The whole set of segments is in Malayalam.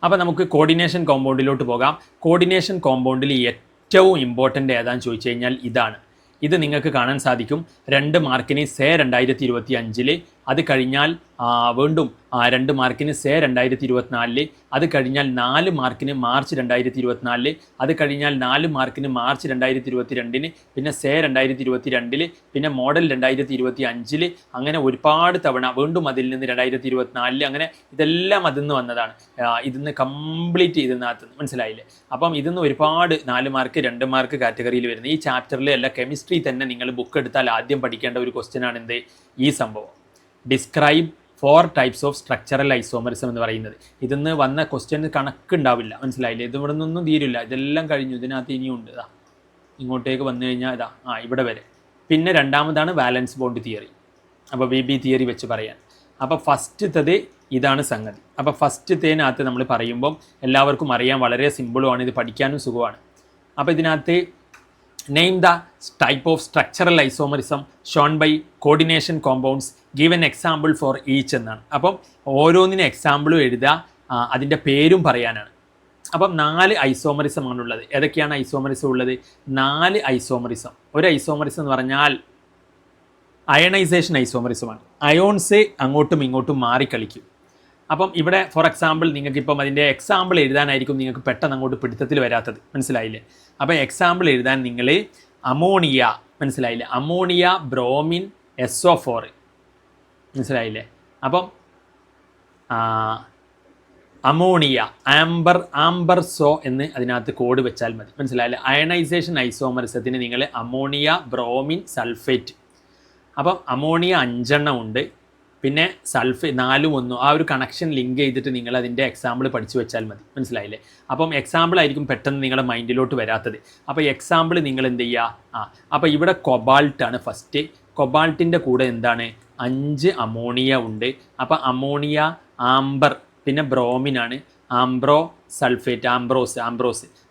അപ്പോൾ നമുക്ക് കോർഡിനേഷൻ കോമ്പൗണ്ടിലോട്ട് പോകാം. കോർഡിനേഷൻ കോമ്പൗണ്ടിൽ ഏറ്റവും ഇമ്പോർട്ടൻ്റ് ഏതാണെന്ന് ചോദിച്ചു കഴിഞ്ഞാൽ ഇതാണ്. ഇത് നിങ്ങൾക്ക് കാണാൻ സാധിക്കും 2 മാർക്കിന് സേ 2025, അത് കഴിഞ്ഞാൽ വീണ്ടും 2 മാർക്കിന് സേ 2024, അത് കഴിഞ്ഞാൽ 4 മാർക്കിന് മാർച്ച് 2024, അത് കഴിഞ്ഞാൽ 4 മാർക്കിന് മാർച്ച് 2022, പിന്നെ സേ 2022, പിന്നെ മോഡൽ 2025, അങ്ങനെ ഒരുപാട് തവണ വീണ്ടും അതിൽ നിന്ന് 2024, അങ്ങനെ ഇതെല്ലാം അതിൽ നിന്ന് വന്നതാണ്. ഇതിന്ന് കംപ്ലീറ്റ് ഇതിനകത്ത് മനസ്സിലായില്ലേ? അപ്പം ഇതിന്ന് ഒരുപാട് 4 മാർക്ക് 2 മാർക്ക് കാറ്റഗറിയിൽ വരുന്നത്. ഈ ചാപ്റ്ററിൽ അല്ല, കെമിസ്ട്രി തന്നെ നിങ്ങൾ ബുക്ക് എടുത്താൽ ആദ്യം പഠിക്കേണ്ട ഒരു ക്വസ്റ്റ്യൻ ആണ് എന്ത്? ഈ സംഭവം, describe 4 types of structural isomerism എന്ന് പറയുന്നത്. ഇതിന്ന് വന്ന ക്വസ്റ്റ്യൻ കണക്കുണ്ടാവില്ല, മനസ്സിലായില്ലേ? ഇത് ഇവിടെ നിന്നൊന്നും തീരില്ല, ഇതെല്ലാം കഴിഞ്ഞു. ഇതിനകത്ത് ഇനിയുണ്ട്. ഇങ്ങോട്ടേക്ക് വന്നു കഴിഞ്ഞാൽ ഇവിടെ വരെ. പിന്നെ രണ്ടാമതാണ് വാലൻസ് ബോണ്ട് തിയറി. അപ്പോൾ VB തിയറി വെച്ച് പറയാൻ. അപ്പോൾ ഫസ്റ്റത്തത് ഇതാണ് സംഗതി. അപ്പോൾ ഫസ്റ്റത്തേനകത്ത് നമ്മൾ പറയുമ്പം എല്ലാവർക്കും അറിയാൻ വളരെ സിമ്പിളുമാണ്, ഇത് പഠിക്കാനും സുഖമാണ്. അപ്പോൾ ഇതിനകത്ത് name the type of structural isomerism shown by coordination compounds, give an example for each എന്നാണ്. അപ്പം ഓരോന്നിനും എക്സാമ്പിളും എഴുതുക, അതിൻ്റെ പേരും പറയാനാണ്. അപ്പം 4 ഐസോമറിസമാണുള്ളത്. ഏതൊക്കെയാണ് ഐസോമറിസം ഉള്ളത്? 4 ഐസോമറിസം. ഒരു ഐസോമറിസം എന്ന് പറഞ്ഞാൽ അയണൈസേഷൻ ഐസോമറിസമാണ്. അയോൺസ് അങ്ങോട്ടും ഇങ്ങോട്ടും മാറിക്കളിക്കും. അപ്പം ഇവിടെ ഫോർ എക്സാമ്പിൾ നിങ്ങൾക്കിപ്പം അതിൻ്റെ എക്സാമ്പിൾ എഴുതാനായിരിക്കും നിങ്ങൾക്ക് പെട്ടെന്ന് അങ്ങോട്ട് പിടുത്തത്തിൽ വരാത്തത്, മനസ്സിലായില്ലേ? അപ്പോൾ എക്സാമ്പിൾ എഴുതാൻ നിങ്ങൾ അമോണിയ, മനസ്സിലായില്ലേ? അമോണിയ ബ്രോമിൻ SO4, മനസ്സിലായില്ലേ? അപ്പം അമോണിയ ആംബർ സോ എന്ന് അതിനകത്ത് കോഡ് വെച്ചാൽ മതി, മനസ്സിലായില്ലേ? അയണൈസേഷൻ ഐസോമറിസത്തിന് നിങ്ങൾ അമോണിയ ബ്രോമിൻ സൾഫേറ്റ്. അപ്പം അമോണിയ 5 എണ്ണം ഉണ്ട്, പിന്നെ 4 1 ആ ഒരു കണക്ഷൻ ലിങ്ക് ചെയ്തിട്ട് നിങ്ങൾ അതിൻ്റെ എക്സാമ്പിൾ പഠിച്ചു വെച്ചാൽ മതി, മനസ്സിലായില്ലേ? അപ്പം എക്സാമ്പിൾ ആയിരിക്കും പെട്ടെന്ന് നിങ്ങളുടെ മൈൻഡിലോട്ട് വരാത്തത്. അപ്പോൾ എക്സാമ്പിൾ നിങ്ങൾ എന്ത് ചെയ്യുക? അപ്പോൾ ഇവിടെ കൊബാൾട്ടാണ് ഫസ്റ്റ്. കൊബാൾട്ടിൻ്റെ കൂടെ എന്താണ്? 5 അമോണിയ ഉണ്ട്. അപ്പോൾ അമോണിയ ആംബർ, പിന്നെ ബ്രോമിനാണ് ആംബ്രോ സൾഫേറ്റ്, ആംബ്രോസ്.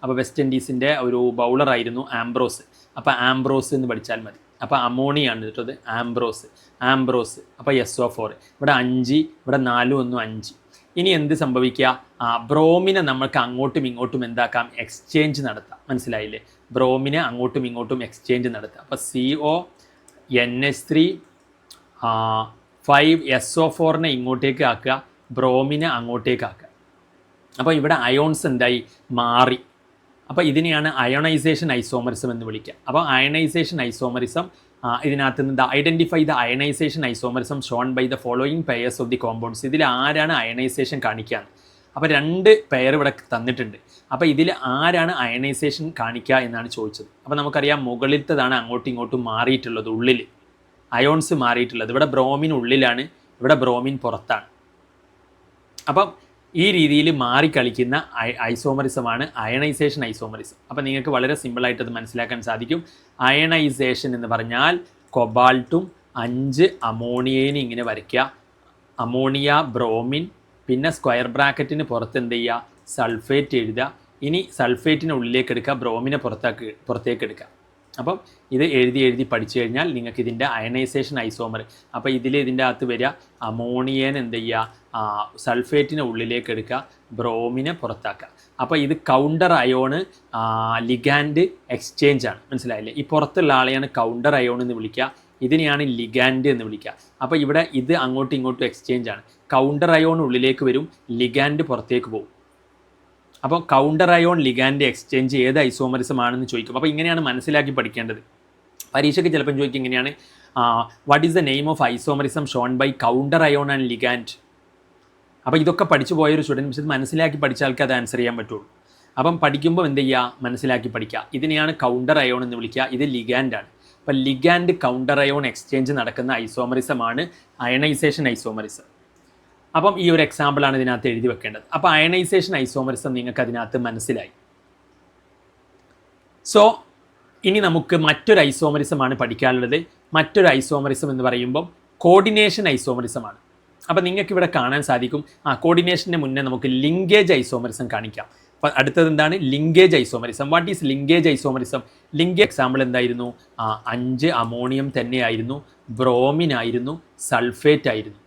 അപ്പോൾ വെസ്റ്റ് ഇൻഡീസിൻ്റെ ഒരു ബൗളറായിരുന്നു ആംബ്രോസ്. അപ്പോൾ ആംബ്രോസ് എന്ന് പഠിച്ചാൽ മതി. അപ്പോൾ അമോണിയാണ് കേട്ടത്, ആംബ്രോസ്. അപ്പോൾ SO4 ഇവിടെ 5, ഇവിടെ 4 1 5. ഇനി എന്ത് സംഭവിക്കുക? ബ്രോമിനെ നമുക്ക് അങ്ങോട്ടും ഇങ്ങോട്ടും എന്താക്കാം? എക്സ്ചേഞ്ച് നടത്താം, മനസ്സിലായില്ലേ? ബ്രോമിനെ അങ്ങോട്ടും ഇങ്ങോട്ടും എക്സ്ചേഞ്ച് നടത്താം. അപ്പോൾ CONH3 5 SO4നെ ഇങ്ങോട്ടേക്ക് ആക്കുക, ബ്രോമിനെ അങ്ങോട്ടേക്ക് ആക്കുക. അപ്പോൾ ഇവിടെ അയോൺസ് എന്തായി? മാറി. അപ്പോൾ ഇതിനെയാണ് അയണൈസേഷൻ ഐസോമറിസം എന്ന് വിളിക്കുക. അപ്പോൾ അയണൈസേഷൻ ഐസോമറിസം ഇതിനകത്ത് നിന്ന് identify the ionisation isomerism shown by the following pairs of the compounds. ഇതിൽ ആരാണ് അയണൈസേഷൻ കാണിക്കുക? അപ്പോൾ 2 പെയർ ഇവിടെ തന്നിട്ടുണ്ട്. അപ്പോൾ ഇതിൽ ആരാണ് അയണൈസേഷൻ കാണിക്കുക എന്നാണ് ചോദിച്ചത്. അപ്പോൾ നമുക്കറിയാം മുകളിലത്തതാണ് അങ്ങോട്ടും ഇങ്ങോട്ടും മാറിയിട്ടുള്ളത്, ഉള്ളിൽ അയോൺസ് മാറിയിട്ടുള്ളത്. ഇവിടെ ബ്രോമിൻ ഉള്ളിലാണ്, ഇവിടെ ബ്രോമിൻ പുറത്താണ്. അപ്പം ഈ രീതിയിൽ മാറിക്കളിക്കുന്ന ഐസോമറിസമാണ് അയണൈസേഷൻ ഐസോമറിസം. അപ്പോൾ നിങ്ങൾക്ക് വളരെ സിമ്പിളായിട്ട് അത് മനസ്സിലാക്കാൻ സാധിക്കും. അയണൈസേഷൻ എന്ന് പറഞ്ഞാൽ കൊബാൾട്ടും 5 അമോണിയനെ ഇങ്ങനെ വരയ്ക്കുക, അമോണിയ ബ്രോമിൻ, പിന്നെ സ്ക്വയർ ബ്രാക്കറ്റിന് പുറത്ത് എന്ത് ചെയ്യുക? സൾഫേറ്റ് എഴുതുക. ഇനി സൾഫേറ്റിന് ഉള്ളിലേക്ക് എടുക്കുക, ബ്രോമിനെ പുറത്തേക്ക് എടുക്കുക. അപ്പം ഇത് എഴുതി പഠിച്ചു കഴിഞ്ഞാൽ നിങ്ങൾക്ക് ഇതിൻ്റെ അയണൈസേഷൻ ഐസോമർ. അപ്പോൾ ഇതിൻ്റെ അകത്ത് വരിക അമോണിയനെ എന്ത് ചെയ്യുക? സൾഫേറ്റിനെ ഉള്ളിലേക്ക് എടുക്കുക, ബ്രോമിനെ പുറത്താക്കുക. അപ്പോൾ ഇത് കൗണ്ടർ അയോണ് ലിഗാൻഡ് എക്സ്ചേഞ്ച് ആണ്, മനസ്സിലായില്ലേ? ഈ പുറത്തുള്ള ആളെയാണ് കൗണ്ടർ അയോൺ എന്ന് വിളിക്കുക, ഇതിനെയാണ് ലിഗാൻഡ് എന്ന് വിളിക്കുക. അപ്പോൾ ഇവിടെ ഇത് അങ്ങോട്ടും ഇങ്ങോട്ടും എക്സ്ചേഞ്ച് ആണ്. കൗണ്ടർ അയോൺ ഉള്ളിലേക്ക് വരും, ലിഗാൻഡ് പുറത്തേക്ക് പോകും. അപ്പോൾ കൗണ്ടർ അയോൺ ലിഗാൻഡ് എക്സ്ചേഞ്ച് ഏത് ഐസോമറിസം ആണെന്ന് ചോദിക്കും. അപ്പോൾ ഇങ്ങനെയാണ് മനസ്സിലാക്കി പഠിക്കേണ്ടത്. പരീക്ഷയ്ക്ക് ചിലപ്പം ചോദിക്കും ഇങ്ങനെയാണ്, what is the name of isomerism shown by counter ion and ligand? അപ്പോൾ ഇതൊക്കെ പഠിച്ചു പോയൊരു സ്റ്റുഡൻറ്റ് പക്ഷേ ഇത് മനസ്സിലാക്കി പഠിച്ചാൽക്ക് അത് ആൻസർ ചെയ്യാൻ പറ്റുള്ളൂ. അപ്പം പഠിക്കുമ്പോൾ എന്ത് ചെയ്യുക? മനസ്സിലാക്കി പഠിക്കുക. ഇതിനെയാണ് കൗണ്ടർ അയോൺ എന്ന് വിളിക്കുക, ഇത് ലിഗാൻഡാണ്. അപ്പോൾ ലിഗാൻഡ് കൗണ്ടർ അയോൺ എക്സ്ചേഞ്ച് നടക്കുന്ന ഐസോമറിസമാണ് അയണൈസേഷൻ ഐസോമറിസം. അപ്പം ഈ ഒരു എക്സാമ്പിളാണ് ഇതിനകത്ത് എഴുതി വെക്കേണ്ടത്. അപ്പോൾ അയണൈസേഷൻ ഐസോമറിസം നിങ്ങൾക്ക് അതിനകത്ത് മനസ്സിലായി. സോ ഇനി നമുക്ക് മറ്റൊരു ഐസോമറിസമാണ് പഠിക്കാനുള്ളത്. മറ്റൊരു ഐസോമറിസം എന്ന് പറയുമ്പം കോർഡിനേഷൻ ഐസോമറിസമാണ്. അപ്പോൾ നിങ്ങൾക്ക് ഇവിടെ കാണാൻ സാധിക്കും, കോർഡിനേഷൻ്റെ മുന്നേ നമുക്ക് ലിങ്കേജ് ഐസോമറിസം കാണിക്കാം. അപ്പോൾ അടുത്തത് എന്താണ്? Linkage isomerism. What is linkage isomerism? Linkage example എന്തായിരുന്നു? 5 അമോണിയം തന്നെയായിരുന്നു, ബ്രോമിൻ ആയിരുന്നു, സൾഫേറ്റ് ആയിരുന്നു.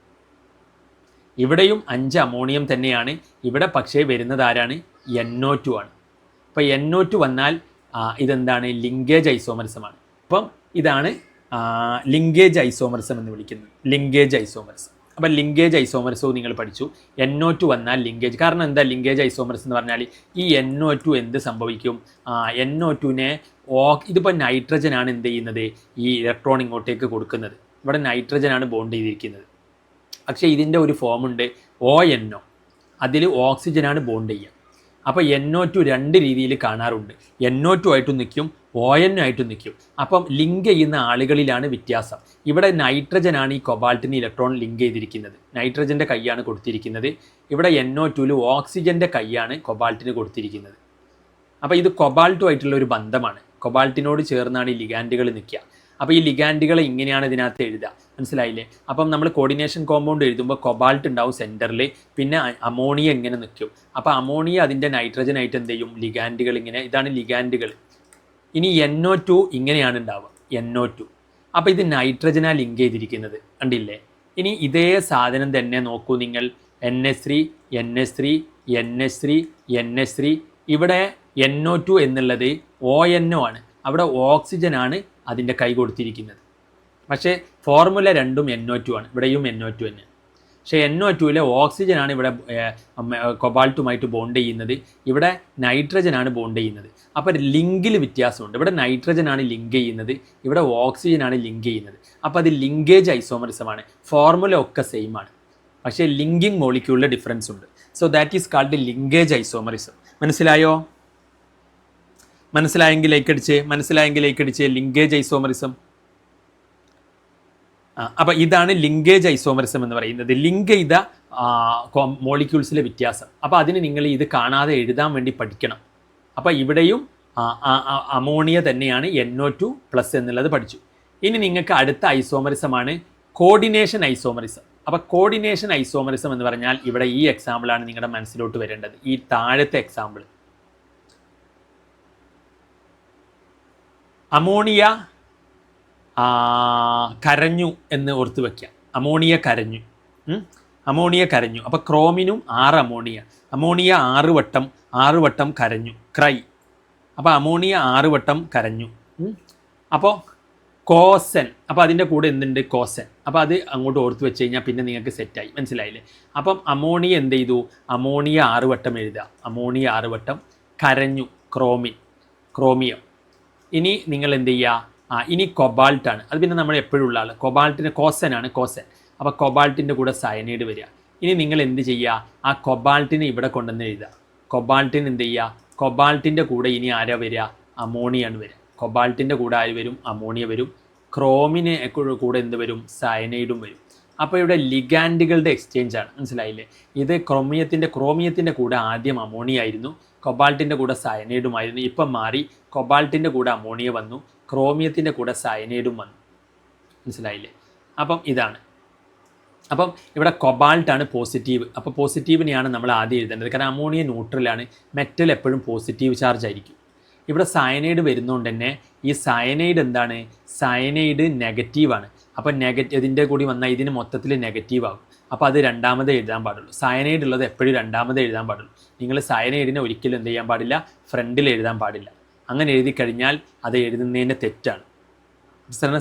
ഇവിടെയും 5 അമോണിയം തന്നെയാണ്. ഇവിടെ പക്ഷേ വരുന്നത് ആരാണ്? NO2 ആണ്. അപ്പോൾ NO2 വന്നാൽ ഇതെന്താണ്? ലിങ്കേജ് ഐസോമറിസമാണ്. അപ്പം ഇതാണ് ലിങ്കേജ് ഐസോമറിസം എന്ന് വിളിക്കുന്നത്. Linkage isomerism. അപ്പം ലിങ്കേജ് ഐസോമറിസവും നിങ്ങൾ പഠിച്ചു. NO2 വന്നാൽ ലിങ്കേജ്. കാരണം എന്താ ലിങ്കേജ് ഐസോമറിസം എന്ന് പറഞ്ഞാൽ ഈ NO2 എന്ത് സംഭവിക്കും? NO2നെ ഇതിപ്പോൾ നൈട്രജനാണ് എന്ത് ചെയ്യുന്നത്? ഈ ഇലക്ട്രോൺ ഇങ്ങോട്ടേക്ക് കൊടുക്കുന്നത്. ഇവിടെ നൈട്രജനാണ് ബോണ്ട് ചെയ്തിരിക്കുന്നത്. പക്ഷേ ഇതിൻ്റെ ഒരു ഫോമുണ്ട് ONO. അതിൽ ഓക്സിജനാണ് ബോണ്ട് ചെയ്യുക. അപ്പോൾ NO2 രണ്ട് രീതിയിൽ കാണാറുണ്ട്. NO2 ആയിട്ടും നിൽക്കും, ONO ആയിട്ടും നിൽക്കും. അപ്പം ലിങ്ക് ചെയ്യുന്ന ആളുകളിലാണ് വ്യത്യാസം. ഇവിടെ നൈട്രജനാണ് ഈ കൊബാൾട്ടിന് ഇലക്ട്രോൺ ലിങ്ക് ചെയ്തിരിക്കുന്നത്. നൈട്രജൻ്റെ കൈയാണ് കൊടുത്തിരിക്കുന്നത്. ഇവിടെ NO2ൽ ഓക്സിജൻ്റെ കൈയാണ് കൊബാൾട്ടിന് കൊടുത്തിരിക്കുന്നത്. അപ്പോൾ ഇത് കൊബാൾട്ടുമായിട്ടുള്ള ഒരു ബന്ധമാണ്. കൊബാൾട്ടിനോട് ചേർന്നാണ് ഈ ലിഗാൻഡുകൾ നിൽക്കുക. അപ്പോൾ ഈ ലിഗാൻഡുകൾ ഇങ്ങനെയാണ് ഇതിനകത്ത് എഴുതുക. മനസ്സിലായില്ലേ? അപ്പം നമ്മൾ കോർഡിനേഷൻ കോമ്പൗണ്ട് എഴുതുമ്പോൾ കൊബാൾട്ട് ഉണ്ടാവും സെൻറ്ററിൽ, പിന്നെ അമോണിയ ഇങ്ങനെ നിൽക്കും. അപ്പോൾ അമോണിയ അതിൻ്റെ നൈട്രജനായിട്ട് എന്ത് ചെയ്യും? ലിഗാൻഡുകൾ ഇങ്ങനെ, ഇതാണ് ലിഗാൻഡുകൾ. ഇനി NO2 ഇങ്ങനെയാണ് ഉണ്ടാവുക, NO2. അപ്പോൾ ഇത് നൈട്രജനാണ് ലിങ്ക് ചെയ്തിരിക്കുന്നത്, കണ്ടില്ലേ? ഇനി ഇതേ സാധനം തന്നെ നോക്കൂ നിങ്ങൾ, NH3 NH3 NH3 NH3. ഇവിടെ NO2 എന്നുള്ളത് ONO ആണ്. അവിടെ ഓക്സിജനാണ് അതിൻ്റെ കൈ കൊടുത്തിരിക്കുന്നത്. പക്ഷേ ഫോർമുല രണ്ടും NO2 ആണ്. ഇവിടെയും NO2 തന്നെ. പക്ഷേ NO2ലെ ഓക്സിജനാണ് ഇവിടെ കൊബാൾട്ടുമായിട്ട് ബോണ്ട് ചെയ്യുന്നത്. ഇവിടെ നൈട്രജനാണ് ബോണ്ട് ചെയ്യുന്നത്. അപ്പോൾ ലിങ്കിൽ വ്യത്യാസമുണ്ട്. ഇവിടെ നൈട്രജനാണ് ലിങ്ക് ചെയ്യുന്നത്, ഇവിടെ ഓക്സിജനാണ് ലിങ്ക് ചെയ്യുന്നത്. അപ്പോൾ അത് ലിങ്കേജ് ഐസോമറിസമാണ്. ഫോർമുല ഒക്കെ സെയിം ആണ്, പക്ഷേ ലിങ്കിങ് മോളിക്യൂളിലെ ഡിഫറൻസ് ഉണ്ട്. So that is called linkage isomerism. മനസ്സിലായോ? മനസ്സിലായെങ്കിൽ ലൈക്ക് അടിച്ചേ. Linkage isomerism. അപ്പോൾ ഇതാണ് ലിങ്കേജ് ഐസോമറിസം എന്ന് പറയുന്നത്. ലിങ്ക് ചെയ്ത മോളിക്യൂൾസിലെ വ്യത്യാസം. അപ്പോൾ അതിന് നിങ്ങൾ ഇത് കാണാതെ എഴുതാൻ വേണ്ടി പഠിക്കണം. അപ്പോൾ ഇവിടെയും അമോണിയ തന്നെയാണ് NO2+ എന്നുള്ളത് പഠിച്ചു. ഇനി നിങ്ങൾക്ക് അടുത്ത ഐസോമറിസമാണ് കോർഡിനേഷൻ ഐസോമറിസം. അപ്പോൾ കോർഡിനേഷൻ ഐസോമറിസം എന്ന് പറഞ്ഞാൽ ഇവിടെ ഈ എക്സാമ്പിളാണ് നിങ്ങളുടെ മനസ്സിലോട്ട് വരേണ്ടത്. ഈ താഴത്തെ എക്സാമ്പിൾ, അമോണിയ കരഞ്ഞു എന്ന് ഓർത്ത് വയ്ക്കുക. അമോണിയ കരഞ്ഞു. അപ്പോൾ ക്രോമിനും 6 അമോണിയ. അമോണിയ 6 വട്ടം കരഞ്ഞു, ക്രൈ. അപ്പോൾ അമോണിയ 6 വട്ടം കരഞ്ഞു. അപ്പോൾ കോസൻ, അപ്പോൾ അതിൻ്റെ കൂടെ എന്തുണ്ട്? കോസൻ. അപ്പോൾ അത് അങ്ങോട്ട് ഓർത്ത് വെച്ച് കഴിഞ്ഞാൽ പിന്നെ നിങ്ങൾക്ക് സെറ്റായി. മനസ്സിലായില്ലേ? അപ്പം അമോണിയ എന്ത് ചെയ്തു? അമോണിയ 6 വട്ടം എഴുതുക. അമോണിയ 6 വട്ടം കരഞ്ഞു, ക്രോമിയം. ഇനി നിങ്ങൾ എന്ത് ചെയ്യുക? ഇനി കൊബാൾട്ടാണ്. അത് പിന്നെ നമ്മൾ എപ്പോഴും ഉള്ള ആൾ. കൊബാൾട്ടിന് കോസൻ. അപ്പോൾ കൊബാൾട്ടിൻ്റെ കൂടെ സയനൈഡ് വരിക. ഇനി നിങ്ങൾ എന്ത് ചെയ്യുക? ആ കൊബാൾട്ടിനെ ഇവിടെ കൊണ്ടുവന്ന് എഴുതുക. കൊബാൾട്ടിന് എന്ത് ചെയ്യുക? കൊബാൾട്ടിൻ്റെ കൂടെ ഇനി ആരാ വരിക? അമോണിയാണ് വരിക. കൊബാൾട്ടിൻ്റെ കൂടെ ആര് വരും? അമോണിയ വരും. ക്രോമിന് കൂടെ എന്ത് വരും? സയനൈഡും വരും. അപ്പോൾ ഇവിടെ ലിഗാൻഡുകളുടെ എക്സ്ചേഞ്ച് ആണ്. മനസ്സിലായില്ലേ? ഇത് ക്രോമിയത്തിൻ്റെ കൂടെ ആദ്യം അമോണിയ ആയിരുന്നു, കൊബാൾട്ടിൻ്റെ കൂടെ സയനൈഡുമായിരുന്നു. ഇപ്പം മാറി, കൊബാൾട്ടിൻ്റെ കൂടെ അമോണിയ വന്നു, ക്രോമിയത്തിൻ്റെ കൂടെ സയനൈഡും വന്നു. മനസ്സിലായില്ലേ? അപ്പം ഇതാണ്. അപ്പം ഇവിടെ കൊബാൾട്ടാണ് പോസിറ്റീവ്. അപ്പോൾ പോസിറ്റീവിനെയാണ് നമ്മൾ ആദ്യം എഴുതേണ്ടത്. കാരണം അമോണിയ ന്യൂട്രലാണ്, മെറ്റൽ എപ്പോഴും പോസിറ്റീവ് ചാർജ് ആയിരിക്കും. ഇവിടെ സയനൈഡ് വരുന്നതുകൊണ്ട് തന്നെ ഈ സയനൈഡ് എന്താണ്? സയനൈഡ് നെഗറ്റീവാണ്. അപ്പോൾ ഇതിൻ്റെ കൂടി വന്നാൽ ഇതിന് മൊത്തത്തിൽ നെഗറ്റീവ് ആകും. അപ്പോൾ അത് രണ്ടാമത് എഴുതാൻ പാടുള്ളൂ. സയനൈഡ് ഉള്ളത് എപ്പോഴും രണ്ടാമത് എഴുതാൻ പാടുള്ളൂ. നിങ്ങൾ സയനൈഡിനെ ഒരിക്കലും എന്ത് ചെയ്യാൻ പാടില്ല? ഫ്രണ്ടിൽ എഴുതാൻ പാടില്ല. അങ്ങനെ എഴുതി കഴിഞ്ഞാൽ അത് എഴുതുന്നതിൻ്റെ തെറ്റാണ്.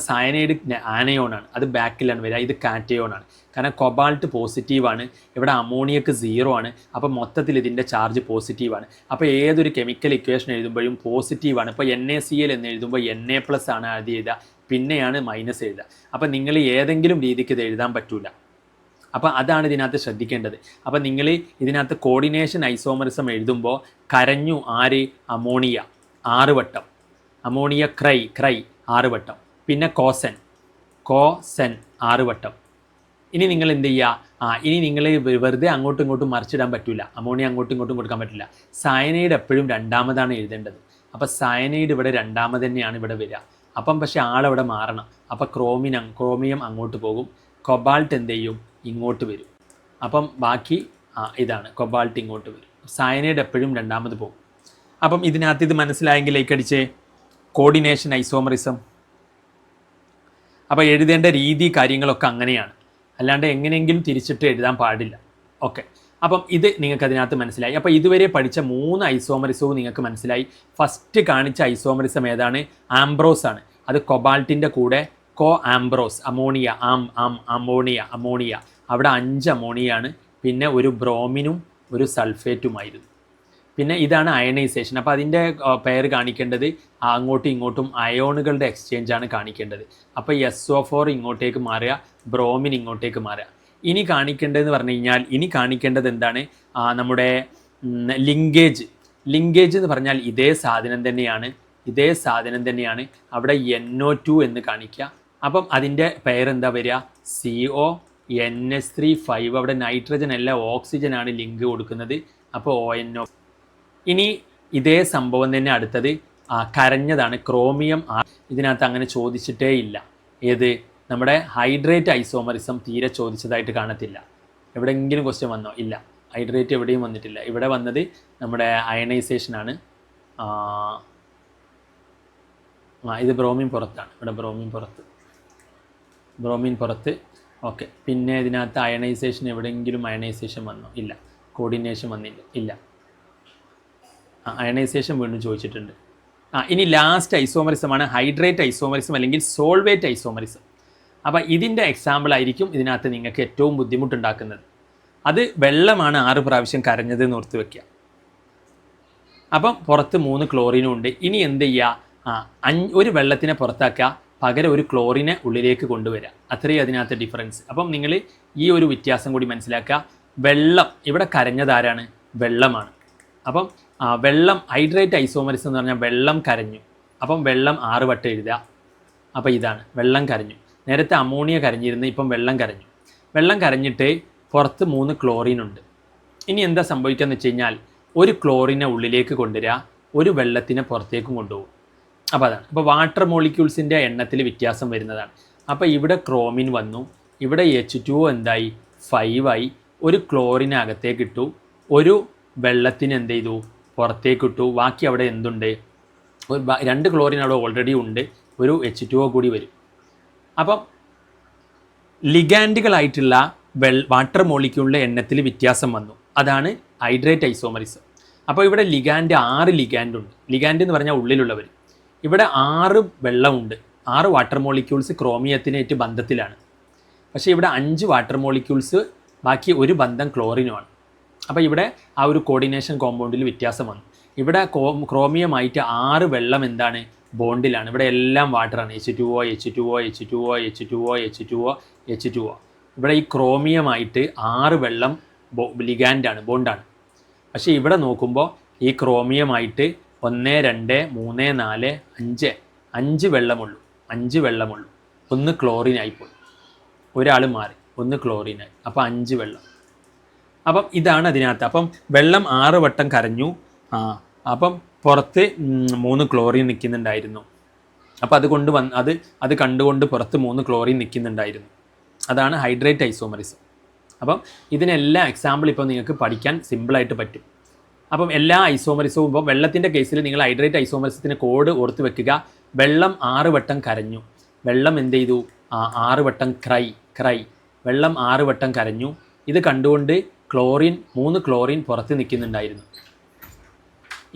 സയനൈഡ് ആനയോണാണ്, അത് ബാക്കിലാണ് വരിക. ഇത് കാറ്റയോണാണ്. കാരണം കൊബാൾട്ട് പോസിറ്റീവാണ്, ഇവിടെ അമോണിയക്ക് 0 ആണ്. അപ്പോൾ മൊത്തത്തിൽ ഇതിൻ്റെ ചാർജ് പോസിറ്റീവാണ്. അപ്പോൾ ഏതൊരു കെമിക്കൽ ഇക്വേഷൻ എഴുതുമ്പോഴും പോസിറ്റീവാണ്. ഇപ്പോൾ NaCl എന്ന് എഴുതുമ്പോൾ Na+ ആണ് ആദ്യം എഴുതുക, പിന്നെയാണ് മൈനസ് എഴുതുക. അപ്പോൾ നിങ്ങൾ ഏതെങ്കിലും രീതിക്ക് ഇത് എഴുതാൻ പറ്റില്ല. അപ്പോൾ അതാണ് ഇതിനകത്ത് ശ്രദ്ധിക്കേണ്ടത്. അപ്പോൾ നിങ്ങൾ ഇതിനകത്ത് കോർഡിനേഷൻ ഐസോമറിസം എഴുതുമ്പോൾ കരഞ്ഞു ആര്? അമോണിയ 6 വട്ടം, അമോണിയ ക്രൈ 6 വട്ടം, പിന്നെ കോസൻ 6 വട്ടം. ഇനി നിങ്ങൾ എന്ത് ചെയ്യുക? ഇനി നിങ്ങൾ വെറുതെ അങ്ങോട്ടും ഇങ്ങോട്ടും മറിച്ചിടാൻ പറ്റില്ല. അമോണിയ അങ്ങോട്ടും ഇങ്ങോട്ടും കൊടുക്കാൻ പറ്റില്ല. സയനൈഡ് എപ്പോഴും രണ്ടാമതാണ് എഴുതേണ്ടത്. അപ്പോൾ സയനൈഡ് ഇവിടെ രണ്ടാമത് തന്നെയാണ് ഇവിടെ വരിക. അപ്പം പക്ഷേ ആളവിടെ മാറണം. അപ്പോൾ ക്രോമിയം അങ്ങോട്ട് പോകും, കൊബാൾട്ട് എന്ത് ചെയ്യും? ഇങ്ങോട്ട് വരും. അപ്പം ബാക്കി ഇതാണ്, കൊബാൾട്ട് ഇങ്ങോട്ട് വരും. സയനൈഡ് എപ്പോഴും രണ്ടാമത് പോകും. അപ്പം ഇതിനകത്ത് ഇത് മനസ്സിലായെങ്കിൽ ലൈക്ക് അടിച്ചേ. Coordination isomerism. അപ്പോൾ എഴുതേണ്ട രീതി കാര്യങ്ങളൊക്കെ അങ്ങനെയാണ്, അല്ലാണ്ട് എങ്ങനെയെങ്കിലും തിരിച്ചിട്ട് എഴുതാൻ പാടില്ല. ഓക്കെ, അപ്പം ഇത് നിങ്ങൾക്ക് അതിനകത്ത് മനസ്സിലായി. അപ്പോൾ ഇതുവരെ പഠിച്ച 3 ഐസോമറിസവും നിങ്ങൾക്ക് മനസ്സിലായി. ഫസ്റ്റ് കാണിച്ച ഐസോമറിസം ഏതാണ്? ആംബ്രോസ് ആണ്. അത് കൊബാൾട്ടിൻ്റെ കൂടെ ആംബ്രോസ്, അമോണിയ, അമോണിയ, അവിടെ 5 അമോണിയാണ്, പിന്നെ ഒരു ബ്രോമിനും ഒരു സൾഫേറ്റുമായിരുന്നു. പിന്നെ ഇതാണ് അയണൈസേഷൻ. അപ്പോൾ അതിൻ്റെ പേര് കാണിക്കേണ്ടത് അങ്ങോട്ടും ഇങ്ങോട്ടും അയോണുകളുടെ എക്സ്ചേഞ്ചാണ് കാണിക്കേണ്ടത്. അപ്പോൾ SO4 ഇങ്ങോട്ടേക്ക് മാറുക, ബ്രോമിൻ ഇങ്ങോട്ടേക്ക് മാറുക. ഇനി കാണിക്കേണ്ടതെന്ന് പറഞ്ഞു കഴിഞ്ഞാൽ ഇനി കാണിക്കേണ്ടത് എന്താണ്? നമ്മുടെ ലിങ്കേജ് എന്ന് പറഞ്ഞാൽ ഇതേ സാധനം തന്നെയാണ്. അവിടെ NO2 എന്ന് കാണിക്കുക. അപ്പം അതിൻ്റെ പേരെന്താ വരിക? CONH3 അവിടെ നൈട്രജൻ അല്ല ഓക്സിജനാണ് ലിങ്ക് കൊടുക്കുന്നത്. അപ്പോൾ ONO. ഇനി ഇതേ സംഭവം തന്നെ അടുത്തത് കരഞ്ഞതാണ്, ക്രോമിയം. ഇതിനകത്ത് അങ്ങനെ ചോദിച്ചിട്ടേ ഇല്ല. ഏത്? നമ്മുടെ ഹൈഡ്രേറ്റ് ഐസോമറിസം തീരെ ചോദിച്ചതായിട്ട് കാണത്തില്ല. എവിടെയെങ്കിലും ക്വസ്റ്റ്യൻ വന്നോ? ഇല്ല, ഹൈഡ്രേറ്റ് എവിടെയും വന്നിട്ടില്ല. ഇവിടെ വന്നത് നമ്മുടെ അയണൈസേഷനാണ്. ഇത് ബ്രോമിൻ പുറത്താണ്. ഇവിടെ ബ്രോമിൻ പുറത്ത്. ഓക്കെ, പിന്നെ ഇതിനകത്ത് അയണൈസേഷൻ എവിടെയെങ്കിലും അയണൈസേഷൻ വന്നോ? ഇല്ല. കോർഡിനേഷൻ വന്നില്ല? ഇല്ല. അയണൈസേഷൻ വീണ്ടും ചോദിച്ചിട്ടുണ്ട്. ഇനി ലാസ്റ്റ് ഐസോമറിസമാണ് ഹൈഡ്രേറ്റ് ഐസോമറിസം അല്ലെങ്കിൽ സോൾവേറ്റ് ഐസോമറിസം. അപ്പോൾ ഇതിൻ്റെ എക്സാമ്പിൾ ആയിരിക്കും ഇതിനകത്ത് നിങ്ങൾക്ക് ഏറ്റവും ബുദ്ധിമുട്ടുണ്ടാക്കുന്നത്. അത് വെള്ളമാണ് 6 പ്രാവശ്യം കരഞ്ഞത് എന്ന് ഓർത്ത് വയ്ക്കുക. അപ്പം പുറത്ത് 3 ക്ലോറിനും ഉണ്ട്. ഇനി എന്ത് ചെയ്യുക? ഒരു വെള്ളത്തിനെ പുറത്താക്കുക, പകരം ഒരു ക്ലോറിനെ ഉള്ളിലേക്ക് കൊണ്ടുവരിക. അത്രയും അതിനകത്ത് ഡിഫറൻസ്. അപ്പം നിങ്ങൾ ഈ ഒരു വ്യത്യാസം കൂടി മനസ്സിലാക്കുക. വെള്ളം ഇവിടെ കരഞ്ഞതാരാണ്? വെള്ളമാണ്. അപ്പം വെള്ളം ഹൈഡ്രേറ്റ് ഐസോമറിസം എന്ന് പറഞ്ഞാൽ വെള്ളം കരഞ്ഞു. അപ്പം വെള്ളം 6 വട്ടം എഴുതുക. അപ്പോൾ ഇതാണ് വെള്ളം കരഞ്ഞു. നേരത്തെ അമോണിയ കരഞ്ഞിരുന്നു, ഇപ്പം വെള്ളം കരഞ്ഞു. വെള്ളം കരഞ്ഞിട്ട് പുറത്ത് 3 ക്ലോറിൻ ഉണ്ട്. ഇനി എന്താ സംഭവിക്കുക എന്ന് വെച്ച് കഴിഞ്ഞാൽ ഒരു ക്ലോറിനെ ഉള്ളിലേക്ക് കൊണ്ടുവരിക, ഒരു വെള്ളത്തിനെ പുറത്തേക്കും കൊണ്ടുപോകും. അപ്പോൾ അതാണ്. അപ്പോൾ വാട്ടർ മോളിക്യൂൾസിൻ്റെ എണ്ണത്തിൽ വ്യത്യാസം വരുന്നതാണ്. അപ്പോൾ ഇവിടെ ക്രോമിൻ വന്നു, ഇവിടെ H2O എന്തായി? 5 ആയി. ഒരു ക്ലോറിനെ അകത്തേക്ക് ഇട്ടു, ഒരു വെള്ളത്തിന് എന്ത് ചെയ്തു? പുറത്തേക്ക് ഇട്ടു. ബാക്കി അവിടെ എന്തുണ്ട്? 2 ക്ലോറിൻ അവിടെ ഓൾറെഡി ഉണ്ട്, ഒരു H2O കൂടി വരും. അപ്പം ലിഗാൻഡുകളായിട്ടുള്ള വാട്ടർ മോളിക്യൂളിൻ്റെ എണ്ണത്തിൽ വ്യത്യാസം വന്നു. അതാണ് ഹൈഡ്രേറ്റ് ഐസോമറിസം. അപ്പോൾ ഇവിടെ ലിഗാൻഡ് 6 ലിഗാൻഡ് ഉണ്ട്. ലിഗാൻഡ് എന്ന് പറഞ്ഞാൽ ഉള്ളിലുള്ളവർ. ഇവിടെ 6 വെള്ളമുണ്ട്, 6 വാട്ടർ മോളിക്യൂൾസ് ക്രോമിയത്തിനായിട്ട് ബന്ധത്തിലാണ്. പക്ഷേ ഇവിടെ 5 വാട്ടർ മോളിക്യൂൾസ്, ബാക്കി ഒരു ബന്ധം ക്ലോറിനുമാണ്. അപ്പോൾ ഇവിടെ ആ ഒരു കോർഡിനേഷൻ കോമ്പൗണ്ടിൽ വ്യത്യാസം വന്നു. ഇവിടെ ക്രോമിയമായിട്ട് 6 വെള്ളം എന്താണ്? ബോണ്ടിലാണ്. ഇവിടെ എല്ലാം വാട്ടറാണ്. H2O. ഇവിടെ ഈ ക്രോമിയമായിട്ട് 6 വെള്ളം ലിഗാൻഡാണ്, ബോണ്ടാണ്. പക്ഷേ ഇവിടെ നോക്കുമ്പോൾ ഈ ക്രോമിയമായിട്ട് 1, 2, 3, 4, 5 വെള്ളമുള്ളൂ. 5 വെള്ളമുള്ളൂ. 1 ക്ലോറിനായിപ്പോയി. ഒരാൾ മാറി, 1 ക്ലോറിനായി. അപ്പോൾ 5 വെള്ളം. അപ്പം ഇതാണ് അതിനകത്ത്. അപ്പം വെള്ളം 6 വട്ടം കരഞ്ഞു. അപ്പം പുറത്ത് 3 ക്ലോറിൻ നിൽക്കുന്നുണ്ടായിരുന്നു. അപ്പോൾ അതുകൊണ്ട് അത് കണ്ടുകൊണ്ട് പുറത്ത് 3 ക്ലോറിൻ നിൽക്കുന്നുണ്ടായിരുന്നു. അതാണ് ഹൈഡ്രേറ്റ് ഐസോമറിസം. അപ്പം ഇതിനെല്ലാം എക്സാമ്പിൾ ഇപ്പോൾ നിങ്ങൾക്ക് പഠിക്കാൻ സിമ്പിളായിട്ട് പറ്റും. അപ്പം എല്ലാ ഐസോമറിസവും ഇപ്പോൾ വെള്ളത്തിൻ്റെ കേസിൽ നിങ്ങൾ ഹൈഡ്രേറ്റ് ഐസോമറിസത്തിന് കോഡ് ഓർത്ത് വെക്കുക. വെള്ളം 6 വട്ടം കരഞ്ഞു. വെള്ളം എന്ത് ചെയ്തു? 6 വട്ടം ക്രൈ. വെള്ളം 6 വട്ടം കരഞ്ഞു. ഇത് കണ്ടുകൊണ്ട് 3 ക്ലോറിൻ പുറത്ത് നിൽക്കുന്നുണ്ടായിരുന്നു.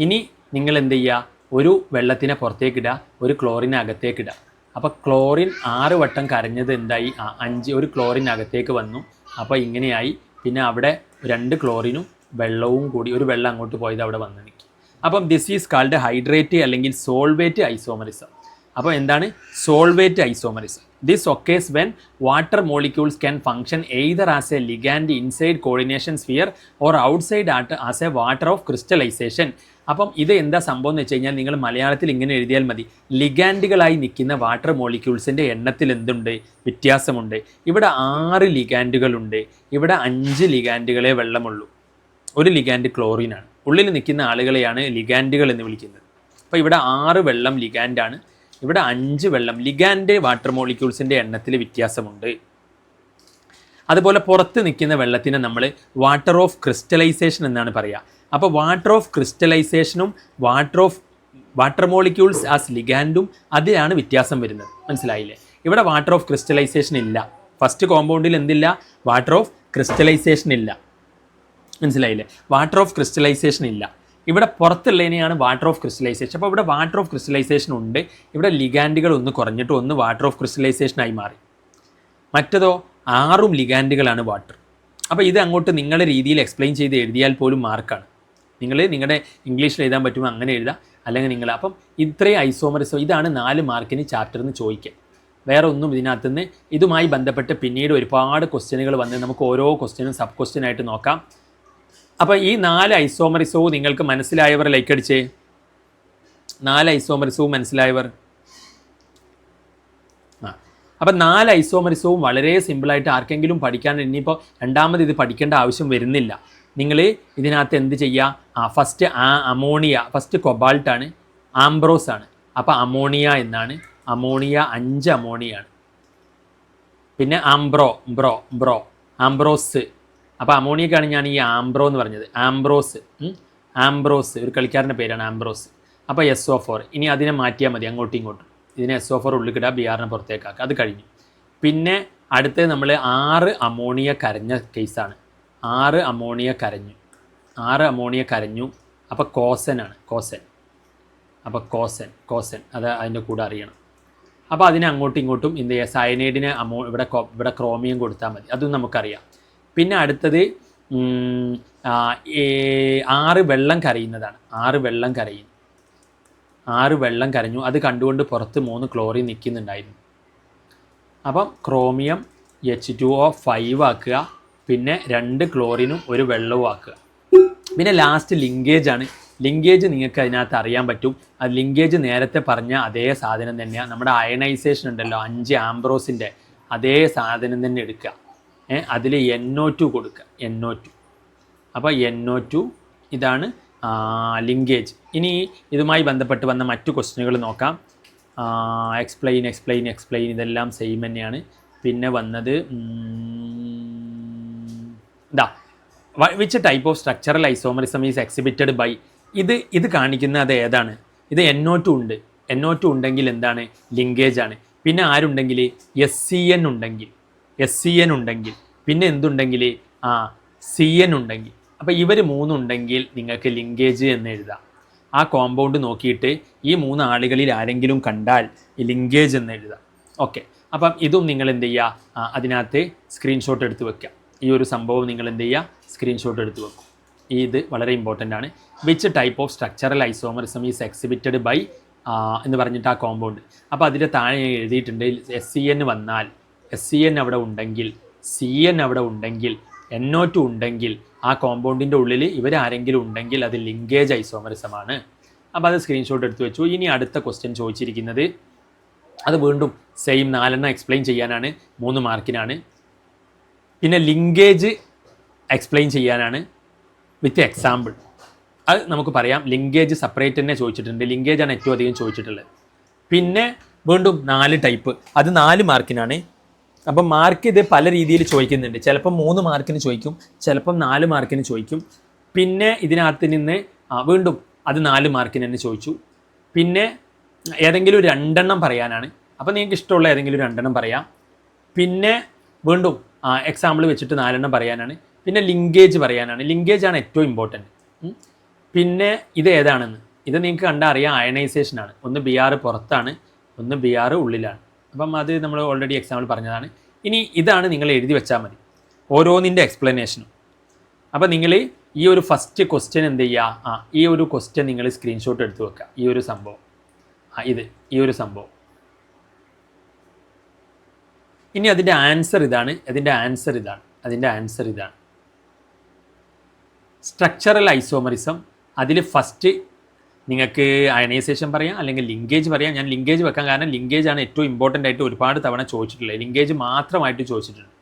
ഇനി നിങ്ങൾ എന്ത് ചെയ്യുക? ഒരു വെള്ളത്തിനെ പുറത്തേക്കിടുക, ഒരു ക്ലോറിനെ അകത്തേക്കിടുക. അപ്പോൾ ക്ലോറിൻ 6 വട്ടം കരഞ്ഞത് എന്തായി? 5, ഒരു ക്ലോറിൻ അകത്തേക്ക് വന്നു. അപ്പോൾ ഇങ്ങനെയായി. പിന്നെ അവിടെ 2 ക്ലോറിനും വെള്ളവും കൂടി, ഒരു വെള്ളം അങ്ങോട്ട് പോയത് അവിടെ വന്ന് നിൽക്കും. അപ്പം ദിസ് ഈസ് കാൾഡ് ഹൈഡ്രേറ്റ് അല്ലെങ്കിൽ സോൾവേറ്റ് ഐസോമറിസം. അപ്പോൾ എന്താണ് solvate isomerism? This occurs when water molecules can function either as a ligand inside coordination sphere or outside as a water of crystallization. അപ്പം ഇത് എന്താ സംഭവം എന്ന് വെച്ച് കഴിഞ്ഞാൽ നിങ്ങൾ മലയാളത്തിൽ ഇങ്ങനെ എഴുതിയാൽ മതി. ലിഗാൻഡുകളായി നിൽക്കുന്ന വാട്ടർ മോളിക്യൂൾസിൻ്റെ എണ്ണത്തിൽ എന്തുണ്ട്? വ്യത്യാസമുണ്ട്. ഇവിടെ 6 ലിഗാൻഡുകളുണ്ട്, ഇവിടെ 5 ലിഗാൻഡുകളെ വെള്ളമുള്ളൂ. ഒരു ലിഗാൻഡ് ക്ലോറിനാണ്. ഉള്ളിൽ നിൽക്കുന്ന ആളുകളെയാണ് ലിഗാൻഡുകൾ എന്ന് വിളിക്കുന്നത്. അപ്പോൾ ഇവിടെ 6 വെള്ളം ലിഗാൻഡാണ്, ഇവിടെ 5 വെള്ളം. ലിഗാൻഡ് വാട്ടർ മോളിക്യൂൾസിൻ്റെ എണ്ണത്തിൽ വ്യത്യാസമുണ്ട്. അതുപോലെ പുറത്ത് നിൽക്കുന്ന വെള്ളത്തിന് നമ്മൾ വാട്ടർ ഓഫ് ക്രിസ്റ്റലൈസേഷൻ എന്നാണ് പറയുക. അപ്പോൾ വാട്ടർ ഓഫ് ക്രിസ്റ്റലൈസേഷനും വാട്ടർ മോളിക്യൂൾസ് ആസ് ലിഗാൻഡും അതിലാണ് വ്യത്യാസം വരുന്നത്. മനസ്സിലായില്ലേ? ഇവിടെ വാട്ടർ ഓഫ് ക്രിസ്റ്റലൈസേഷൻ ഇല്ല. ഫസ്റ്റ് കോമ്പൗണ്ടിൽ എന്തില്ല? വാട്ടർ ഓഫ് ക്രിസ്റ്റലൈസേഷൻ ഇല്ല. മനസ്സിലായില്ലേ? വാട്ടർ ഓഫ് ക്രിസ്റ്റലൈസേഷൻ ഇല്ല. ഇവിടെ പുറത്തുള്ളതിനെയാണ് വാട്ടർ ഓഫ് ക്രിസ്റ്റലൈസേഷൻ. അപ്പോൾ ഇവിടെ വാട്ടർ ഓഫ് ക്രിസ്റ്റലൈസേഷൻ ഉണ്ട്. ഇവിടെ ലിഗാൻഡുകൾ ഒന്ന് കുറഞ്ഞിട്ട് ഒന്ന് വാട്ടർ ഓഫ് ക്രിസ്റ്റലൈസേഷനായി മാറി. മറ്റതോ 6 ലിഗാൻഡുകളാണ് വാട്ടർ. അപ്പോൾ ഇത് അങ്ങോട്ട് നിങ്ങളുടെ രീതിയിൽ എക്സ്പ്ലെയിൻ ചെയ്ത് എഴുതിയാൽ പോലും മാർക്കാണ്. നിങ്ങളുടെ ഇംഗ്ലീഷിൽ എഴുതാൻ പറ്റുമ്പോൾ അങ്ങനെ എഴുതാം, അല്ലെങ്കിൽ നിങ്ങൾ അപ്പം ഇത്രയും ഐസോമറിസം ഇതാണ് 4 മാർക്കിന് ചാപ്റ്ററിൽ നിന്ന് ചോദിക്കുക. വേറെ ഒന്നും ഇതിനകത്തുനിന്ന് ഇതുമായി ബന്ധപ്പെട്ട് പിന്നീട് ഒരുപാട് ക്വസ്റ്റ്യനുകൾ വന്ന് നമുക്ക് ഓരോ ക്വസ്റ്റ്യനും സബ് ക്വസ്റ്റ്യൻ ആയിട്ട് നോക്കാം. അപ്പോൾ ഈ 4 ഐസോമറിസവും നിങ്ങൾക്ക് മനസ്സിലായവർ ലൈക്ക് അടിച്ചേ. 4 ഐസോമറിസവും മനസ്സിലായവർ. അപ്പം 4 ഐസോമറിസവും വളരെ സിമ്പിളായിട്ട് ആർക്കെങ്കിലും പഠിക്കാൻ ഇനിയിപ്പോൾ രണ്ടാമത് ഇത് പഠിക്കേണ്ട ആവശ്യം വരുന്നില്ല. നിങ്ങൾ ഇതിനകത്ത് എന്ത് ചെയ്യുക? ഫസ്റ്റ് അമോണിയ, ഫസ്റ്റ് കൊബാൾട്ടാണ്, ആംബ്രോസ് ആണ്. അപ്പോൾ അമോണിയ എന്നാണ്. അമോണിയ 5 അമോണിയാണ്. പിന്നെ ആംബ്രോസ്. അപ്പോൾ അമോണിയക്കാണ് ഞാൻ ഈ ആംബ്രോ എന്ന് പറഞ്ഞത്. ആംബ്രോസ് ഒരു കളിക്കാരൻ്റെ പേരാണ് ആംബ്രോസ്. അപ്പോൾ SO4. ഇനി അതിനെ മാറ്റിയാൽ മതി അങ്ങോട്ടും ഇങ്ങോട്ടും. ഇതിനെ SO4 ഉള്ളിക്കിടുക, BRനെ പുറത്തേക്കാക്കുക. അത് കഴിഞ്ഞു. പിന്നെ അടുത്തത് നമ്മൾ 6 അമോണിയ കരഞ്ഞ കേസാണ്. 6 അമോണിയ കരഞ്ഞു. അപ്പോൾ കോസനാണ്. അപ്പോൾ കോസൻ അത് അതിൻ്റെ കൂടെ അറിയണം. അപ്പോൾ അതിനെ അങ്ങോട്ടും ഇങ്ങോട്ടും എന്ത് ചെയ്യുക? സയനൈഡിന് ഇവിടെ ക്രോമിയം കൊടുത്താൽ മതി. അതും നമുക്കറിയാം. പിന്നെ അടുത്തത് 6 വെള്ളം കരയുന്നതാണ്. 6 വെള്ളം കരഞ്ഞു. അത് കണ്ടുകൊണ്ട് പുറത്ത് 3 ക്ലോറിൻ നിൽക്കുന്നുണ്ടായിരുന്നു. അപ്പം ക്രോമിയം H2O5 ആക്കുക. പിന്നെ 2 ക്ലോറിനും 1 വെള്ളവും ആക്കുക. പിന്നെ ലാസ്റ്റ് ലിങ്കേജാണ്. ലിങ്കേജ് നിങ്ങൾക്ക് അതിനകത്ത് അറിയാൻ പറ്റും. അത് ലിങ്കേജ് നേരത്തെ പറഞ്ഞ അതേ സാധനം തന്നെയാണ്. നമ്മുടെ അയണൈസേഷൻ ഉണ്ടല്ലോ 5 ആംബ്രോസിൻ്റെ അതേ സാധനം തന്നെ എടുക്കുക. അതിൽ NO2 കൊടുക്കുക. NO2. അപ്പോൾ NO2 ഇതാണ് ലിങ്കേജ്. ഇനി ഇതുമായി ബന്ധപ്പെട്ട് വന്ന മറ്റു ക്വസ്റ്റ്യനുകൾ നോക്കാം. എക്സ്പ്ലെയിൻ ഇതെല്ലാം സെയിം തന്നെയാണ്. പിന്നെ വന്നത് which type of structural isomerism is exhibited by. ഇത് കാണിക്കുന്ന അത് ഏതാണ്? ഇത് NO2 ഉണ്ട്. NO2 ഉണ്ടെങ്കിൽ എന്താണ്? ലിങ്കേജ് ആണ്. പിന്നെ ആരുണ്ടെങ്കിൽ SCN ഉണ്ടെങ്കിൽ പിന്നെ എന്തുണ്ടെങ്കിൽ CN ഉണ്ടെങ്കിൽ. അപ്പോൾ ഇവർ 3 ഉണ്ടെങ്കിൽ നിങ്ങൾക്ക് ലിങ്കേജ് എന്ന് എഴുതാം. ആ കോമ്പൗണ്ട് നോക്കിയിട്ട് ഈ 3 ആളുകളിൽ ആരെങ്കിലും കണ്ടാൽ ലിങ്കേജ് എന്ന് എഴുതാം. ഓക്കെ. അപ്പം ഇതും നിങ്ങൾ എന്ത് ചെയ്യുക? അതിനകത്ത് സ്ക്രീൻഷോട്ട് എടുത്ത് വെക്കുക. ഈ ഒരു സംഭവം നിങ്ങൾ എന്ത് ചെയ്യുക? സ്ക്രീൻഷോട്ട് എടുത്ത് വെക്കും. ഇത് വളരെ ഇമ്പോർട്ടൻ്റ് ആണ്. Which type of structural isomerism is exhibited by എന്ന് പറഞ്ഞിട്ട് ആ കോമ്പൗണ്ട്. അപ്പോൾ അതിൻ്റെ താഴെ എഴുതിയിട്ടുണ്ട് SCN വന്നാൽ SCN അവിടെ ഉണ്ടെങ്കിൽ, CN അവിടെ ഉണ്ടെങ്കിൽ, NO2 ഉണ്ടെങ്കിൽ ആ കോമ്പൗണ്ടിൻ്റെ ഉള്ളിൽ ഇവരാരെങ്കിലും ഉണ്ടെങ്കിൽ അത് ലിങ്കേജ് ഐസോമറിസമാണ്. അപ്പോൾ അത് സ്ക്രീൻഷോട്ട് എടുത്ത് വെച്ചു. ഇനി അടുത്ത ക്വസ്റ്റ്യൻ ചോദിച്ചിരിക്കുന്നത് അത് വീണ്ടും സെയിം 4 എക്സ്പ്ലെയിൻ ചെയ്യാനാണ്, 3 മാർക്കിനാണ്. പിന്നെ ലിങ്കേജ് എക്സ്പ്ലെയിൻ ചെയ്യാനാണ് വിത്ത് എക്സാമ്പിൾ. അത് നമുക്ക് പറയാം. ലിങ്കേജ് സെപ്പറേറ്റ് തന്നെ ചോദിച്ചിട്ടുണ്ട്. ലിങ്കേജാണ് ഏറ്റവും അധികം ചോദിച്ചിട്ടുള്ളത്. പിന്നെ വീണ്ടും 4 ടൈപ്പ്, അത് 4 മാർക്കിനാണ്. അപ്പം മാർക്ക് ഇത് പല രീതിയിൽ ചോദിക്കുന്നുണ്ട്. ചിലപ്പം 3 മാർക്കിന് ചോദിക്കും, ചിലപ്പം 4 മാർക്കിന് ചോദിക്കും. പിന്നെ ഇതിനകത്ത് നിന്ന് വീണ്ടും അത് 4 മാർക്കിന് തന്നെ ചോദിച്ചു. പിന്നെ ഏതെങ്കിലും 2 പറയാനാണ്. അപ്പോൾ നിങ്ങൾക്ക് ഇഷ്ടമുള്ള ഏതെങ്കിലും 2 പറയാം. പിന്നെ വീണ്ടും എക്സാമ്പിൾ വെച്ചിട്ട് 4 പറയാനാണ്. പിന്നെ ലിങ്കേജ് പറയാനാണ്. ലിങ്കേജാണ് ഏറ്റവും ഇമ്പോർട്ടൻറ്റ്. പിന്നെ ഇത് ഏതാണെന്ന് ഇത് നിങ്ങൾക്ക് കണ്ടാൽ അറിയാം. അയണൈസേഷനാണ്. ഒന്ന് BR പുറത്താണ്, ഒന്ന് BR ഉള്ളിലാണ്. അപ്പം അത് നമ്മൾ ഓൾറെഡി എക്സാമ്പിൾ പറഞ്ഞതാണ്. ഇനി ഇതാണ് നിങ്ങൾ എഴുതി വെച്ചാൽ മതി ഓരോന്നിൻ്റെ എക്സ്പ്ലനേഷനും. അപ്പോൾ നിങ്ങൾ ഈ ഒരു ഫസ്റ്റ് ക്വസ്റ്റ്യൻ എന്ത് ചെയ്യുക? ഈ ഒരു ക്വസ്റ്റ്യൻ നിങ്ങൾ സ്ക്രീൻഷോട്ട് എടുത്ത് വെക്കുക. ഈ ഒരു സംഭവം ഈ ഒരു സംഭവം. ഇനി അതിൻ്റെ ആൻസർ ഇതാണ്. അതിൻ്റെ ആൻസർ ഇതാണ്. Structural isomerism. അതിൽ ഫസ്റ്റ് നിങ്ങൾക്ക് അയണൈസേഷൻ പറയാം, അല്ലെങ്കിൽ ലിങ്കേജ് പറയാം. ഞാൻ ലിങ്കേജ് വെക്കാൻ കാരണം ലിങ്കേജാണ് ഏറ്റവും ഇമ്പോർട്ടൻ്റ് ആയിട്ട് ഒരുപാട് തവണ ചോദിച്ചിട്ടുള്ളത്. ലിങ്കേജ് മാത്രമായിട്ട് ചോദിച്ചിട്ടുണ്ട്.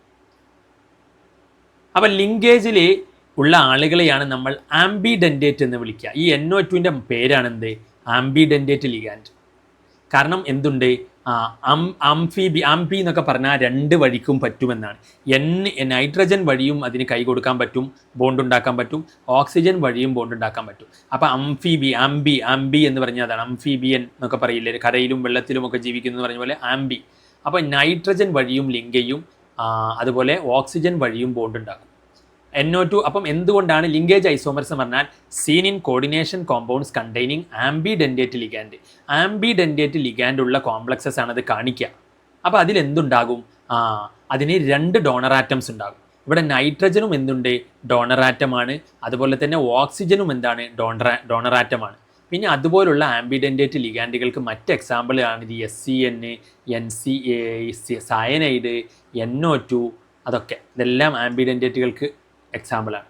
അപ്പം ലിങ്കേജിൽ ഉള്ള ആളുകളെയാണ് നമ്മൾ ആംബിഡെൻറ്റേറ്റ് എന്ന് വിളിക്കുക. ഈ NO2ൻ്റെ പേരാണെന്ത്? ആംബിഡെൻറ്റേറ്റ് ലിഗാൻഡ്. കാരണം എന്തുണ്ട്? ആംഫി എന്നൊക്കെ പറഞ്ഞാൽ 2 വഴിക്കും പറ്റുമെന്നാണ്. നൈട്രജൻ വഴിയും അതിന് കൈ കൊടുക്കാൻ പറ്റും, ബോണ്ട് ഉണ്ടാക്കാൻ പറ്റും. ഓക്സിജൻ വഴിയും ബോണ്ട് ഉണ്ടാക്കാൻ പറ്റും. അപ്പോൾ ആംബി എന്ന് പറഞ്ഞാൽ അതാണ്. അംഫീബിയൻ എന്നൊക്കെ പറയില്ലേ, കരയിലും വെള്ളത്തിലും ഒക്കെ ജീവിക്കുന്നു എന്ന് പറഞ്ഞ പോലെ ആംബി. അപ്പോൾ നൈട്രജൻ വഴിയും ലിങ്ക് ചെയ്യും, അതുപോലെ ഓക്സിജൻ വഴിയും ബോണ്ട് ഉണ്ടാക്കും. NO2. അപ്പം എന്തുകൊണ്ടാണ് ലിങ്കേജ് ഐസോമറിസം പറഞ്ഞാൽ seen in coordination compounds containing ambidentate ligand. Ambidentate ligand ഉള്ള കോംപ്ലക്സസ് ആണ് അത് കാണിക്കുക. അപ്പോൾ അതിലെന്തുണ്ടാകും? അതിന് 2 ഡോണർ ആറ്റംസ് ഉണ്ടാകും. ഇവിടെ നൈട്രജനും എന്തുണ്ട്? ഡോണർ ആറ്റമാണ്. അതുപോലെ തന്നെ ഓക്സിജനും എന്താണ്? ഡോണർ ആറ്റമാണ്. പിന്നെ അതുപോലുള്ള ആംബിഡെൻഡേറ്റ് ലിഗാൻഡുകൾക്ക് മറ്റ് എക്സാമ്പിളാണ് ഇത് SCN, സയനൈഡ്, NO2, അതൊക്കെ. ഇതെല്ലാം ആംബിഡെൻഡേറ്റുകൾക്ക് എക്സാമ്പിളാണ്.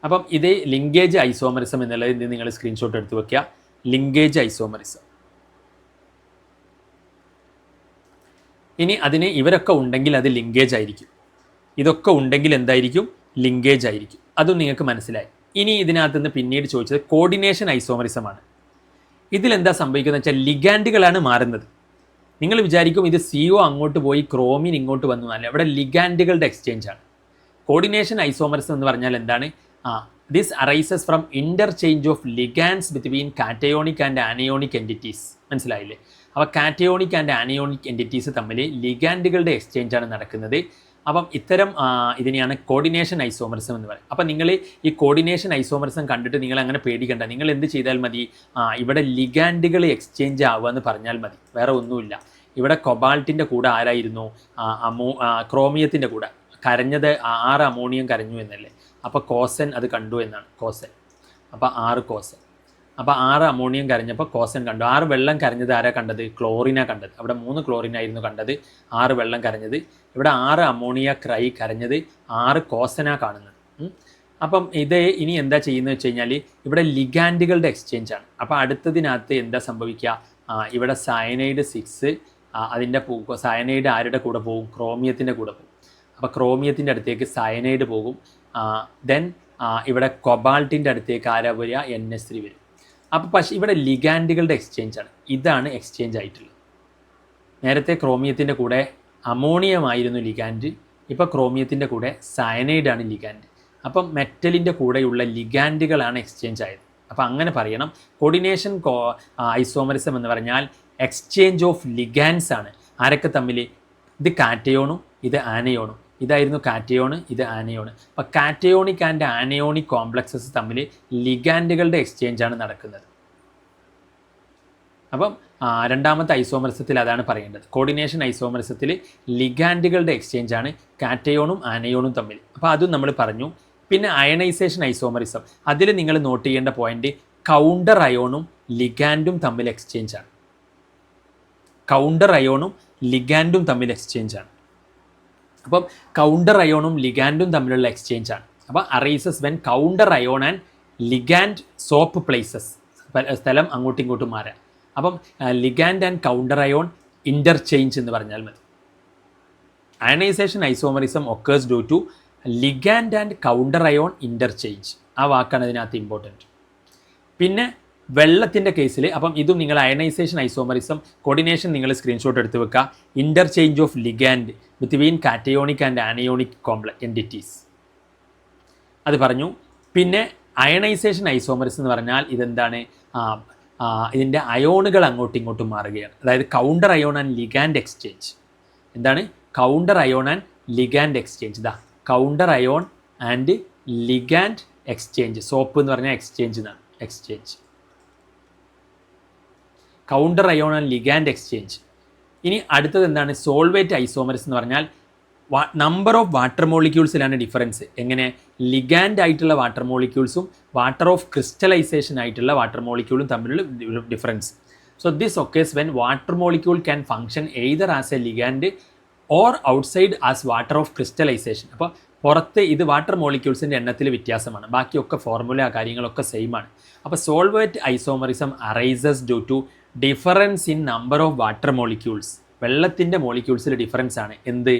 അപ്പം ഇത് ലിങ്കേജ് ഐസോമറിസം എന്നുള്ളത് ഇത് നിങ്ങൾ സ്ക്രീൻഷോട്ട് എടുത്ത് വെക്കുക. Linkage isomerism. ഇനി അതിന് ഇവരൊക്കെ ഉണ്ടെങ്കിൽ അത് ലിങ്കേജ് ആയിരിക്കും. ഇതൊക്കെ ഉണ്ടെങ്കിൽ എന്തായിരിക്കും? ലിങ്കേജ് ആയിരിക്കും. അതും നിങ്ങൾക്ക് മനസ്സിലായി. ഇനി ഇതിനകത്ത് നിന്ന് പിന്നീട് ചോദിച്ചത് കോർഡിനേഷൻ ഐസോമറിസമാണ്. ഇതിലെന്താ സംഭവിക്കുന്നത് വെച്ചാൽ ലിഗാൻഡുകളാണ് മാറുന്നത്. നിങ്ങൾ വിചാരിക്കും ഇത് CO അങ്ങോട്ട് പോയി ക്രോമിൻ ഇങ്ങോട്ട് വന്നു എന്നല്ല. ഇവിടെ ലിഗാൻഡുകളുടെ എക്സ്ചേഞ്ച് ആണ്. കോർഡിനേഷൻ ഐസോമറിസം എന്ന് പറഞ്ഞാൽ എന്താണ്? This arises from interchange of ligands between cationic and anionic entities. മനസ്സിലായില്ലേ? അപ്പോൾ കാറ്റയോണിക് ആൻഡ് ആനയോണിക് എൻറ്റിറ്റീസ് തമ്മിൽ ലിഗാൻഡുകളുടെ എക്സ്ചേഞ്ച് ആണ് നടക്കുന്നത്. അപ്പം ഇത്തരം ഇതിനെയാണ് കോർഡിനേഷൻ ഐസോമറിസം എന്ന് പറയുന്നത്. അപ്പം നിങ്ങൾ ഈ കോർഡിനേഷൻ ഐസോമറിസം കണ്ടിട്ട് നിങ്ങൾ അങ്ങനെ പേടിക്കണ്ട. നിങ്ങൾ എന്ത് ചെയ്താൽ മതി? ഇവിടെ ലിഗാൻഡുകൾ എക്സ്ചേഞ്ച് ആവുക എന്ന് പറഞ്ഞാൽ മതി, വേറെ ഒന്നുമില്ല. ഇവിടെ കൊബാൾട്ടിൻ്റെ കൂടെ ആരായിരുന്നു? ക്രോമിയത്തിൻ്റെ കൂടെ കരഞ്ഞത് 6 അമോണിയം കരഞ്ഞു എന്നല്ലേ. അപ്പോൾ കോസൻ അത് കണ്ടു എന്നാണ്, കോസൻ. അപ്പോൾ 6 കോസൻ. അപ്പോൾ 6 അമോണിയം കരഞ്ഞപ്പോൾ കോസൻ കണ്ടു. 6 വെള്ളം കരഞ്ഞത് ആരാ കണ്ടത്? ക്ലോറിനാണ് കണ്ടത്. അവിടെ 3 ക്ലോറിനായിരുന്നു കണ്ടത്, 6 വെള്ളം കരഞ്ഞത്. ഇവിടെ 6 അമോണിയ ക്രൈ കരഞ്ഞത്, 6 കോസനാണ് കാണുന്നത്. അപ്പം ഇത് ഇനി എന്താ ചെയ്യുന്നത് വെച്ച് കഴിഞ്ഞാൽ ഇവിടെ ലിഗാൻഡുകളുടെ എക്സ്ചേഞ്ച് ആണ്. അപ്പോൾ അടുത്തതിനകത്ത് എന്താ സംഭവിക്കുക? ഇവിടെ സയനൈഡ് 6, അതിൻ്റെ സയനൈഡ് ആരുടെ കൂടെ പോകും? ക്രോമിയത്തിൻ്റെ കൂടെ പോകും. അപ്പോൾ ക്രോമിയത്തിൻ്റെ അടുത്തേക്ക് സയനൈഡ് പോകും. ദെൻ ഇവിടെ കൊബാൾട്ടിൻ്റെ അടുത്തേക്ക് ആരാ വരിക? NH3 വരും. അപ്പോൾ പക്ഷേ ഇവിടെ ലിഗാൻഡുകളുടെ എക്സ്ചേഞ്ച് ആണ്. ഇതാണ് എക്സ്ചേഞ്ച് ആയിട്ടുള്ളത്. നേരത്തെ ക്രോമിയത്തിൻ്റെ കൂടെ അമോണിയമായിരുന്നു ലിഗാൻഡ്, ഇപ്പോൾ ക്രോമിയത്തിൻ്റെ കൂടെ സയനൈഡാണ് ലിഗാൻഡ്. അപ്പം മെറ്റലിൻ്റെ കൂടെയുള്ള ലിഗാൻഡുകളാണ് എക്സ്ചേഞ്ച് ആയത്. അപ്പോൾ അങ്ങനെ പറയണം. കോർഡിനേഷൻ ഐസോമറിസം എന്ന് പറഞ്ഞാൽ എക്സ്ചേഞ്ച് ഓഫ് ലിഗാൻഡ്സ് ആണ്. ആരൊക്കെ തമ്മിൽ? ഇത് കാറ്റയോണും ഇത് ആനയോണും. ഇതായിരുന്നു കാറ്റയോണ്, ഇത് ആനയോണ്. അപ്പോൾ കാറ്റയോണിക് ആൻഡ് ആനയോണിക് കോംപ്ലക്സസ് തമ്മിൽ ലിഗാൻഡുകളുടെ എക്സ്ചേഞ്ച് ആണ് നടക്കുന്നത്. അപ്പം രണ്ടാമത്തെ ഐസോമറിസത്തിൽ അതാണ് പറയേണ്ടത്. കോർഡിനേഷൻ ഐസോമറിസത്തിൽ ലിഗാൻഡുകളുടെ എക്സ്ചേഞ്ച് ആണ് കാറ്റയോണും ആനയോണും തമ്മിൽ. അപ്പോൾ അതും നമ്മൾ പറഞ്ഞു. പിന്നെ അയണൈസേഷൻ ഐസോമറിസം, അതിൽ നിങ്ങൾ നോട്ട് ചെയ്യേണ്ട പോയിന്റ് കൗണ്ടർ അയോണും ലിഗാൻഡും തമ്മിൽ എക്സ്ചേഞ്ച് ആണ്. കൗണ്ടർ അയോണും ലിഗാൻഡും തമ്മിൽ എക്സ്ചേഞ്ച് ആണ്. അപ്പം കൗണ്ടർ അയോണും ലിഗാൻഡും തമ്മിലുള്ള എക്സ്ചേഞ്ച് ആണ്. അപ്പോൾ arises when counter ion and ligand swap places, സ്ഥലം അങ്ങോട്ടും ഇങ്ങോട്ടും മാറാം. അപ്പം ligand and counter ion interchange എന്ന് പറഞ്ഞാൽ മതി. Ionisation isomerism occurs due to ligand and counter ion interchange. ആ വാക്കാണ് ഇതിനകത്ത് ഇമ്പോർട്ടൻറ്റ്. പിന്നെ വെള്ളത്തിൻ്റെ കേസിൽ, അപ്പം ഇതും നിങ്ങൾ അയണൈസേഷൻ ഐസോമറിസം കോർഡിനേഷൻ നിങ്ങൾ സ്ക്രീൻഷോട്ട് എടുത്ത് വെക്കുക. Interchange of ligand between cationic and anionic entities, അത് പറഞ്ഞു. പിന്നെ അയണൈസേഷൻ ഐസോമറിസം എന്ന് പറഞ്ഞാൽ ഇതെന്താണ്? ഇതിൻ്റെ അയോണുകൾ അങ്ങോട്ടും ഇങ്ങോട്ടും മാറുകയാണ്. അതായത് counter ion and ligand exchange. എന്താണ് counter ion and ligand exchange? ഇതാ counter ion and ligand exchange. Swap എന്ന് പറഞ്ഞാൽ എക്സ്ചേഞ്ച് എന്നാണ്, exchange. Counter ion and ligand exchange. ഇനി അടുത്തത് എന്താണ്? സോൾവേറ്റ് ഐസോമറിസം എന്ന് പറഞ്ഞാൽ നമ്പർ ഓഫ് വാട്ടർ മോളിക്യൂൾസിലാണ് ഡിഫറൻസ്. എങ്ങനെ? ലിഗാൻഡ് ആയിട്ടുള്ള വാട്ടർ മോളിക്യൂൾസും വാട്ടർ ഓഫ് ക്രിസ്റ്റലൈസേഷൻ ആയിട്ടുള്ള വാട്ടർ മോളിക്യൂളും തമ്മിലുള്ള difference. So this occurs when water molecule can function either as a ligand or outside as water of crystallisation. അപ്പോൾ പുറത്ത് ഇത് വാട്ടർ മോളിക്യൂൾസിൻ്റെ എണ്ണത്തിൽ വ്യത്യാസമാണ്, ബാക്കിയൊക്കെ ഫോർമുല കാര്യങ്ങളൊക്കെ സെയിം ആണ്. അപ്പോൾ solvate isomerism arises due to difference in number of water molecules. വെള്ളത്തിൻ്റെ മോളിക്യൂൾസിൽ ഡിഫറൻസ് ആണ്. എന്ത്?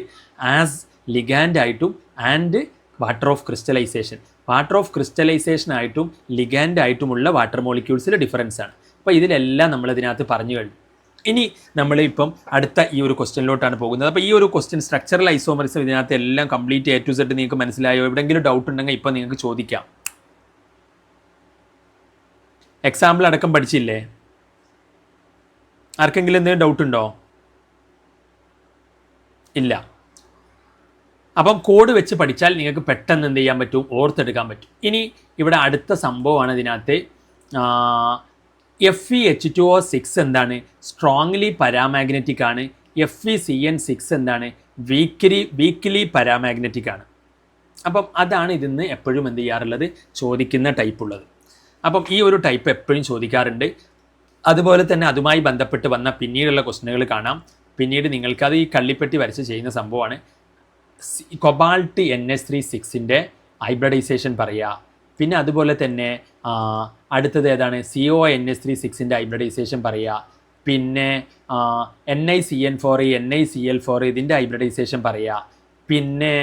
ആസ് ലിഗാൻഡ് ആയിട്ടും and water of crystallisation. Water of crystallisation ആയിട്ടും ലിഗാൻഡ് ആയിട്ടുമുള്ള വാട്ടർ മോളിക്യൂൾസിൽ ഡിഫറൻസ് ആണ്. അപ്പോൾ ഇതിലെല്ലാം നമ്മളിതിനകത്ത് പറഞ്ഞു കഴിഞ്ഞു. ഇനി നമ്മൾ ഇപ്പം അടുത്ത ഈ ഒരു ക്വസ്റ്റ്യനിലോട്ടാണ് പോകുന്നത്. അപ്പോൾ ഈ ഒരു ക്വസ്റ്റ്യൻ സ്ട്രക്ചറൽ ഐസോമറിസം ഇതിനകത്ത് എല്ലാം കംപ്ലീറ്റ് A to Z നിങ്ങൾക്ക് മനസ്സിലായോ? എവിടെയെങ്കിലും ഡൗട്ട് ഉണ്ടെങ്കിൽ ഇപ്പം നിങ്ങൾക്ക് ചോദിക്കാം. എക്സാമ്പിൾ അടക്കം പഠിച്ചില്ലേ? ആർക്കെങ്കിലും എന്തെങ്കിലും ഡൗട്ട് ഉണ്ടോ? ഇല്ല. അപ്പം കോഡ് വെച്ച് പഠിച്ചാൽ നിങ്ങൾക്ക് പെട്ടെന്ന് എന്ത് ചെയ്യാൻ പറ്റും, ഓർത്തെടുക്കാൻ പറ്റും. ഇനി ഇവിടെ അടുത്ത സംഭവമാണ് ഇതിനകത്ത് FeH2O6 എന്താണ്, സ്ട്രോങ്ലി പാരാമാഗ്നറ്റിക് ആണ്. FeCN6 എന്താണ്, വീക്ക്ലി പാരാമാഗ്നറ്റിക് ആണ്. അപ്പം അതാണ് ഇതിന്ന് എപ്പോഴും എന്ത് ചെയ്യാറുള്ളത്, ചോദിക്കുന്ന ടൈപ്പ് ഉള്ളത്. അപ്പം ഈ ഒരു ടൈപ്പ് എപ്പോഴും ചോദിക്കാറുണ്ട്. അതുപോലെ തന്നെ അതുമായി ബന്ധപ്പെട്ട് വന്ന പിന്നീടുള്ള ക്വസ്റ്റ്യനുകൾ കാണാം. പിന്നീട് നിങ്ങൾക്കത് ഈ കള്ളിപ്പെട്ടി വരച്ച് ചെയ്യുന്ന സംഭവമാണ്. കൊബാൾട്ട് NH3 ഹൈബ്രിഡൈസേഷൻ പറയുക. പിന്നെ അതുപോലെ തന്നെ അടുത്തത് ഏതാണ്, CONH3 ഹൈബ്രിഡൈസേഷൻ പറയുക. പിന്നെ NiCN4 NiCl4 ഇതിൻ്റെ ഹൈബ്രിഡൈസേഷൻ പറയുക. പിന്നെ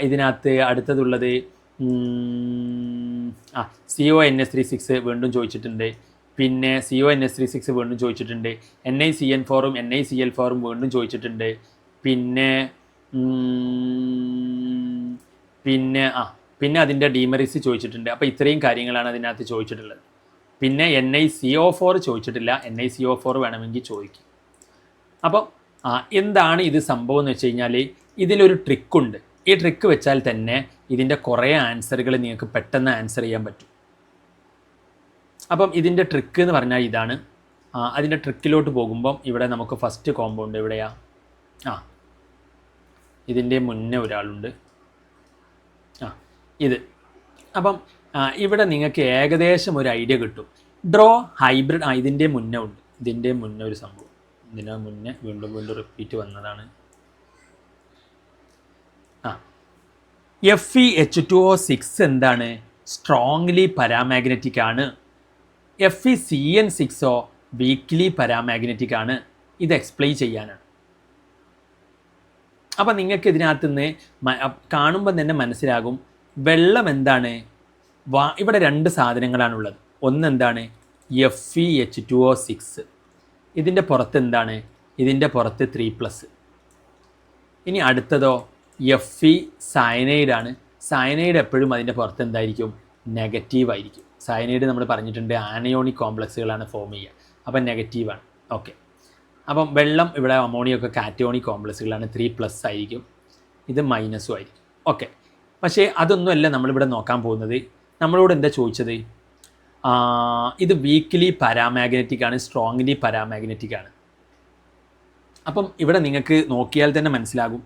ഇതിനകത്ത് അടുത്തതുള്ളത് CONH3 വീണ്ടും ചോദിച്ചിട്ടുണ്ട്. പിന്നെ CONH3 വീണ്ടും ചോദിച്ചിട്ടുണ്ട്. NiCN4 NiCl4 വീണ്ടും ചോദിച്ചിട്ടുണ്ട്. പിന്നെ പിന്നെ അതിൻ്റെ ഡീമറിസ് ചോദിച്ചിട്ടുണ്ട്. അപ്പോൾ ഇത്രയും കാര്യങ്ങളാണ് അതിനകത്ത് ചോദിച്ചിട്ടുള്ളത്. പിന്നെ NiCO4 ചോദിച്ചിട്ടില്ല. NiCO4 വേണമെങ്കിൽ ചോദിക്കും. അപ്പം എന്താണ് ഇത് സംഭവം എന്ന് വെച്ച് കഴിഞ്ഞാൽ ഇതിലൊരു ട്രിക്കുണ്ട്. ഈ ട്രിക്ക് വെച്ചാൽ തന്നെ ഇതിൻ്റെ കുറേ ആൻസറുകൾ നിങ്ങൾക്ക് പെട്ടെന്ന് ആൻസർ ചെയ്യാൻ പറ്റും. അപ്പം ഇതിൻ്റെ ട്രിക്ക് എന്ന് പറഞ്ഞാൽ ഇതാണ്. അതിൻ്റെ ട്രിക്കിലോട്ട് പോകുമ്പം ഇവിടെ നമുക്ക് ഫസ്റ്റ് കോമ്പൗണ്ട് എവിടെയാ, ഇതിൻ്റെ മുന്നേ ഒരാളുണ്ട്, ഇത്. അപ്പം ഇവിടെ നിങ്ങൾക്ക് ഏകദേശം ഒരു ഐഡിയ കിട്ടും. ഡ്രോ ഹൈബ്രിഡ് ഇതിൻ്റെ മുന്നേ ഉണ്ട്, ഇതിൻ്റെ മുന്നേ ഒരു സംഭവം, ഇതിന് മുന്നേ വീണ്ടും റിപ്പീറ്റ് വന്നതാണ്. FeH2O6 എന്താണ്, സ്ട്രോങ്ലി പാരാമാഗ്നറ്റിക് ആണ്. FeCN6 വീക്ക്ലി പാരാമാഗ്നറ്റിക് ആണ്. ഇത് എക്സ്പ്ലെയിൻ ചെയ്യാനാണ്. അപ്പം നിങ്ങൾക്ക് ഇതിനകത്ത് നിന്ന് കാണുമ്പോൾ തന്നെ മനസ്സിലാകും വെള്ളം എന്താണ്. ഇവിടെ രണ്ട് സാധനങ്ങളാണുള്ളത്. ഒന്നെന്താണ്, FeH2O6. ഇതിൻ്റെ പുറത്ത് എന്താണ്, ഇതിൻ്റെ പുറത്ത് 3+. ഇനി അടുത്തതോ Fe ആണ്. സയനൈഡ് എപ്പോഴും അതിൻ്റെ പുറത്ത് എന്തായിരിക്കും, നെഗറ്റീവ് ആയിരിക്കും. സയനൈഡ് നമ്മൾ പറഞ്ഞിട്ടുണ്ട് ആനയോണിക് കോംപ്ലക്സുകളാണ് ഫോം ചെയ്യുക. അപ്പം നെഗറ്റീവാണ്. ഓക്കെ. അപ്പം വെള്ളം ഇവിടെ അമോണിയൊക്കെ കാറ്റയോണിക് കോംപ്ലക്സുകളാണ്, 3+ ആയിരിക്കും. ഇത് മൈനസും ആയിരിക്കും. ഓക്കെ. പക്ഷേ അതൊന്നുമല്ല നമ്മളിവിടെ നോക്കാൻ പോകുന്നത്. നമ്മളോട് എന്താ ചോദിച്ചത്, ഇത് വീക്ക്ലി പാരാമാഗ്നറ്റിക് ആണ്, സ്ട്രോങ്ലി പാരാമാഗ്നറ്റിക് ആണ്. അപ്പം ഇവിടെ നിങ്ങൾക്ക് നോക്കിയാൽ തന്നെ മനസ്സിലാകും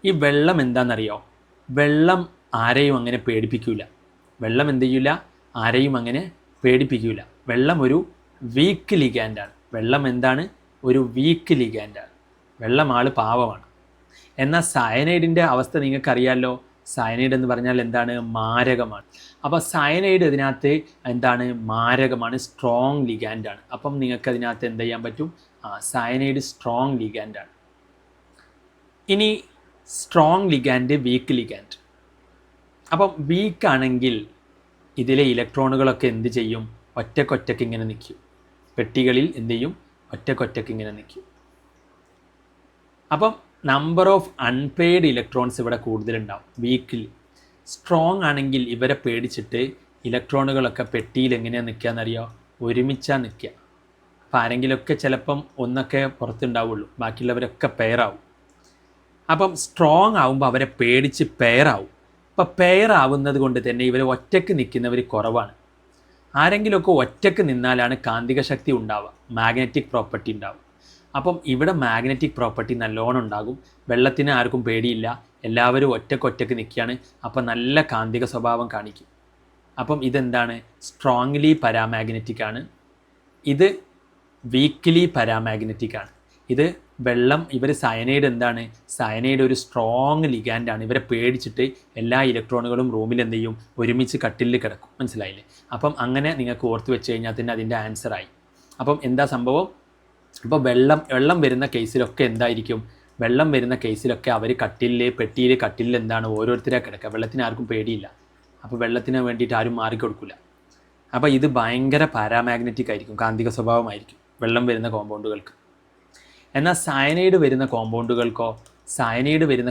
ഈ വെള്ളം എന്താണെന്നറിയോ, വെള്ളം ആരെയും അങ്ങനെ പേടിപ്പിക്കില്ല. വെള്ളം എന്ത് ചെയ്യില്ല, ആരെയും അങ്ങനെ പേടിപ്പിക്കില്ല. വെള്ളം ഒരു വീക്ക് ലിഗാൻഡാണ്. വെള്ളം എന്താണ്, ഒരു വീക്ക് ലിഗാൻഡാണ്. വെള്ളം ആൾ പാവമാണ്. എന്നാൽ സയനൈഡിൻ്റെ അവസ്ഥ നിങ്ങൾക്കറിയാമല്ലോ. സയനൈഡ് എന്ന് പറഞ്ഞാൽ എന്താണ്, മാരകമാണ്. അപ്പോൾ സയനൈഡ് ഇതിനകത്ത് എന്താണ്, മാരകമാണ്, സ്ട്രോങ് ലിഗാൻഡാണ്. അപ്പം നിങ്ങൾക്ക് അതിനകത്ത് എന്ത് ചെയ്യാൻ പറ്റും, സയനൈഡ് സ്ട്രോങ് ലിഗാൻഡാണ്. ഇനി സ്ട്രോങ് ലിഗാൻഡ്, വീക്ക് ലിഗാൻഡ്. അപ്പം വീക്കാണെങ്കിൽ ഇതിലെ ഇലക്ട്രോണുകളൊക്കെ എന്ത് ചെയ്യും, ഒറ്റക്കൊറ്റക്ക് ഇങ്ങനെ നിൽക്കും. പെട്ടികളിൽ എന്ത് ചെയ്യും, ഒറ്റക്കൊറ്റക്ക് ഇങ്ങനെ നിൽക്കും. അപ്പം നമ്പർ ഓഫ് അൺപെയ്ഡ് ഇലക്ട്രോൺസ് ഇവിടെ കൂടുതലുണ്ടാവും വീക്കിൽ. സ്ട്രോങ് ആണെങ്കിൽ ഇവരെ പേടിച്ചിട്ട് ഇലക്ട്രോണുകളൊക്കെ പെട്ടിയിൽ എങ്ങനെയാണ് നിൽക്കുക എന്നറിയോ, ഒരുമിച്ചാണ് നിൽക്കുക. അപ്പോൾ ആരെങ്കിലുമൊക്കെ ചിലപ്പം ഒന്നൊക്കെ പുറത്തുണ്ടാവുള്ളൂ, ബാക്കിയുള്ളവരൊക്കെ പെയറാവും. അപ്പം സ്ട്രോങ് ആവുമ്പോൾ അവരെ പേടിച്ച് പെയറാവും. അപ്പോൾ പെയർ ആവുന്നത് കൊണ്ട് തന്നെ ഇവർ ഒറ്റയ്ക്ക് നിൽക്കുന്നവർ കുറവാണ്. ആരെങ്കിലുമൊക്കെ ഒറ്റയ്ക്ക് നിന്നാലാണ് കാന്തിക ശക്തി ഉണ്ടാവുക, മാഗ്നറ്റിക് പ്രോപ്പർട്ടി ഉണ്ടാവും. അപ്പം ഇവിടെ മാഗ്നറ്റിക് പ്രോപ്പർട്ടി നല്ലോണം ഉണ്ടാകും. വെള്ളത്തിന് ആർക്കും പേടിയില്ല, എല്ലാവരും ഒറ്റയ്ക്ക് നിൽക്കുകയാണ്. അപ്പം നല്ല കാന്തിക സ്വഭാവം കാണിക്കും. അപ്പം ഇതെന്താണ്, സ്ട്രോങ്ലി പാരാമാഗ്നറ്റിക് ആണ്. ഇത് വീക്ക്ലി പാരാമാഗ്നറ്റിക് ആണ്. ഇത് വെള്ളം, ഇവർ സയനൈഡ് എന്താണ്, സയനൈഡ് ഒരു സ്ട്രോങ് ലിഗാൻഡാണ്. ഇവരെ പേടിച്ചിട്ട് എല്ലാ ഇലക്ട്രോണുകളും റൂമിൽ എന്ത് ചെയ്യും, ഒരുമിച്ച് കട്ടിലിൽ കിടക്കും. മനസ്സിലായില്ലേ? അപ്പം അങ്ങനെ നിങ്ങൾക്ക് ഓർത്ത് വെച്ച് കഴിഞ്ഞാൽ തന്നെ അതിൻ്റെ ആൻസറായി. അപ്പം എന്താ സംഭവം, അപ്പോൾ വെള്ളം വരുന്ന കേസിലൊക്കെ എന്തായിരിക്കും, വെള്ളം വരുന്ന കേസിലൊക്കെ അവർ പെട്ടിയിൽ കട്ടിലിൽ എന്താണ് ഓരോരുത്തരെ കിടക്കുക. വെള്ളത്തിന് ആർക്കും പേടിയില്ല. അപ്പോൾ വെള്ളത്തിന് വേണ്ടിയിട്ട് ആരും മാറിക്കൊടുക്കില്ല. അപ്പോൾ ഇത് ഭയങ്കര പാരാമാഗ്നറ്റിക് ആയിരിക്കും, കാന്തിക സ്വഭാവമായിരിക്കും വെള്ളം വരുന്ന കോമ്പൗണ്ടുകൾക്ക്. എന്നാൽ സയനൈഡ് വരുന്ന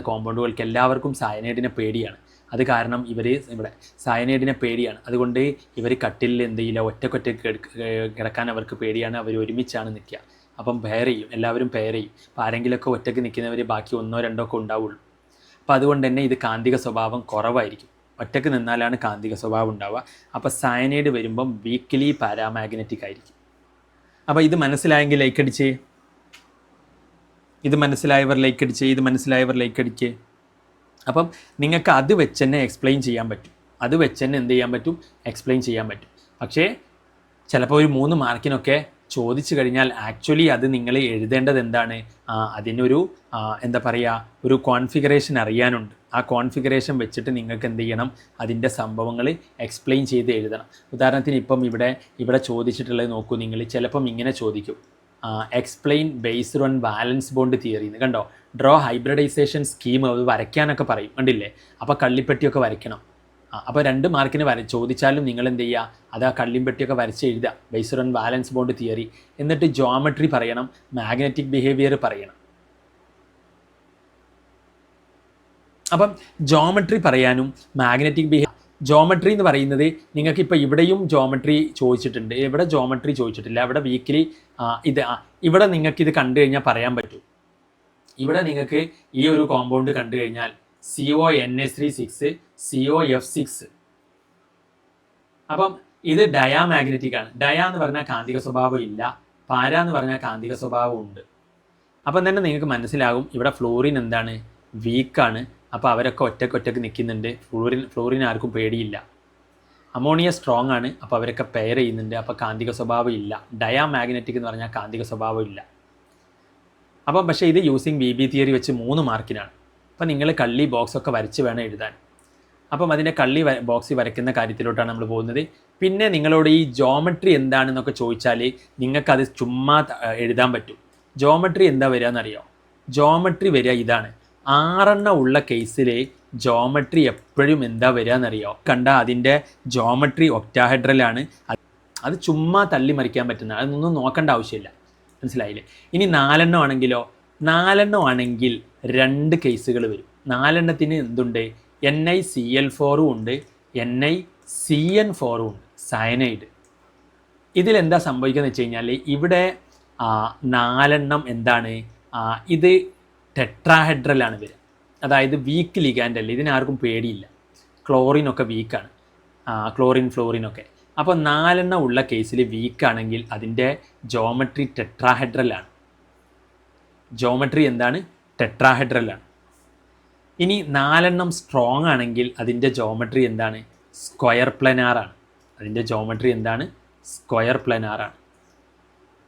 കോമ്പൗണ്ടുകൾക്ക് എല്ലാവർക്കും സയനൈഡിനെ പേടിയാണ്. അത് കാരണം ഇവിടെ സയനൈഡിനെ പേടിയാണ്. അതുകൊണ്ട് ഇവർ കട്ടിലിൽ എന്ത് ചെയ്യില്ല, ഒറ്റക്കൊറ്റക്ക് കിടക്കാൻ അവർക്ക് പേടിയാണ്. അവർ ഒരുമിച്ചാണ് നിൽക്കുക. അപ്പം പെയർ ചെയ്യും, എല്ലാവരും പെയർ ചെയ്യും. അപ്പോൾ ആരെങ്കിലുമൊക്കെ ഒറ്റയ്ക്ക് നിൽക്കുന്നവർ ബാക്കി 1-2 ഒക്കെ ഉണ്ടാവുള്ളൂ. അപ്പോൾ അതുകൊണ്ട് തന്നെ ഇത് കാന്തിക സ്വഭാവം കുറവായിരിക്കും. ഒറ്റക്ക് നിന്നാലാണ് കാന്തിക സ്വഭാവം ഉണ്ടാവുക. അപ്പോൾ സയനൈഡ് വരുമ്പം വീക്ക്ലി പാരാമാഗ്നറ്റിക് ആയിരിക്കും. അപ്പോൾ ഇത് മനസ്സിലായെങ്കിൽ ലൈക്ക് അടിച്ചേ, ഇത് മനസ്സിലായവർ ലൈക്ക് അടിച്ചേ, ഇത് മനസ്സിലായവർ ലൈക്ക് അടിക്കേ. അപ്പം നിങ്ങൾക്ക് അത് വെച്ച് തന്നെ എക്സ്പ്ലെയിൻ ചെയ്യാൻ പറ്റും, അത് വെച്ച് തന്നെ എന്ത് ചെയ്യാൻ പറ്റും, എക്സ്പ്ലെയിൻ ചെയ്യാൻ പറ്റും. പക്ഷേ ചിലപ്പോൾ ഒരു 3 മാർക്കിനൊക്കെ ചോദിച്ചു കഴിഞ്ഞാൽ ആക്ച്വലി അത് നിങ്ങൾ എഴുതേണ്ടത് എന്താണ്, അതിനൊരു എന്താ പറയുക, ഒരു കോൺഫിഗറേഷൻ അറിയാനുണ്ട്. ആ കോൺഫിഗറേഷൻ വെച്ചിട്ട് നിങ്ങൾക്ക് എന്ത് ചെയ്യണം, അതിൻ്റെ സംഭവങ്ങൾ എക്സ്പ്ലെയിൻ ചെയ്ത് എഴുതണം. ഉദാഹരണത്തിന് ഇപ്പം ഇവിടെ ചോദിച്ചിട്ടുള്ളത് നോക്കൂ നിങ്ങൾ, ചിലപ്പം ഇങ്ങനെ ചോദിക്കും, explain based on valence bond theory എന്ന്. കണ്ടോ, ഡ്രോ ഹൈബ്രിഡൈസേഷൻ സ്കീം അത് വരയ്ക്കാനൊക്കെ പറയും, കണ്ടില്ലേ. അപ്പോൾ കള്ളിപ്പെട്ടിയൊക്കെ വരയ്ക്കണം. അപ്പോൾ 2 മാർക്കിന് ചോദിച്ചാലും നിങ്ങൾ എന്ത് ചെയ്യുക, അത് ആ കള്ളിപ്പെട്ടിയൊക്കെ വരച്ച് എഴുതുക, based on valence bond theory. എന്നിട്ട് ജോമെട്രി പറയണം, മാഗ്നറ്റിക് ബിഹേവിയർ പറയണം. അപ്പം ജോമെട്രി പറയാനും മാഗ്നറ്റിക് ജോമെട്രി എന്ന് പറയുന്നത് നിങ്ങൾക്കിപ്പോൾ ഇവിടെയും ജോമെട്രി ചോദിച്ചിട്ടുണ്ട്, ഇവിടെ ജോമെട്രി ചോദിച്ചിട്ടില്ല, ഇവിടെ വീക്കിലി ഇവിടെ നിങ്ങൾക്കിത് കണ്ടു കഴിഞ്ഞാൽ പറയാൻ പറ്റും. ഇവിടെ നിങ്ങൾക്ക് ഈ ഒരു കോമ്പൗണ്ട് കണ്ടു കഴിഞ്ഞാൽ CONH3 COF6. അപ്പം ഇത് ഡയാമാഗ്നറ്റിക് ആണ്. ഡയ എന്ന് പറഞ്ഞാൽ കാന്തിക സ്വഭാവം ഇല്ല, പാര എന്ന് പറഞ്ഞാൽ കാന്തിക സ്വഭാവം ഉണ്ട്. അപ്പം തന്നെ നിങ്ങൾക്ക് മനസ്സിലാകും ഇവിടെ ഫ്ലോറിൻ എന്താണ്, വീക്കാണ്. അപ്പോൾ അവരൊക്കെ ഒറ്റക്ക് നിൽക്കുന്നുണ്ട്. ഫ്ലോറിൻ ആർക്കും പേടിയില്ല. അമോണിയ സ്ട്രോങ് ആണ്, അപ്പോൾ അവരൊക്കെ പെയർ ചെയ്യുന്നുണ്ട്, അപ്പോൾ കാന്തിക സ്വഭാവം ഇല്ല. ഡയാമാഗ്നറ്റിക് എന്ന് പറഞ്ഞാൽ കാന്തിക സ്വഭാവം ഇല്ല. അപ്പം പക്ഷേ ഇത് യൂസിങ് BB തിയറി വെച്ച് 3 മാർക്കിനാണ്. അപ്പം നിങ്ങൾ കള്ളി ബോക്സൊക്കെ വരച്ച് വേണം എഴുതാൻ. അപ്പം അതിൻ്റെ കള്ളി ബോക്സിൽ വരയ്ക്കുന്ന കാര്യത്തിലോട്ടാണ് നമ്മൾ പോകുന്നത്. പിന്നെ നിങ്ങളോട് ഈ ജോമെട്രി എന്താണെന്നൊക്കെ ചോദിച്ചാൽ നിങ്ങൾക്കത് ചുമ്മാ എഴുതാൻ പറ്റും. ജോമെട്രി എന്താ വരിക എന്നറിയോ, ജോമെട്രി വരിക ഇതാണ്. 6 ഉള്ള കേസിൽ ജോമെട്രി എപ്പോഴും എന്താ വരിക എന്നറിയോ, കണ്ട അതിൻ്റെ ജോമെട്രി ഒക്ടാഹെഡ്രലാണ്. അത് ചുമ്മാ തള്ളി മറിക്കാൻ പറ്റുന്ന, അതൊന്നും നോക്കേണ്ട ആവശ്യമില്ല, മനസ്സിലായില്ലേ. ഇനി 4 ആണെങ്കിലോ, 4 ആണെങ്കിൽ 2 കേസുകൾ വരും. 4 എന്തുണ്ട്, NiCl4 ഉണ്ട്, NiCN4 ഉണ്ട്, സയനൈഡ്. ഇതിലെന്താ സംഭവിക്കുന്നത് വെച്ച് കഴിഞ്ഞാൽ ഇവിടെ 4 എന്താണ്, ഇത് ടെട്രാഹെഡ്രലാണ് വരിക. അതായത് വീക്ക് ലിഗാൻഡ് അല്ല, ഇതിനാർക്കും പേടിയില്ല. ക്ലോറിനൊക്കെ വീക്കാണ്, ഫ്ലോറിനൊക്കെ. അപ്പോൾ 4 ഉള്ള കേസിൽ വീക്കാണെങ്കിൽ അതിൻ്റെ ജോമെട്രി ടെട്രാഹെഡ്രലാണ്. ജോമെട്രി എന്താണ്, ടെട്രാഹെഡ്രലാണ്. ഇനി 4 സ്ട്രോങ് ആണെങ്കിൽ അതിൻ്റെ ജോമെട്രി എന്താണ്, സ്ക്വയർ പ്ലനാറാണ്. അതിൻ്റെ ജോമെട്രി എന്താണ്, സ്ക്വയർ പ്ലനാറാണ്.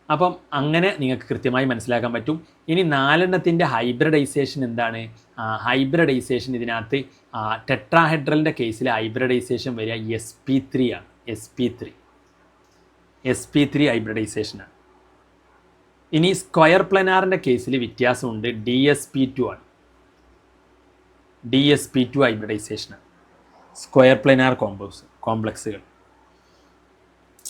അപ്പം അങ്ങനെ നിങ്ങൾക്ക് കൃത്യമായി മനസ്സിലാക്കാൻ പറ്റും. ഇനി 4 ഹൈബ്രിഡൈസേഷൻ എന്താണ്, ഹൈബ്രിഡൈസേഷൻ ഇതിനകത്ത് ടെട്രാഹെഡ്രലിൻ്റെ കേസിൽ ഹൈബ്രിഡൈസേഷൻ വരിക sp3 ആണ്. sp3 ഹൈബ്രിഡൈസേഷനാണ്. ഇനി സ്ക്വയർ പ്ലനാറിൻ്റെ കേസിൽ വ്യത്യാസമുണ്ട്, dsp2 ആണ്. dsp2 ഹൈബ്രിഡൈസേഷനാണ്, square planar കോംപ്ലക്സുകൾ.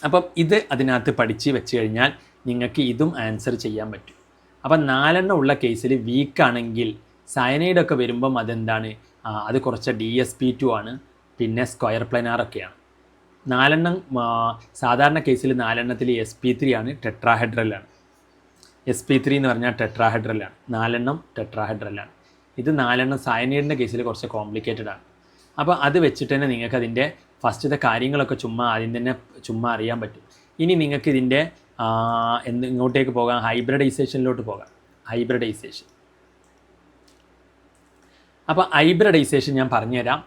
അപ്പം ഇത് അതിനകത്ത് പഠിച്ച് വെച്ച് കഴിഞ്ഞാൽ നിങ്ങൾക്ക് ഇതും ആൻസർ ചെയ്യാൻ പറ്റും. അപ്പം 4 ഉള്ള കേസിൽ വീക്കാണെങ്കിൽ സയനൈഡൊക്കെ വരുമ്പം അതെന്താണ്, അത് കുറച്ച് dsp2 ആണ്, പിന്നെ സ്ക്വയർ പ്ലനാറൊക്കെയാണ്. 4 സാധാരണ കേസിൽ 4 sp3 ആണ്, ടെട്രാഹെഡ്രലാണ്. sp3 എന്ന് പറഞ്ഞാൽ ടെട്രാഹെഡ്രലാണ്, 4 ടെട്രാഹെഡ്രലാണ്. ഇത് 4 സയനൈഡിൻ്റെ കേസിൽ കുറച്ച് കോംപ്ലിക്കേറ്റഡ് ആണ്. അപ്പോൾ അത് വെച്ചിട്ട് തന്നെ നിങ്ങൾക്ക് അതിൻ്റെ ഫസ്റ്റത്തെ കാര്യങ്ങളൊക്കെ ആദ്യം തന്നെ ചുമ്മാ അറിയാൻ പറ്റും. ഇനി നിങ്ങൾക്ക് ഇതിൻ്റെ ഇങ്ങോട്ടേക്ക് പോകാം, ഹൈബ്രിഡൈസേഷനിലോട്ട് പോകാം. ഹൈബ്രിഡൈസേഷൻ, അപ്പോൾ ഹൈബ്രിഡൈസേഷൻ ഞാൻ പറഞ്ഞുതരാം.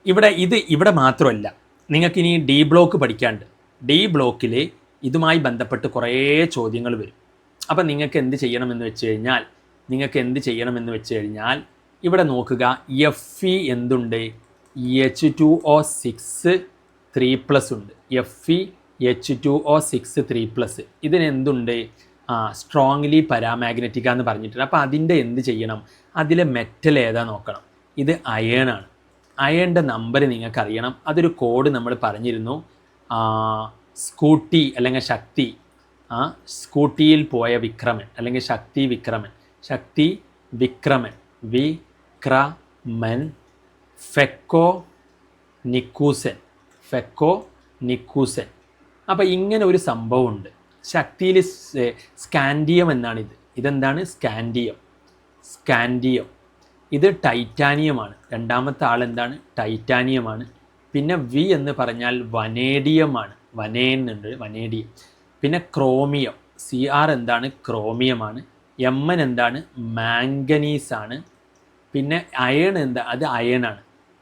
ഇവിടെ മാത്രമല്ല, നിങ്ങൾക്കിനി D ബ്ലോക്ക് പഠിക്കാണ്ട്. D ബ്ലോക്കിൽ ഇതുമായി ബന്ധപ്പെട്ട് കുറേ ചോദ്യങ്ങൾ വരും. അപ്പം നിങ്ങൾക്ക് എന്ത് ചെയ്യണമെന്ന് വെച്ച് കഴിഞ്ഞാൽ ഇവിടെ നോക്കുക, Fe എന്തുണ്ട്, H2O6 3+ ഉണ്ട്. Fe H2O6 3+. ഇതിനെന്തുണ്ട്, സ്ട്രോങ്ലി പാരാമാഗ്നറ്റിക് എന്ന് പറഞ്ഞിട്ടുണ്ട്. അപ്പോൾ അതിൻ്റെ എന്ത് ചെയ്യണം, അതിലെ മെറ്റൽ ഏതാ നോക്കണം. ഇത് അയേൺ ആണ്. അയേണിൻ്റെ നമ്പർ നിങ്ങൾക്ക് അറിയണം. അതൊരു കോഡ് നമ്മൾ പറഞ്ഞിരുന്നു. സ്കൂട്ടി അല്ലെങ്കിൽ ശക്തി, സ്കൂട്ടിയിൽ പോയ വിക്രമൻ അല്ലെങ്കിൽ ശക്തി വിക്രമൻ ഫെക്കോ നിക്കൂസൻ. അപ്പോൾ ഇങ്ങനെ ഒരു സംഭവമുണ്ട്. ശക്തിയിൽ സ്കാൻഡിയം എന്നാണിത്. ഇതെന്താണ്, സ്കാൻഡിയം. ഇത് ടൈറ്റാനിയമാണ്. രണ്ടാമത്തെ ആൾ എന്താണ്? ടൈറ്റാനിയമാണ്. പിന്നെ വി എന്ന് പറഞ്ഞാൽ വനേഡിയമാണ്. വനേനുണ്ട്, വനേഡിയം. പിന്നെ ക്രോമിയം, CR എന്താണ്? ക്രോമിയമാണ്. MN എന്താണ്? മാംഗനീസാണ്. പിന്നെ അയൺ എന്താ? അത് അയണാണ്.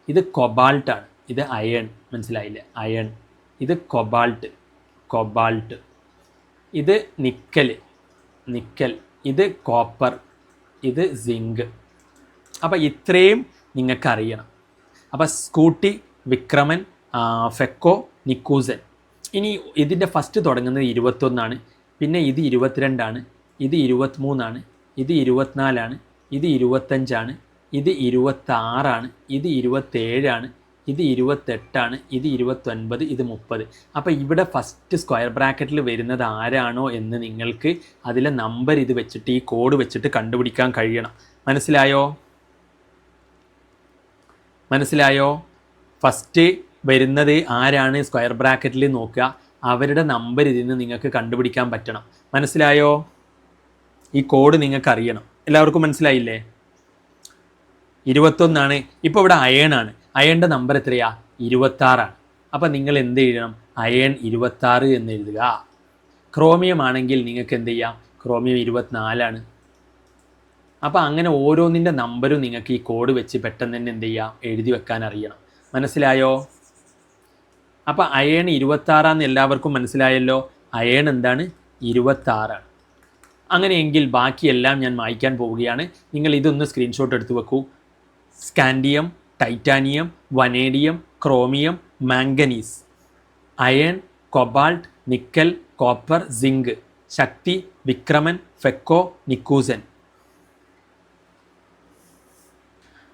ഇത് കൊബാൾട്ടാണ്. ഇത് അയൺ, മനസ്സിലായില്ലേ? അയൺ. ഇത് കൊബാൾട്ട്. ഇത് നിക്കൽ. ഇത് കോപ്പർ. ഇത് സിങ്ക്. അപ്പോൾ ഇത്രയും നിങ്ങൾക്ക് അറിയണം. അപ്പോൾ സ്കൂട്ടി, വിക്രമൻ, ഫെക്കോ, നിക്കൂസൻ. ഇനി ഇതിൻ്റെ ഫസ്റ്റ് തുടങ്ങുന്നത് 21, പിന്നെ ഇത് 22, ഇത് 23, ഇത് 24, ഇത് 25, ഇത് 26, ഇത് 27, ഇത് 28, ഇത് 29, ഇത് 30. അപ്പോൾ ഇവിടെ ഫസ്റ്റ് സ്ക്വയർ ബ്രാക്കറ്റിൽ വരുന്നത് ആരാണോ എന്ന് നിങ്ങൾക്ക് അതിലെ നമ്പർ ഇത് വെച്ചിട്ട്, ഈ കോഡ് വെച്ചിട്ട് കണ്ടുപിടിക്കാൻ കഴിയണം. മനസ്സിലായോ? ഫസ്റ്റ് വരുന്നത് ആരാണ് സ്ക്വയർ ബ്രാക്കറ്റിൽ നോക്കുക, അവരുടെ നമ്പർ ഇതിൽ നിന്ന് നിങ്ങൾക്ക് കണ്ടുപിടിക്കാൻ പറ്റണം. മനസ്സിലായോ? ഈ കോഡ് നിങ്ങൾക്ക് അറിയണം. എല്ലാവർക്കും മനസ്സിലായില്ലേ? 21. ഇപ്പോൾ ഇവിടെ അയണാണ്. അയണിൻ്റെ നമ്പർ എത്രയാ? 26. അപ്പോൾ നിങ്ങൾ എന്ത് എഴുതണം? അയൺ 26 എന്ന് എഴുതുക. ക്രോമിയം ആണെങ്കിൽ നിങ്ങൾക്ക് എന്ത് ചെയ്യാം? ക്രോമിയം 24. അപ്പോൾ അങ്ങനെ ഓരോന്നിൻ്റെ നമ്പരും നിങ്ങൾക്ക് ഈ കോഡ് വെച്ച് പെട്ടെന്ന് തന്നെ എന്ത് ചെയ്യാം? എഴുതി വെക്കാൻ അറിയണം. മനസ്സിലായോ? അപ്പോൾ അയൺ 26 എല്ലാവർക്കും മനസ്സിലായല്ലോ. അയൺ എന്താണ്? 26. അങ്ങനെയെങ്കിൽ ബാക്കിയെല്ലാം ഞാൻ വായിക്കാൻ പോവുകയാണ്. നിങ്ങൾ ഇതൊന്ന് സ്ക്രീൻഷോട്ട് എടുത്ത് വെക്കൂ. Scandium, titanium, vanadium, chromium, manganese, iron, cobalt, nickel, copper, zinc, Shakti, Vikraman, ഫെക്കോ, നിക്കൂസൻ.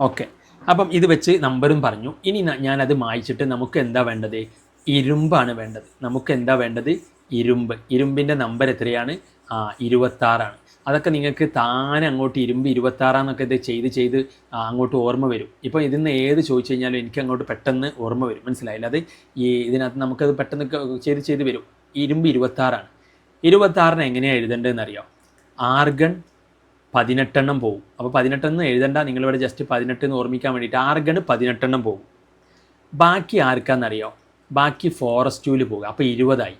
ഓക്കെ, അപ്പം ഇത് വെച്ച് നമ്പറും പറഞ്ഞു. ഇനി ഞാനത് മായ്ച്ചിട്ട് നമുക്ക് എന്താ വേണ്ടത്? ഇരുമ്പാണ് വേണ്ടത്. നമുക്ക് എന്താ വേണ്ടത്? ഇരുമ്പിൻ്റെ നമ്പർ എത്രയാണ്? 26. അതൊക്കെ നിങ്ങൾക്ക് താനെ അങ്ങോട്ട് ഇരുമ്പ് 26 ഇത് ചെയ്ത് അങ്ങോട്ട് ഓർമ്മ വരും. ഇപ്പോൾ ഇതിൽ നിന്ന് ഏത് ചോദിച്ചു കഴിഞ്ഞാലും എനിക്ക് അങ്ങോട്ട് പെട്ടെന്ന് ഓർമ്മ വരും. മനസ്സിലായില്ല? അത് ഇതിനകത്ത് നമുക്കത് പെട്ടെന്ന് ചെയ്ത് വരും. ഇരുമ്പ് 26. 26 എങ്ങനെയാണ് എഴുതേണ്ടതെന്ന് അറിയാം? ആർഗൺ 18 പോകും. അപ്പോൾ 18 എഴുതണ്ട, നിങ്ങളിവിടെ ജസ്റ്റ് 18 ഓർമ്മിക്കാൻ വേണ്ടിയിട്ട് ആർഗൺ 18 പോകും. ബാക്കി ആർക്കാന്നറിയോ? ബാക്കി ഫോറസ്റ്റുവിൽ പോകുക. അപ്പോൾ 20.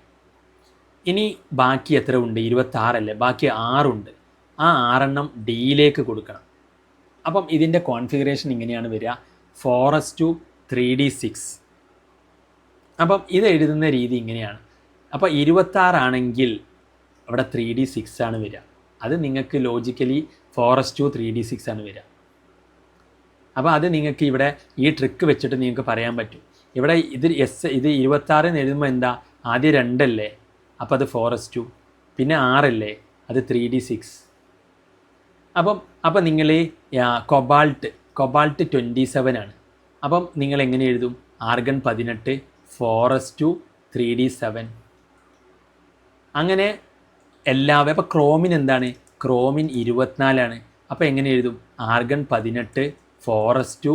ഇനി ബാക്കി എത്ര ഉണ്ട്? 26 ബാക്കി 6 ഉണ്ട്. ആ 6 ഡിയിലേക്ക് കൊടുക്കണം. അപ്പം ഇതിൻ്റെ കോൺഫിഗറേഷൻ ഇങ്ങനെയാണ് വരിക: ഫോറസ്റ്റ് 3d6. അപ്പം ഇത് എഴുതുന്ന രീതി ഇങ്ങനെയാണ്. അപ്പോൾ 26 ആണെങ്കിൽ അവിടെ 3d6 ആണ് വരിക. അത് നിങ്ങൾക്ക് ലോജിക്കലി ഫോറസ്റ്റ് 3d6 ആണ് വരിക. അപ്പോൾ അത് നിങ്ങൾക്ക് ഇവിടെ ഈ ട്രിക്ക് വെച്ചിട്ട് നിങ്ങൾക്ക് പറയാൻ പറ്റും. ഇവിടെ ഇത് 26 എന്ന് എഴുതുമ്പോൾ എന്താ? ആദ്യം 2 അല്ലേ, അപ്പോൾ അത് ഫോറസ്റ്റ്. പിന്നെ 6 അല്ലേ, അത് 3d6. അപ്പം നിങ്ങൾ കൊബാൾട്ട് 27 ആണ്. അപ്പം നിങ്ങൾ എങ്ങനെ എഴുതും? Argon 18, forest 3d7. അങ്ങനെ എല്ലാവരും. അപ്പോൾ ക്രോമിൻ എന്താണ്? ക്രോമിൻ 24 ആണ്. അപ്പോൾ എങ്ങനെ എഴുതും? ആർഗൺ 18, ഫോറസ്റ്റ്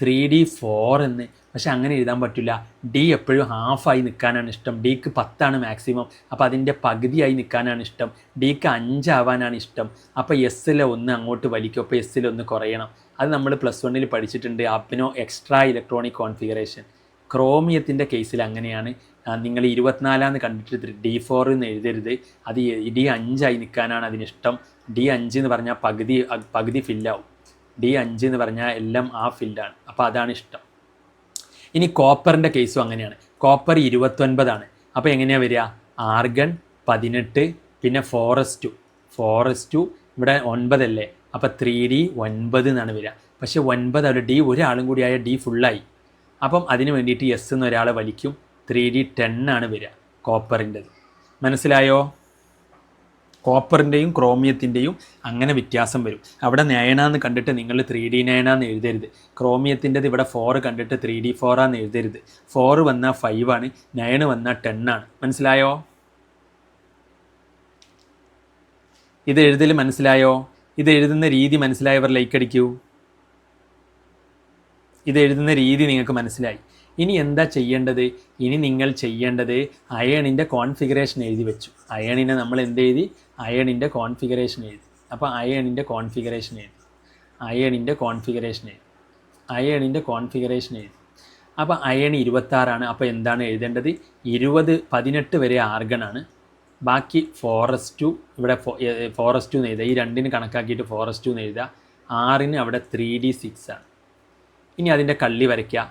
3d4 എന്ന്. പക്ഷെ അങ്ങനെ എഴുതാൻ പറ്റില്ല. ഡി എപ്പോഴും ഹാഫായി നിൽക്കാനാണ് ഇഷ്ടം. ഡിക്ക് 10 മാക്സിമം. അപ്പോൾ അതിൻ്റെ പകുതിയായി നിൽക്കാനാണ് ഇഷ്ടം. ഡിക്ക് 5 ആവാനാണ് ഇഷ്ടം. അപ്പോൾ എസ്സിലെ 1 അങ്ങോട്ട് വലിക്കും. അപ്പോൾ എസ്സിലെ 1 കുറയണം. അത് നമ്മൾ +1 പഠിച്ചിട്ടുണ്ട്. അപ്പിനോ എക്സ്ട്രാ ഇലക്ട്രോണിക് കോൺഫിഗറേഷൻ. ക്രോമിയത്തിൻ്റെ കേസിൽ അങ്ങനെയാണ്. നിങ്ങൾ 24 കണ്ടിട്ട് D4 എന്ന് എഴുതരുത്. അത് D5 നിൽക്കാനാണ് അതിനിഷ്ടം. D5 എന്ന് പറഞ്ഞാൽ പകുതി ഫില്ലാവും. D5 എന്ന് പറഞ്ഞാൽ എല്ലാം ആ ഫില്ലാണ്. അപ്പോൾ അതാണ് ഇഷ്ടം. ഇനി കോപ്പറിൻ്റെ കേസും അങ്ങനെയാണ്. കോപ്പർ 29 ആണ്. അപ്പോൾ എങ്ങനെയാണ് വരിക? ആർഗൺ 18, പിന്നെ ഫോറസ്റ്റ് ഇവിടെ 9 അല്ലേ, അപ്പോൾ 3d9 എന്നാണ് വരിക. പക്ഷേ 9 അവിടെ ഡി ഒരാളും കൂടി ആയ ഡി ഫുള്ളായി. അപ്പം അതിന് വേണ്ടിയിട്ട് എസ് എന്ന് ഒരാളെ വലിക്കും. 3d10 ആണ് വരിക കോപ്പറിൻ്റെത്. മനസ്സിലായോ? കോപ്പറിൻ്റെയും ക്രോമിയത്തിൻ്റെയും അങ്ങനെ വ്യത്യാസം വരും. അവിടെ 9 കണ്ടിട്ട് നിങ്ങൾ 3d9 എഴുതരുത്. ക്രോമിയത്തിൻ്റെത് ഇവിടെ 4 കണ്ടിട്ട് 3d4 എഴുതരുത്. 4 വന്നാൽ 5 ആണ്, 9 വന്നാൽ 10 ആണ്. മനസ്സിലായോ? ഇത് എഴുതൽ മനസ്സിലായോ? ഇത് എഴുതുന്ന രീതി മനസ്സിലായവർ ലൈക്ക് അടിക്കൂ. ഇത് എഴുതുന്ന രീതി നിങ്ങൾക്ക് മനസ്സിലായി. ഇനി എന്താ ചെയ്യേണ്ടത്? ഇനി നിങ്ങൾ ചെയ്യേണ്ടത് അയണിൻ്റെ കോൺഫിഗറേഷൻ എഴുതി വെച്ചു. അയണിനെ നമ്മൾ എന്ത് എഴുതി? അയണിൻ്റെ കോൺഫിഗറേഷൻ എഴുതി. അപ്പോൾ അയണിൻ്റെ കോൺഫിഗറേഷൻ എഴുതി. അയണിൻ്റെ കോൺഫിഗറേഷൻ എഴുതി. അപ്പോൾ അയൺ 26 അപ്പോൾ എന്താണ് എഴുതേണ്ടത്? 18 വരെ ആർഗണാണ്, ബാക്കി 4s2 ഇവിടെ 4s2 എന്ന് എഴുതുക. ഈ രണ്ടിന് കണക്കാക്കിയിട്ട് 4s2 എന്ന് എഴുതുക. 6ന് അവിടെ 3d6 ആണ്. ഇനി അതിൻ്റെ കള്ളി വരയ്ക്കുക.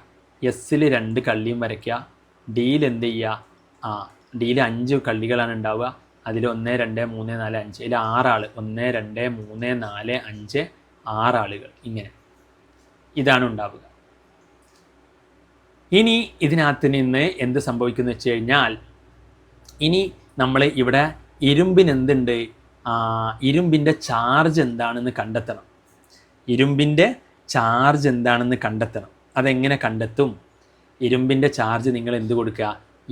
എസ്സിൽ 2 കള്ളിയും വരയ്ക്കുക. ഡിയിൽ എന്ത് ചെയ്യുക? ഡിയിൽ 5 കള്ളികളാണ് ഉണ്ടാവുക. അതിൽ 1 2 3 4 5, ഇതിൽ 6 ആൾ, 1 2 3 4 5 6 ആളുകൾ. ഇങ്ങനെ ഇതാണ് ഉണ്ടാവുക. ഇനി ഇതിനകത്ത് നിന്ന് എന്ത് സംഭവിക്കുന്നു വെച്ച് കഴിഞ്ഞാൽ, ഇനി നമ്മൾ ഇവിടെ ഇരുമ്പിന് എന്തുണ്ട്? ഇരുമ്പിൻ്റെ ചാർജ് എന്താണെന്ന് കണ്ടെത്തണം. അതെങ്ങനെ കണ്ടെത്തും? ഇരുമ്പിൻ്റെ ചാർജ് നിങ്ങൾ എന്ത് കൊടുക്കുക?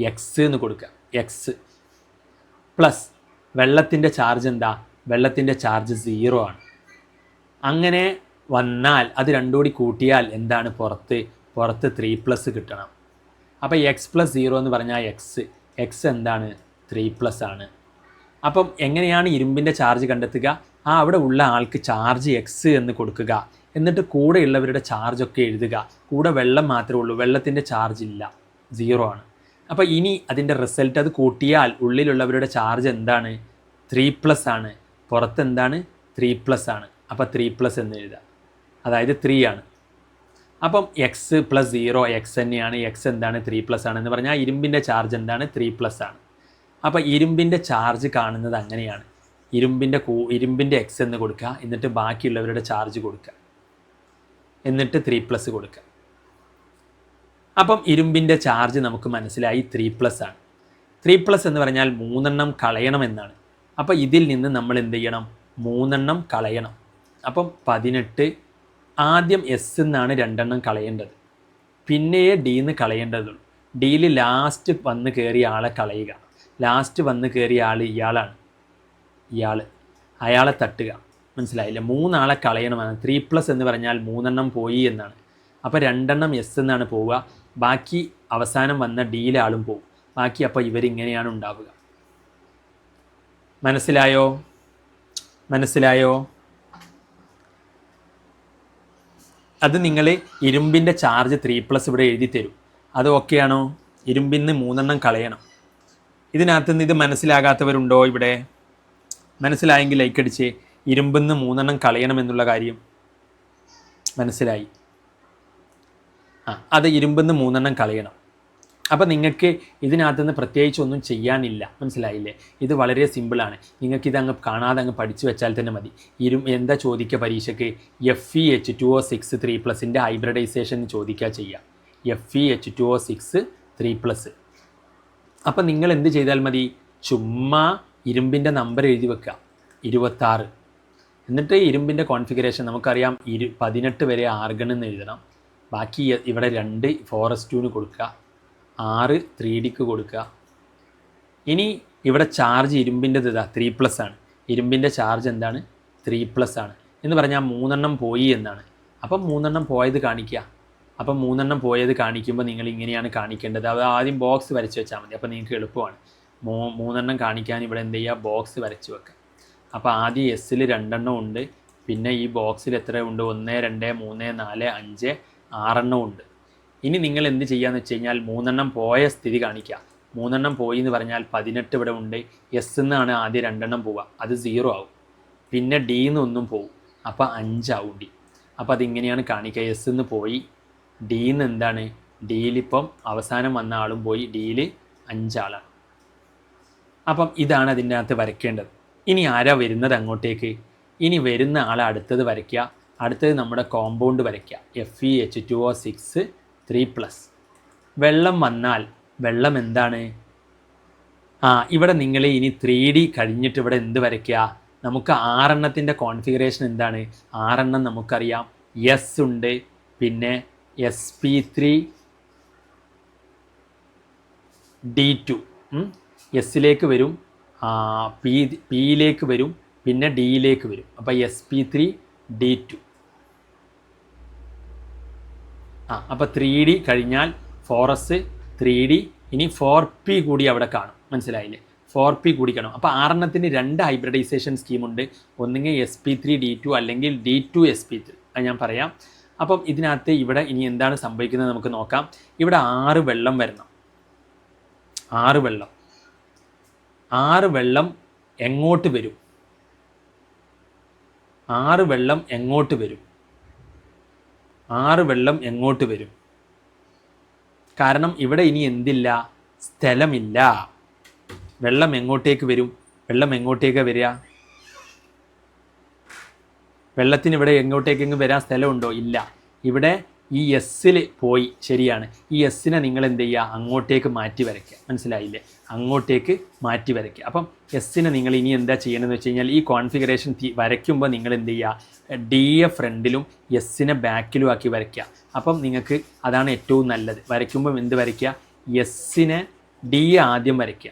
എക്സ് എന്ന് കൊടുക്കുക. എക്സ് പ്ലസ് വെള്ളത്തിൻ്റെ ചാർജ് എന്താ? വെള്ളത്തിൻ്റെ ചാർജ് 0 ആണ്. അങ്ങനെ വന്നാൽ അത് രണ്ടും കൂടി കൂട്ടിയാൽ എന്താണ് പുറത്ത് 3+ കിട്ടണം. അപ്പോൾ x+0 എന്ന് പറഞ്ഞാൽ എക്സ് എന്താണ്? 3+ ആണ്. അപ്പം എങ്ങനെയാണ് ഇരുമ്പിൻ്റെ ചാർജ് കണ്ടെത്തുക? അവിടെ ഉള്ള ആൾക്ക് ചാർജ് എക്സ് എന്ന് കൊടുക്കുക, എന്നിട്ട് കൂടെയുള്ളവരുടെ ചാർജൊക്കെ എഴുതുക. കൂടെ വെള്ളം മാത്രമേ ഉള്ളൂ, വെള്ളത്തിൻ്റെ ചാർജ് ഇല്ല, 0 ആണ്. അപ്പോൾ ഇനി അതിൻ്റെ റിസൾട്ട് അത് കൂട്ടിയാൽ ഉള്ളിലുള്ളവരുടെ ചാർജ് എന്താണ്? 3+ ആണ്. പുറത്ത് എന്താണ്? 3+ ആണ്. അപ്പോൾ 3+ എന്ന് എഴുതുക, അതായത് 3 ആണ്. അപ്പം x+0 എക്സ് തന്നെയാണ്. എക്സ് എന്താണ്? 3+ ആണെന്ന് പറഞ്ഞാൽ ഇരുമ്പിൻ്റെ ചാർജ് എന്താണ്? 3+ ആണ്. അപ്പോൾ ഇരുമ്പിൻ്റെ ചാർജ് കാണുന്നത് അങ്ങനെയാണ്. ഇരുമ്പിൻ്റെ എക്സ് എന്ന് കൊടുക്കുക, എന്നിട്ട് ബാക്കിയുള്ളവരുടെ ചാർജ് കൊടുക്കുക, എന്നിട്ട് 3+ കൊടുക്കുക. അപ്പം ഇരുമ്പിൻ്റെ ചാർജ് നമുക്ക് മനസ്സിലായി 3+ ആണ്. 3+ എന്ന് പറഞ്ഞാൽ 3 കളയണമെന്നാണ്. അപ്പോൾ ഇതിൽ നിന്ന് നമ്മൾ എന്ത് ചെയ്യണം? 3 കളയണം. അപ്പം 18. ആദ്യം എസ് എന്നാണ് 2 കളയേണ്ടത്, പിന്നെ ഡിന്ന് കളയേണ്ടതുള്ളൂ. ഡിയിൽ ലാസ്റ്റ് വന്ന് കയറിയ ആളെ കളയുക. ലാസ്റ്റ് വന്ന് കയറിയ ആൾ ഇയാളാണ്. അയാളെ തട്ടുക. മനസ്സിലായില്ല? 3 ആളെ കളയണമെന്ന്. 3+ എന്ന് പറഞ്ഞാൽ 3 പോയി എന്നാണ്. അപ്പോൾ 2 എസ് എന്നാണ് പോവുക, ബാക്കി അവസാനം വന്ന ഡിയിലെ ആളും പോവും. ബാക്കി അപ്പോൾ ഇവരിങ്ങനെയാണ് ഉണ്ടാവുക. മനസ്സിലായോ? അത് നിങ്ങൾ ഇരുമ്പിൻ്റെ ചാർജ് 3+ ഇവിടെ എഴുതി തരും. അത് ഓക്കെയാണോ? ഇരുമ്പിന്ന് 3 കളയണം. ഇതിനകത്ത് നിന്ന് ഇത് മനസ്സിലാകാത്തവരുണ്ടോ? ഇവിടെ മനസ്സിലായെങ്കിൽ ലൈക്ക് അടിച്ച്. ഇരുമ്പിന്ന് 3 കളയണമെന്നുള്ള കാര്യം മനസ്സിലായി? അത് ഇരുമ്പിന്ന് 3 കളയണം. അപ്പോൾ നിങ്ങൾക്ക് ഇതിനകത്തുനിന്ന് പ്രത്യേകിച്ച് ഒന്നും ചെയ്യാനില്ല. മനസ്സിലായില്ലേ? ഇത് വളരെ സിമ്പിളാണ്. നിങ്ങൾക്കിത് അങ്ങ് കാണാതെ അങ്ങ് പഠിച്ചു വെച്ചാൽ തന്നെ മതി. എന്താ ചോദിക്കുക പരീക്ഷയ്ക്ക്? FeH2O6 3+ൻ്റെ ഹൈബ്രിഡൈസേഷൻ ചോദിക്കുക ചെയ്യാം. FeH2O6 3+. അപ്പം നിങ്ങൾ എന്ത് ചെയ്താൽ മതി? ചുമ്മാ ഇരുമ്പിൻ്റെ നമ്പർ എഴുതി വെക്കുക, 26. എന്നിട്ട് ഇരുമ്പിൻ്റെ കോൺഫിഗറേഷൻ നമുക്കറിയാം, 18 വരെ ആർഗൺ എന്ന് എഴുതണം. ബാക്കി ഇവിടെ 2 4s2 കൊടുക്കുക, 6 3dക്ക് കൊടുക്കുക. ഇനി ഇവിടെ ചാർജ് ഇരുമ്പിൻ്റെത് ഇതാ 3+ ആണ്. ഇരുമ്പിൻ്റെ ചാർജ് എന്താണ്? 3+ ആണ് എന്ന് പറഞ്ഞാൽ 3 പോയി എന്നാണ്. അപ്പം 3 പോയത് കാണിക്കുക. അപ്പം 3 പോയത് കാണിക്കുമ്പോൾ നിങ്ങൾ ഇങ്ങനെയാണ് കാണിക്കേണ്ടത്. അത് ആദ്യം ബോക്സ് വരച്ച് വെച്ചാൽ മതി. അപ്പോൾ നിങ്ങൾക്ക് എളുപ്പമാണ്. 3 കാണിക്കാൻ ഇവിടെ എന്ത് ചെയ്യുക? ബോക്സ് വരച്ച് വെക്കുക. അപ്പോൾ ആദ്യം എസ്സിൽ 2 ഉണ്ട്, പിന്നെ ഈ ബോക്സിൽ എത്ര ഉണ്ട്? 1 2 3 4 5 6 ഉണ്ട്. ഇനി നിങ്ങൾ എന്ത് ചെയ്യാന്ന് വെച്ച് കഴിഞ്ഞാൽ 3 പോയ സ്ഥിതി കാണിക്കുക. 3 പോയി എന്ന് പറഞ്ഞാൽ 18 ഇവിടെ ഉണ്ട്. എസ് എന്നാണ് ആദ്യം 2 പോവുക, അത് 0 ആവും. പിന്നെ ഡിന്ന് 1 പോവും, അപ്പോൾ 5 ആവും ഡി. അപ്പോൾ അതിങ്ങനെയാണ് കാണിക്കുക. എസ് എന്ന് പോയി, ഡിന്ന് എന്താണ്? ഡിയിലിപ്പം അവസാനം വന്ന ആളും പോയി, ഡിയിൽ 5 ആളാണ്. അപ്പം ഇതാണ് അതിൻ്റെ അകത്ത് വരയ്ക്കേണ്ടത്. ഇനി ആരാ വരുന്നത് അങ്ങോട്ടേക്ക്? ഇനി വരുന്ന ആളെ അടുത്തത് വരയ്ക്കുക. അടുത്തത് നമ്മുടെ കോമ്പൗണ്ട് വരയ്ക്കുക. FeH2O6 3+. വെള്ളം വന്നാൽ വെള്ളം എന്താണ്? ഇവിടെ നിങ്ങൾ ഇനി 3D കഴിഞ്ഞിട്ട് ഇവിടെ എന്ത് വരയ്ക്കുക? നമുക്ക് 6 കോൺഫിഗറേഷൻ എന്താണ്? 6 നമുക്കറിയാം. എസ് ഉണ്ട്, പിന്നെ sp3d2 എസ്സിലേക്ക് വരും, പിയിലേക്ക് വരും, പിന്നെ ഡിയിലേക്ക് വരും. അപ്പോൾ sp3d2. അപ്പോൾ 3D കഴിഞ്ഞാൽ 4s 3D, ഇനി 4p കൂടി അവിടെ കാണും. മനസ്സിലായില്ലേ? 4p കൂടി കാണും. അപ്പോൾ 6 2 ഹൈബ്രിഡൈസേഷൻ സ്കീമുണ്ട്. ഒന്നുകിൽ sp3d2 അല്ലെങ്കിൽ d2sp3. അത് ഞാൻ പറയാം. അപ്പം ഇതിനകത്ത് ഇവിടെ ഇനി എന്താണ് സംഭവിക്കുന്നത് നമുക്ക് നോക്കാം. ഇവിടെ 6 വെള്ളം വരണം. 6 വെള്ളം 6 വെള്ളം എങ്ങോട്ട് വരും? 6 വെള്ളം എങ്ങോട്ട് വരും? 6 വെള്ളം എങ്ങോട്ട് വരും? കാരണം ഇവിടെ ഇനി എന്തില്ല? സ്ഥലമില്ല. വെള്ളം എങ്ങോട്ടേക്ക് വരും? വെള്ളം എങ്ങോട്ടേക്ക് വരിക? വെള്ളത്തിന് ഇവിടെ എങ്ങോട്ടേക്കെങ്കിലും വരാൻ സ്ഥലമുണ്ടോ? ഇല്ല. ഇവിടെ ഈ എസ്സിൽ പോയി. ശരിയാണ്. ഈ എസ്സിനെ നിങ്ങൾ എന്ത് ചെയ്യുക? അങ്ങോട്ടേക്ക് മാറ്റി വരയ്ക്കുക. മനസ്സിലായില്ലേ? അങ്ങോട്ടേക്ക് മാറ്റി വരയ്ക്കുക. അപ്പം എസ്സിനെ നിങ്ങൾ ഇനി എന്താ ചെയ്യണമെന്ന് വെച്ച് കഴിഞ്ഞാൽ ഈ കോൺഫിഗറേഷൻ വരയ്ക്കുമ്പോൾ നിങ്ങൾ എന്ത് ചെയ്യുക? ഡിയെ ഫ്രണ്ടിലും എസ്സിനെ ബാക്കിലും ആക്കി വരയ്ക്കുക. അപ്പം നിങ്ങൾക്ക് അതാണ് ഏറ്റവും നല്ലത്. വരയ്ക്കുമ്പം എന്ത് വരയ്ക്കുക? എസ്സിനെ ഡിയെ ആദ്യം വരയ്ക്കുക.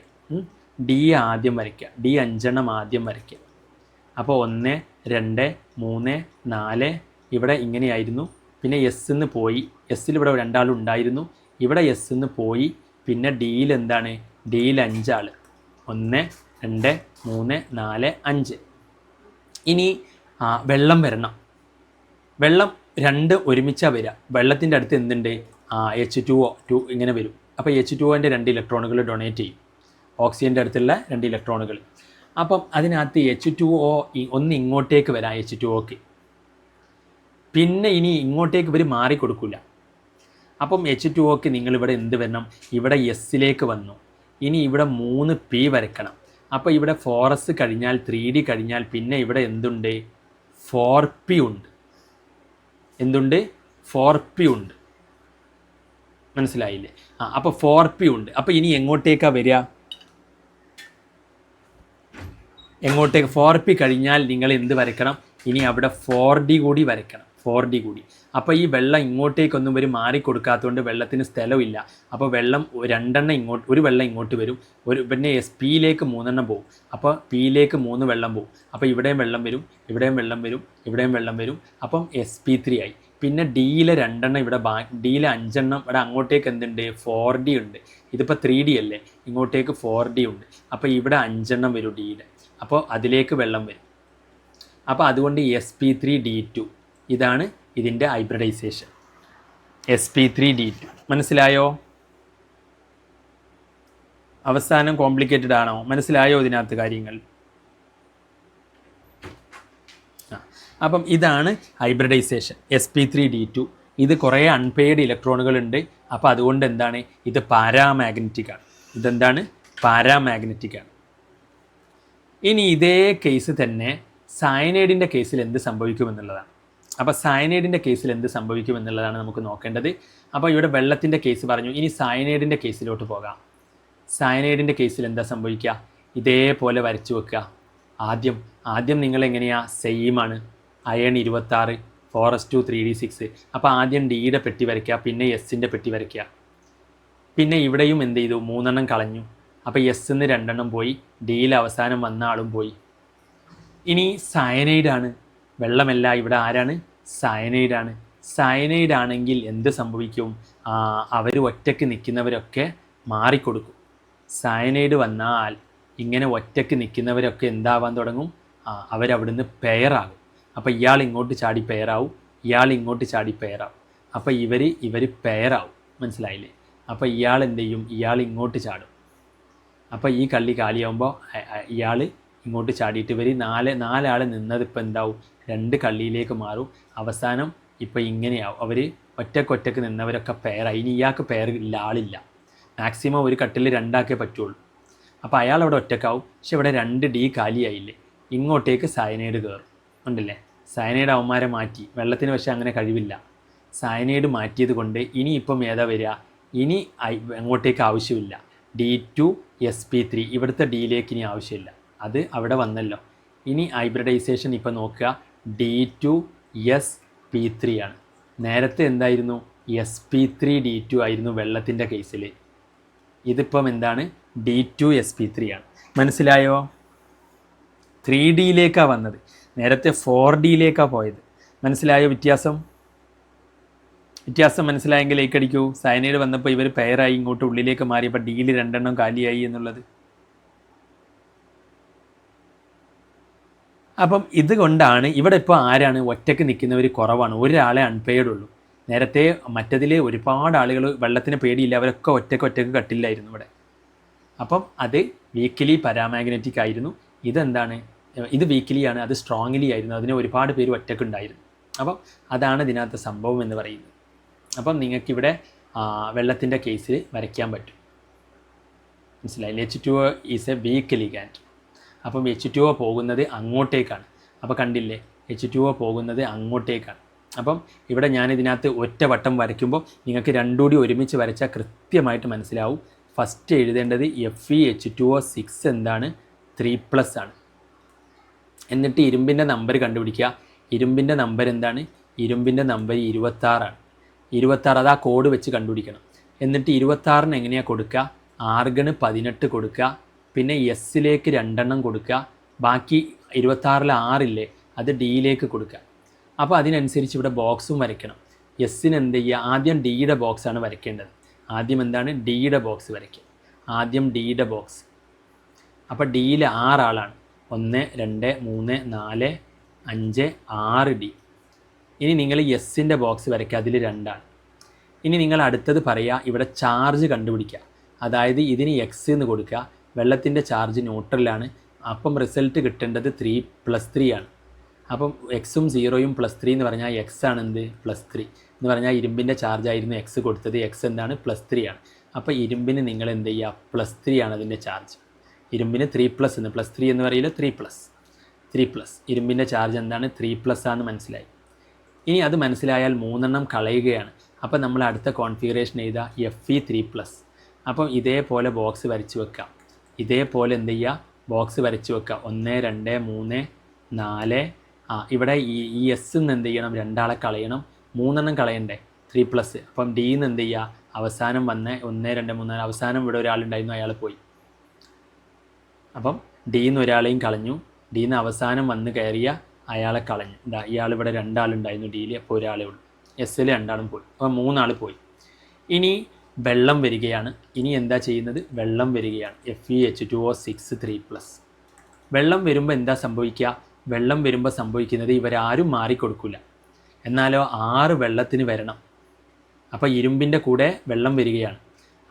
ഡിയെ ആദ്യം വരയ്ക്കുക. ഡി 5 ആദ്യം വരയ്ക്കുക. അപ്പോൾ 1 2 3 4 ഇവിടെ ഇങ്ങനെയായിരുന്നു. പിന്നെ എസ്സിന്ന് പോയി. എസ്സിൽ ഇവിടെ 2 ആൾ ഉണ്ടായിരുന്നു. ഇവിടെ എസ്സിന്ന് പോയി. പിന്നെ ഡിയിൽ എന്താണ്? ഡിയിൽ 5 ആൾ. 1 2 3 4 5. ഇനി വെള്ളം വരണം. വെള്ളം 2 ഒരുമിച്ചാണ് വരിക. വെള്ളത്തിൻ്റെ അടുത്ത് എന്തുണ്ട്? H2O ഇങ്ങനെ വരും. അപ്പോൾ H2Oൻ്റെ 2 ഇലക്ട്രോണുകൾ ഡൊണേറ്റ് ചെയ്യും. ഓക്സിജൻ്റെ അടുത്തുള്ള 2 ഇലക്ട്രോണുകൾ. അപ്പം അതിനകത്ത് H2O ഒന്ന് ഇങ്ങോട്ടേക്ക് വരാം. H2Oക്ക് പിന്നെ ഇനി ഇങ്ങോട്ടേക്ക് ഇവർ മാറിക്കൊടുക്കില്ല. അപ്പം H2Oക്ക് നിങ്ങളിവിടെ എന്ത് വരണം? ഇവിടെ എസ്സിലേക്ക് വന്നു. ഇനി ഇവിടെ 3P വരയ്ക്കണം. അപ്പോൾ ഇവിടെ 4S കഴിഞ്ഞാൽ 3D കഴിഞ്ഞാൽ പിന്നെ ഇവിടെ എന്തുണ്ട്? 4P ഉണ്ട്. എന്തുണ്ട്? 4P ഉണ്ട്. മനസ്സിലായില്ലേ? അപ്പോൾ 4P ഉണ്ട്. അപ്പോൾ ഇനി എങ്ങോട്ടേക്കാണ് വരിക? എങ്ങോട്ടേക്ക്? 4P കഴിഞ്ഞാൽ നിങ്ങൾ എന്ത് വരയ്ക്കണം? ഇനി അവിടെ 4D കൂടി വരയ്ക്കണം. 4D കൂടി. അപ്പോൾ ഈ വെള്ളം ഇങ്ങോട്ടേക്കൊന്നും ഒരു മാറിക്കൊടുക്കാത്തതുകൊണ്ട് വെള്ളത്തിന് സ്ഥലമില്ല. അപ്പോൾ വെള്ളം 2 ഇങ്ങോട്ട്, ഒരു വെള്ളം ഇങ്ങോട്ട് വരും. പിന്നെ Pയിലേക്ക് 3 പോകും. അപ്പോൾ Pയിലേക്ക് 3 വെള്ളം പോകും. അപ്പോൾ ഇവിടെയും വെള്ളം വരും, ഇവിടെയും വെള്ളം വരും, ഇവിടെയും വെള്ളം വരും. അപ്പം sp3 ആയി. പിന്നെ ഡിയിലെ 2 ഇവിടെ ഡിയിലെ 5 ഇവിടെ അങ്ങോട്ടേക്ക് എന്തുണ്ട്? 4D ഉണ്ട്. ഇതിപ്പോൾ 3D അല്ലേ? ഇങ്ങോട്ടേക്ക് 4D ഉണ്ട്. അപ്പോൾ ഇവിടെ 5 വരും ഡിയിലെ. അപ്പോൾ അതിലേക്ക് വെള്ളം വരും. അപ്പോൾ അതുകൊണ്ട് sp3d2 ഇതാണ് ഇതിൻ്റെ ഹൈബ്രിഡൈസേഷൻ. sp3d2 മനസ്സിലായോ? അവസാനം കോംപ്ലിക്കേറ്റഡ് ആണോ? മനസ്സിലായോ ഇതിനകത്ത് കാര്യങ്ങൾ? അപ്പം ഇതാണ് ഹൈബ്രിഡൈസേഷൻ sp3d2. ഇത് കുറേ അൺപെയ്ഡ് ഇലക്ട്രോണുകളുണ്ട്. അപ്പോൾ അതുകൊണ്ട് എന്താണ്? ഇത് പാരാമാഗ്നറ്റിക് ആണ്. ഇതെന്താണ്? പാരാമാഗ്നറ്റിക് ആണ്. ഇനി ഇതേ കേസ് തന്നെ സയനൈഡിൻ്റെ കേസിൽ എന്ത് സംഭവിക്കുമെന്നുള്ളതാണ്. അപ്പോൾ സയനൈഡിൻ്റെ കേസിൽ എന്ത് സംഭവിക്കുമെന്നുള്ളതാണ് നമുക്ക് നോക്കേണ്ടത്. അപ്പോൾ ഇവിടെ വെള്ളത്തിൻ്റെ കേസ് പറഞ്ഞു. ഇനി സയനൈഡിൻ്റെ കേസിലോട്ട് പോകാം. സയനൈഡിൻ്റെ കേസിൽ എന്താ സംഭവിക്കുക? ഇതേപോലെ വരച്ചു വെക്കുക. ആദ്യം നിങ്ങൾ എങ്ങനെയാണ്? സെയിമാണ്. Iron 26 4s2 3d6. അപ്പോൾ ആദ്യം ഡിയുടെ പെട്ടി വരയ്ക്കുക. പിന്നെ എസ്സിൻ്റെ പെട്ടി വരയ്ക്കുക. പിന്നെ ഇവിടെയും എന്ത് ചെയ്തു? 3 കളഞ്ഞു. അപ്പോൾ എസ്സിന്ന് 2 പോയി. ഡിയിൽ അവസാനം വന്ന ആളും പോയി. ഇനി സയനൈഡാണ്. വെള്ളമല്ല, ഇവിടെ ആരാണ്? സയനൈഡാണ്. സയനൈഡ് ആണെങ്കിൽ എന്ത് സംഭവിക്കും? അവർ ഒറ്റയ്ക്ക് നിൽക്കുന്നവരൊക്കെ മാറിക്കൊടുക്കും. സയനൈഡ് വന്നാൽ ഇങ്ങനെ ഒറ്റയ്ക്ക് നിൽക്കുന്നവരൊക്കെ എന്താവാൻ തുടങ്ങും? അവരവിടുന്ന് പെയറാകും. അപ്പോൾ ഇയാൾ ഇങ്ങോട്ട് ചാടി പെയറാവും, ഇയാൾ ഇങ്ങോട്ട് ചാടി പെയറാവും. അപ്പോൾ ഇവർ പെയറാവും. മനസ്സിലായില്ലേ? അപ്പോൾ ഇയാൾ എന്ത് ചെയ്യും? ഇയാൾ ഇങ്ങോട്ട് ചാടും. അപ്പോൾ ഈ കള്ളി കാലിയാകുമ്പോൾ ഇയാൾ ഇങ്ങോട്ട് ചാടിയിട്ട് ഇവർ 4 ആൾ നിന്നത് ഇപ്പോൾ എന്താവും? 2 കള്ളിയിലേക്ക് മാറും. അവസാനം ഇപ്പോൾ ഇങ്ങനെയാവും. അവർ ഒറ്റക്കൊറ്റക്ക് നിന്നവരൊക്കെ പെയറായി. ഇനി ഇയാൾക്ക് പെയർ ഇല്ല, ആളില്ല. മാക്സിമം ഒരു കട്ടിൽ 2 ആക്കേ പറ്റുള്ളൂ. അപ്പോൾ അയാൾ അവിടെ ഒറ്റക്കാവും. പക്ഷെ ഇവിടെ 2D കാലിയായില്ലേ? ഇങ്ങോട്ടേക്ക് സയനൈഡ് കയറും. ഉണ്ടല്ലേ? സയനൈഡ് അവന്മാരെ മാറ്റി. വെള്ളത്തിന് പക്ഷേ അങ്ങനെ കഴിവില്ല. സയനൈഡ് മാറ്റിയത് കൊണ്ട് ഇനി ഇപ്പം ഏതാ വരിക? ഇനി അങ്ങോട്ടേക്ക് ആവശ്യമില്ല. D2sp3 ഇവിടുത്തെ ഡിയിലേക്ക് ഇനി ആവശ്യമില്ല. അത് അവിടെ വന്നല്ലോ. ഇനി ഹൈബ്രിഡൈസേഷൻ ഇപ്പം നോക്കുക. D2sp3 ആണ്. നേരത്തെ എന്തായിരുന്നു? sp3d2 ആയിരുന്നു വെള്ളത്തിൻ്റെ കേസിൽ. ഇതിപ്പം എന്താണ്? D2sp3 ആണ്. മനസ്സിലായോ? 3Dയിലേക്കാണ് വന്നത്. നേരത്തെ 4Dയിലേക്കാണ് പോയത്. മനസ്സിലായോ വ്യത്യാസം മനസ്സിലായെങ്കിൽ ലൈക്ക് അടിക്കൂ. സയനൈഡ് വന്നപ്പോൾ ഇവർ പെയറായി ഇങ്ങോട്ട് ഉള്ളിലേക്ക് മാറിയപ്പോൾ ഡിയിൽ 2 കാലിയായി എന്നുള്ളത്. അപ്പം ഇതുകൊണ്ടാണ് ഇവിടെ ഇപ്പോൾ ആരാണ് ഒറ്റയ്ക്ക് നിൽക്കുന്നവർ കുറവാണ്, ഒരാളെ അൺപെയ്ഡ് ഉള്ളൂ. നേരത്തെ മറ്റതിൽ ഒരുപാട് ആളുകൾ വെള്ളത്തിന് പേടിയില്ല, അവരൊക്കെ ഒറ്റയ്ക്ക് കട്ടില്ലായിരുന്നു ഇവിടെ. അപ്പം അത് വീക്കിലി പാരാമാഗ്നറ്റിക് ആയിരുന്നു. ഇതെന്താണ്, ഇത് വീക്കിലിയാണ്, അത് സ്ട്രോങ്ലി ആയിരുന്നു, അതിന് ഒരുപാട് പേര് ഒറ്റയ്ക്കുണ്ടായിരുന്നു. അപ്പം അതാണ് ഇതിനകത്ത് സംഭവം എന്ന് പറയുന്നത്. അപ്പം നിങ്ങൾക്കിവിടെ വെള്ളത്തിൻ്റെ കേസിൽ വരയ്ക്കാൻ പറ്റും, മനസ്സിലായില്ലേ? H2O is A week ligand. അപ്പം H2O പോകുന്നത് അങ്ങോട്ടേക്കാണ്. അപ്പോൾ കണ്ടില്ലേ, H2O പോകുന്നത് അങ്ങോട്ടേക്കാണ്. അപ്പം ഇവിടെ ഞാനിതിനകത്ത് ഒറ്റ വട്ടം വരയ്ക്കുമ്പോൾ നിങ്ങൾക്ക് രണ്ടും കൂടി ഒരുമിച്ച് വരച്ചാൽ കൃത്യമായിട്ട് മനസ്സിലാവും. ഫസ്റ്റ് എഴുതേണ്ടത് FeH2O6 എന്താണ്, 3+ ആണ്. എന്നിട്ട് ഇരുമ്പിൻ്റെ നമ്പർ കണ്ടുപിടിക്കുക. ഇരുമ്പിൻ്റെ നമ്പർ എന്താണ്? ഇരുമ്പിൻ്റെ നമ്പർ 26 ആണ്. 26 അത് ആ കോഡ് വെച്ച് കണ്ടുപിടിക്കണം. എന്നിട്ട് 26-ന് എങ്ങനെയാണ് കൊടുക്കുക? ആർഗണ് 18 കൊടുക്കുക, പിന്നെ എസ്സിലേക്ക് 2 കൊടുക്കുക, ബാക്കി 26-ൽ 6 അത് ഡിയിലേക്ക് കൊടുക്കുക. അപ്പോൾ അതിനനുസരിച്ച് ഇവിടെ ബോക്സും വരയ്ക്കണം. എസ്സിന് എന്ത് ചെയ്യുക? ആദ്യം ഡിയുടെ ബോക്സാണ് വരയ്ക്കേണ്ടത്. ആദ്യം എന്താണ്? ഡിയുടെ ബോക്സ് വരയ്ക്കുക. ആദ്യം ഡിയുടെ ബോക്സ്. അപ്പോൾ ഡിയിൽ 6 ആളാണ്. 1 2 3 4 5 6 ഡി. ഇനി നിങ്ങൾ എസ്സിൻ്റെ ബോക്സ് വരയ്ക്കുക, അതിൽ 2 ആണ്. ഇനി നിങ്ങൾ അടുത്തത് പറയുക, ഇവിടെ ചാർജ് കണ്ടുപിടിക്കുക. അതായത് ഇതിന് എക്സ് എന്ന് കൊടുക്കുക, വെള്ളത്തിൻ്റെ ചാർജ് ന്യൂട്രലാണ്. അപ്പം റിസൾട്ട് കിട്ടേണ്ടത് 3+3 ആണ്. അപ്പം എക്സും 0യും +3 എന്ന് പറഞ്ഞാൽ എക്സ് ആണ് എന്ത്? +3 എന്ന് പറഞ്ഞാൽ ഇരുമ്പിൻ്റെ ചാർജായിരുന്നു എക്സ് കൊടുത്തത്, എക്സ് എന്താണ്? +3 ആണ്. അപ്പോൾ ഇരുമ്പിന് നിങ്ങൾ എന്ത് ചെയ്യുക? +3 ആണ് അതിൻ്റെ ചാർജ്. ഇരുമ്പിന് 3+ എന്ന്, +3 എന്ന് പറയില്ല, 3+. ഇരുമ്പിൻ്റെ ചാർജ് എന്താണ്? 3+ ആണെന്ന് മനസ്സിലായി. ഇനി അത് മനസ്സിലായാൽ 3 കളയുകയാണ്. അപ്പോൾ നമ്മൾ അടുത്ത കോൺഫിഗറേഷൻ എഴുതുക Fe3+. അപ്പം ഇതേപോലെ ബോക്സ് വരച്ച് വെക്കാം. ഇതേപോലെ എന്ത് ചെയ്യുക? ബോക്സ് വരച്ച് വെക്കുക. 1 2 3 4. ഇവിടെ ഈ എസ് നിന്ന് എന്ത് ചെയ്യണം? 2 ആളെ കളയണം, 3 കളയണ്ടേ? 3+. അപ്പം ഡിന്ന് എന്ത് ചെയ്യുക? അവസാനം വന്ന് 1 2 3 4 അവസാനം ഇവിടെ ഒരാളുണ്ടായിരുന്നു, അയാൾ പോയി. അപ്പം ഡിന്ന് ഒരാളെയും കളഞ്ഞു, ഡിന്ന് അവസാനം വന്ന് കയറിയ അയാളെ കളഞ്ഞു. ഇയാളിവിടെ 2 ആളുണ്ടായിരുന്നു ഡിയിൽ, അപ്പോൾ ഒരാളേ ഉള്ളൂ. എസ്സിൽ 2 ആളും പോയി, അപ്പോൾ 3 ആൾ പോയി. ഇനി വെള്ളം വരികയാണ്. ഇനി എന്താ ചെയ്യുന്നത്? വെള്ളം വരികയാണ്. FeH2O6 3+. വെള്ളം വരുമ്പോൾ എന്താ സംഭവിക്കുക? വെള്ളം വരുമ്പോൾ സംഭവിക്കുന്നത് ഇവരാരും മാറിക്കൊടുക്കില്ല, എന്നാലോ 6 വെള്ളത്തിന് വരണം. അപ്പോൾ ഇരുമ്പിൻ്റെ കൂടെ വെള്ളം വരികയാണ്.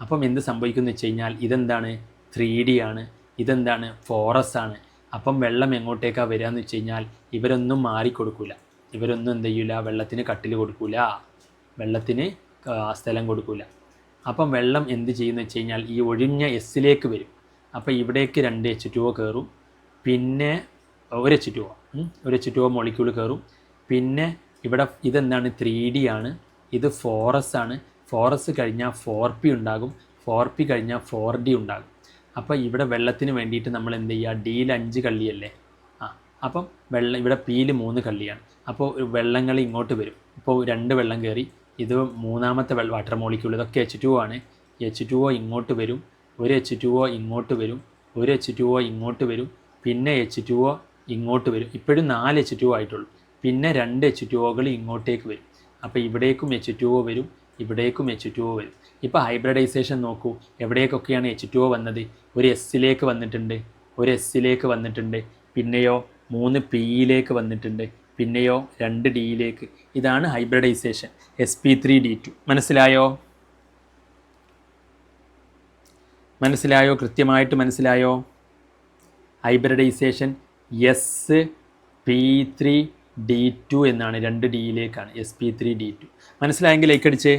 അപ്പം എന്ത് സംഭവിക്കുമെന്ന് വെച്ച് കഴിഞ്ഞാൽ ഇതെന്താണ്? 3D ആണ്. ഇതെന്താണ്? ഫോറസ് ആണ്. അപ്പം വെള്ളം എങ്ങോട്ടേക്കാണ് വരിക എന്ന് വെച്ച് കഴിഞ്ഞാൽ ഇവരൊന്നും മാറിക്കൊടുക്കില്ല, ഇവരൊന്നും എന്ത് ചെയ്യില്ല? വെള്ളത്തിന് കട്ടിൽ കൊടുക്കില്ല, വെള്ളത്തിന് സ്ഥലം കൊടുക്കില്ല. അപ്പം വെള്ളം എന്ത് ചെയ്യുമെന്ന് വെച്ച് കഴിഞ്ഞാൽ ഈ ഒഴിഞ്ഞ എസ്സിലേക്ക് വരും. അപ്പോൾ ഇവിടേക്ക് 2 H2O കയറും, പിന്നെ ഒരു H2O മോളിക്യൂൾ കയറും. പിന്നെ ഇവിടെ ഇതെന്താണ്? 3D ആണ്. ഇത് ഫോറസ് ആണ്. ഫോറസ് കഴിഞ്ഞാൽ 4P ഉണ്ടാകും, 4P കഴിഞ്ഞാൽ 4D ഉണ്ടാകും. അപ്പോൾ ഇവിടെ വെള്ളത്തിന് വേണ്ടിയിട്ട് നമ്മൾ എന്ത് ചെയ്യുക? ഡിയിൽ 5 കള്ളിയല്ലേ, അപ്പം ഇവിടെ പിയിൽ 3 കള്ളിയാണ്. അപ്പോൾ വെള്ളങ്ങൾ ഇങ്ങോട്ട് വരും. ഇപ്പോൾ 2 വെള്ളം കയറി, ഇത് 3ാമത്തെ വാട്ടർ മോളിക്യൂൾ, ഇതൊക്കെ H2O ആണ്. H2O ഇങ്ങോട്ട് വരും, ഒരു H2O ഇങ്ങോട്ട് വരും, ഒരു H2O ഇങ്ങോട്ട് വരും, പിന്നെ H2O ഇങ്ങോട്ട് വരും. ഇപ്പോഴും 4 H2O ആയിട്ടുള്ളൂ. പിന്നെ 2 H2Oകൾ ഇങ്ങോട്ടേക്ക് വരും. അപ്പോൾ ഇവിടേക്കും H2O വരും, ഇവിടേക്കും H2O വരും. ഇപ്പോൾ ഹൈബ്രിഡൈസേഷൻ നോക്കൂ, എവിടേക്കൊക്കെയാണ് H2O വന്നത്? ഒരു എസ്സിലേക്ക് വന്നിട്ടുണ്ട്, ഒരു എസ്സിലേക്ക് വന്നിട്ടുണ്ട്, പിന്നെയോ 3 പിയിലേക്ക് വന്നിട്ടുണ്ട്, പിന്നെയോ 2 ഡിയിലേക്ക്. ഇതാണ് ഹൈബ്രിഡൈസേഷൻ, sp3d2. മനസ്സിലായോ? കൃത്യമായിട്ട് മനസ്സിലായോ? ഹൈബ്രിഡൈസേഷൻ sp3d2 എന്നാണ്, 2 ഡിയിലേക്കാണ് sp3d2. മനസ്സിലായെങ്കിൽ ലൈക്ക് അടിച്ചേ.